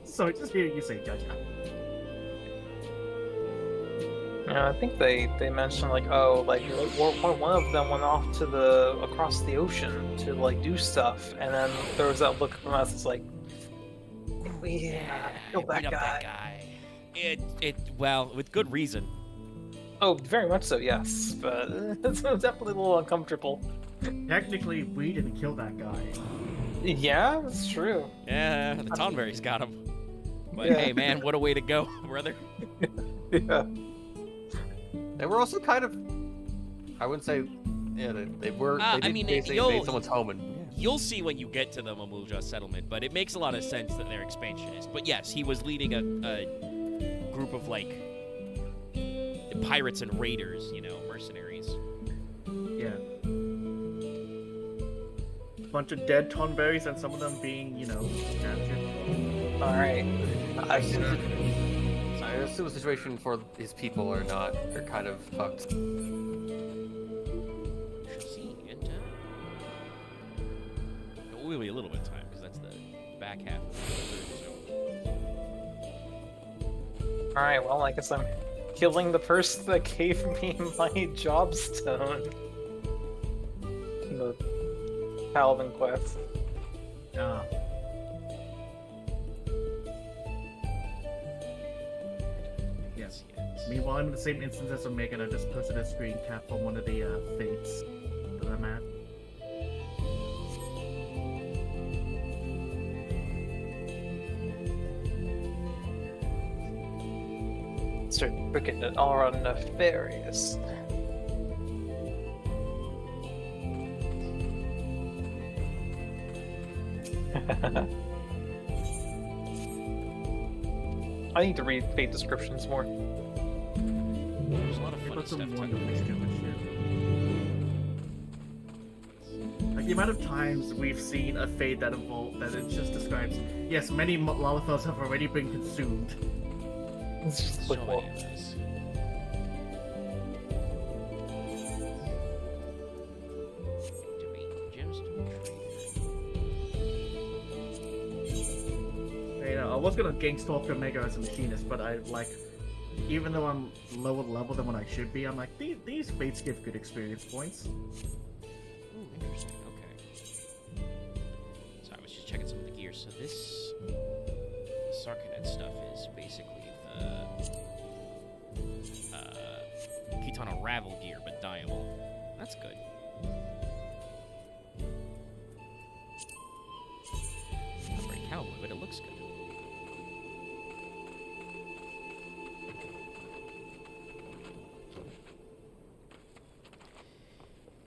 So just hearing you say Jar Jar. Yeah, I think they mentioned like one of them went off to across the ocean to like do stuff, and then there was that look from us. It's like, kill that guy. Well, with good reason. Oh, very much so, yes, but it's definitely a little uncomfortable. Technically, we didn't kill that guy. Yeah, that's true. Yeah, the Tonberry's got him. But Yeah. hey, man, what a way to go, brother. Yeah. They were also kind of, I wouldn't say, yeah, they were. They did basically invade someone's home and. You'll see when you get to the Mooljaw settlement, but it makes a lot of sense that they're expansionists. But yes, he was leading a group of like pirates and raiders, you know, mercenaries. Yeah. A bunch of dead Tonberries and some of them being, you know, captured. Alright. I assume the situation for his people are kind of fucked. We'll be a little bit of time because that's the back half of the episode. Alright, well, I guess I'm killing the person that gave me my jobstone. The Calvin quest. Yes. Meanwhile, in the same instance as Omega, I just posted a screen cap on one of the fates that I'm at. Certificate all around nefarious. I need to read fate descriptions more. There's a lot of fun stuff. Like the amount of times we've seen a fate that it just describes, yes, many Lalithos have already been consumed. It's just So many of those. You know, I was gonna Gangstalk Omega as a machinist, but I like, even though I'm lower level than what I should be, I'm like, these fates give good experience points. Ooh, interesting. Okay. So I was just checking some of the gear. So this Sarkanet stuff is basically the Kitana Ravel gear, but dyeable. That's good. Not very cowboy, but it looks good.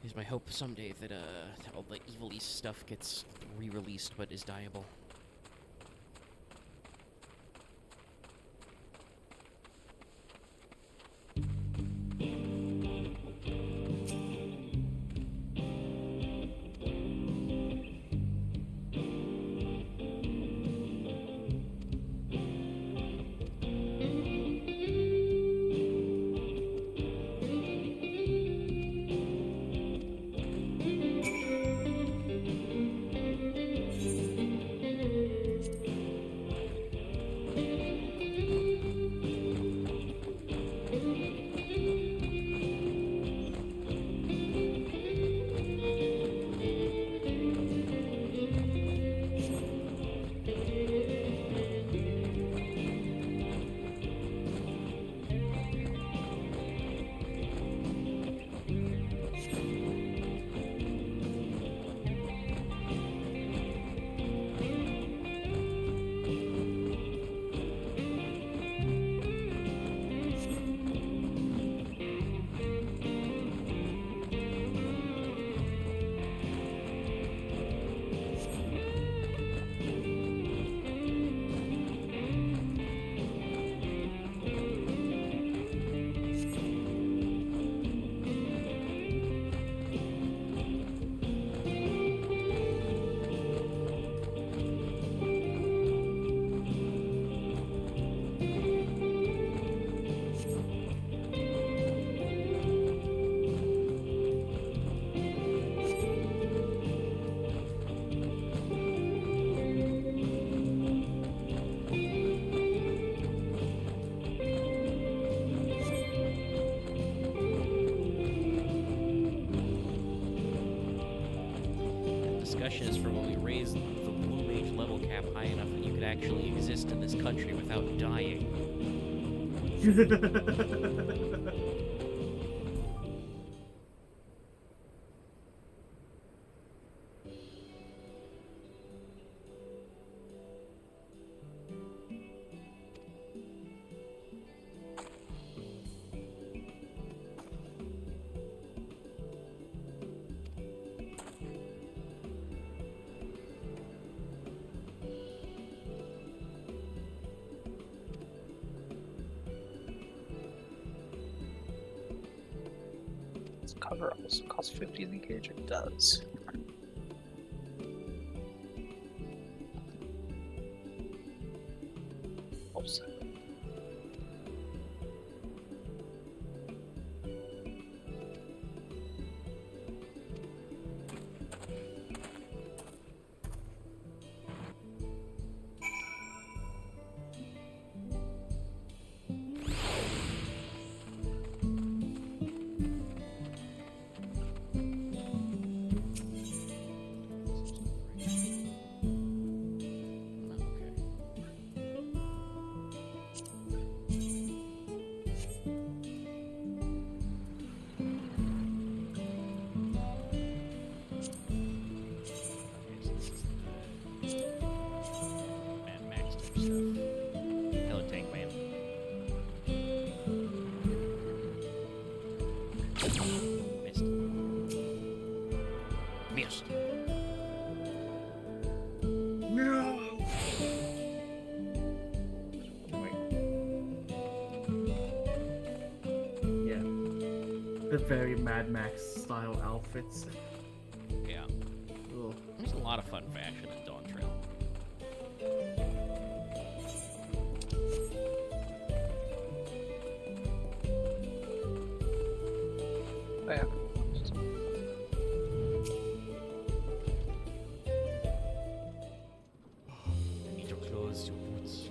Is my hope someday that all the Evil East stuff gets re-released but is dyeable. Discussion is for when we raise the Blue Mage level cap high enough that you could actually exist in this country without dying. Cover also costs 50 to engage. It does. Also. The very Mad Max style outfits. Yeah. Ugh. There's a lot of fun fashion at Dawntrail. Oh, yeah. Need your clothes, your boots.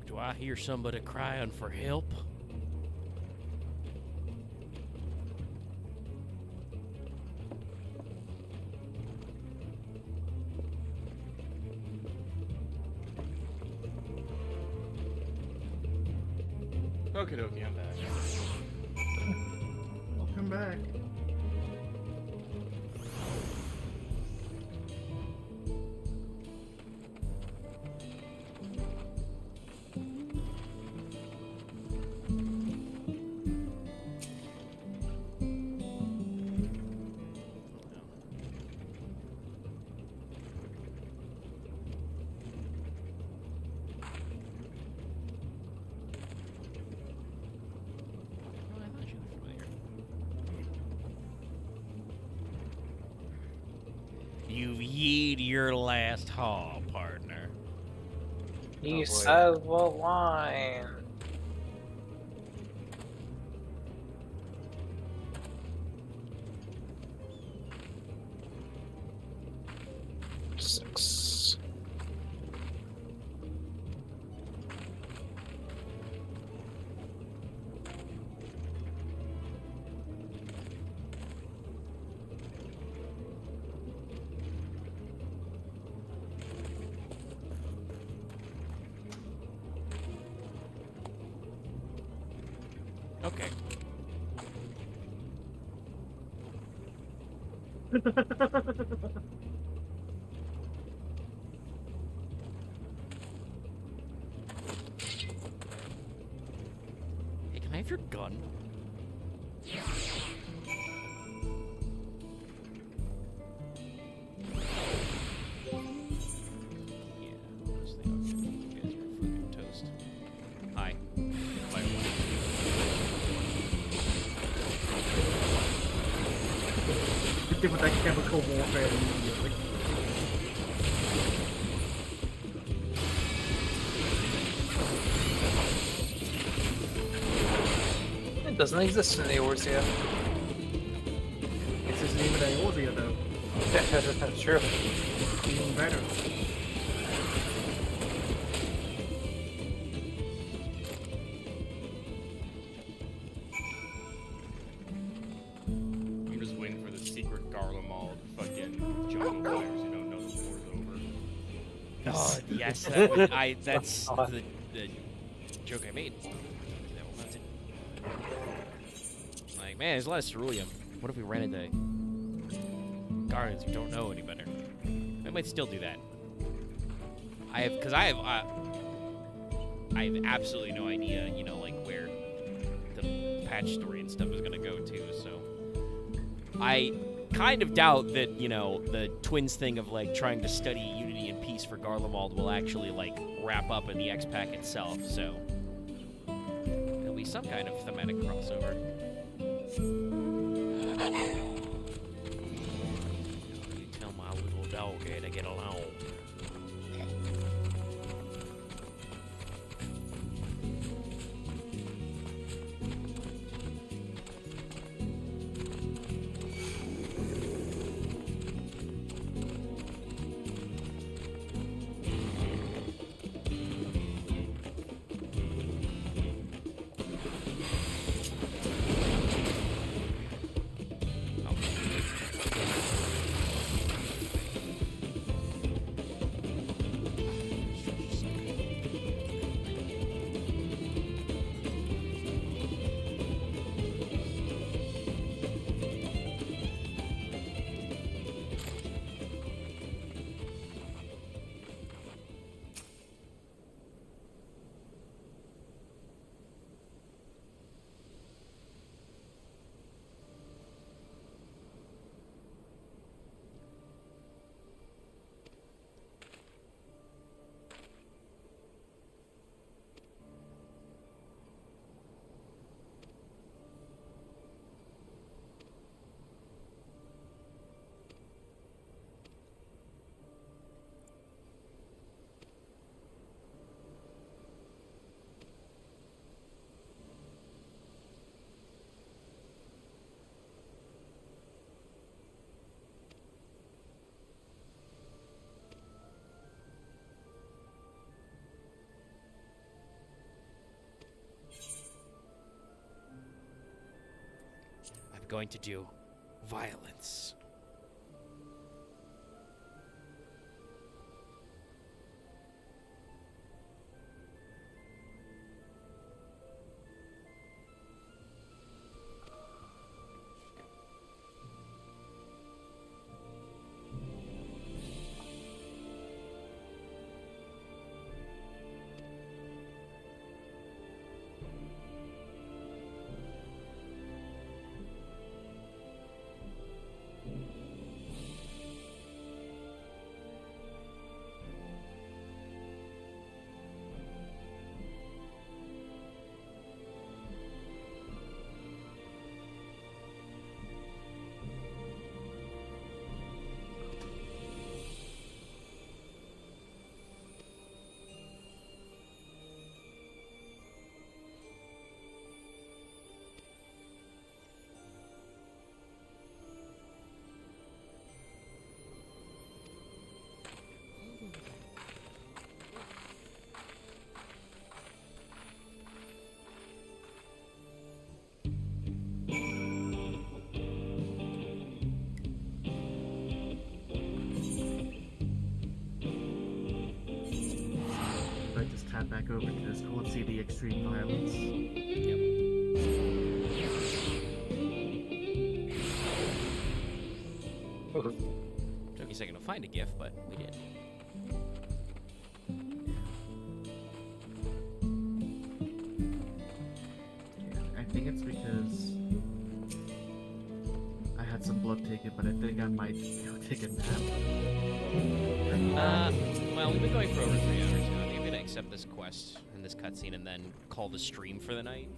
Do I hear somebody crying for help? Okie dokie, I'm back. Welcome back. You've yeed your last haul, partner. He says the line. Six. Okay. have your gun? Hi. Give it that chemical warfare immediately. It doesn't exist in Eorzea. This isn't even Eorzea though. That's true. Even better. I'm just waiting for the secret Garlemald fucking jungle players who don't know the war's over. Oh, yes, that's the joke I made. Like, man, there's a lot of ceruleum. What if we ran into guardians who don't know any better? I might still do that. I have absolutely no idea, you know, like where the patch story and stuff is gonna go to. So I kind of doubt that, you know, the twins thing of like trying to study unity and peace for Garlemald will actually like wrap up in the X-Pack itself. So there'll be some kind of thematic crossover. You tell my little dog here to get along. I'm going to do violence. Tab back over to Discord, see the extreme violence. Took me a second to find a GIF, but we did. Yeah, blood ticket, but I think I might go take a nap. Well, we've been going for over 3 hours now. I think I'm gonna accept this quest and this cutscene and then call the stream for the night.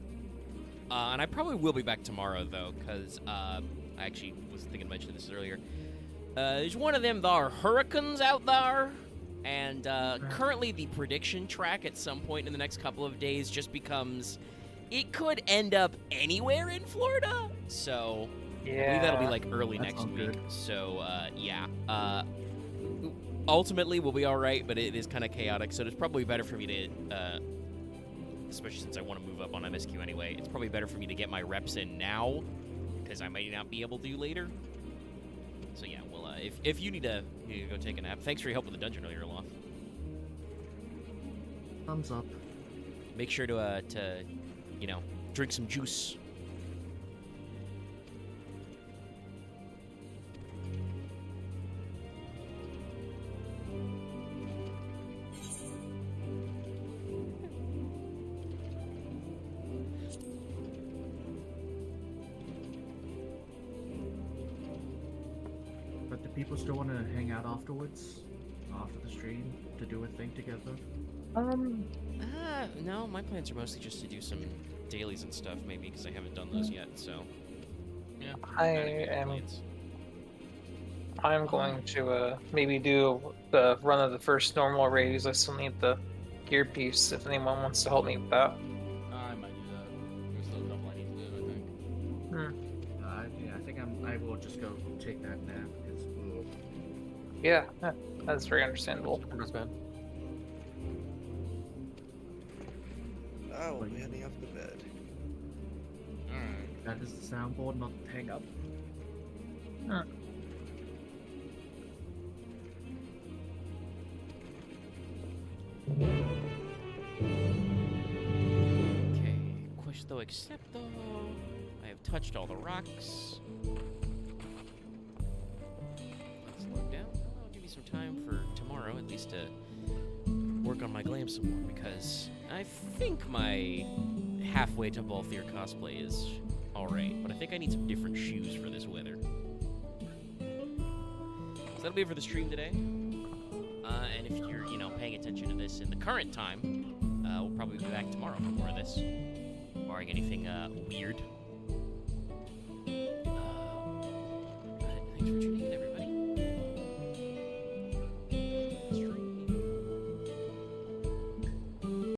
And I probably will be back tomorrow, though, because I actually was thinking to mention this earlier. There's one of them there hurricanes out there, and currently the prediction track at some point in the next couple of days just becomes, it could end up anywhere in Florida. So I believe that'll be like early next week. Good. So yeah. Ultimately, we'll be all right, but it is kind of chaotic, so it's probably better for me to, especially since I want to move up on MSQ anyway, it's probably better for me to get my reps in now, because I might not be able to later. So yeah, well, if you need to go take a nap, thanks for your help with the dungeon earlier, Loth. Thumbs up. Make sure to drink some juice. But do people still want to hang out afterwards? After the stream? To do a thing together? No, my plans are mostly just to do some dailies and stuff, maybe, because I haven't done those yet, so... Yeah, I'm going to maybe do the run of the first normal raid, because I still need the gear piece, if anyone wants to help me with that. I might do that. There's still a couple I need to do, I think. Yeah, I think I will just go take that nap, because... Yeah, that's very understandable. Oh, we're heading off to bed. That is the soundboard, not hang up. Okay, questo accepto. I have touched all the rocks. Let's load down. I'll give you some time for tomorrow, at least to work on my glam some more, because I think my halfway to Balthier cosplay is alright, but I think I need some different shoes for this weather. So that'll be it for the stream today. And if you're, paying attention to this in the current time, we'll probably be back tomorrow for more of this, barring anything weird.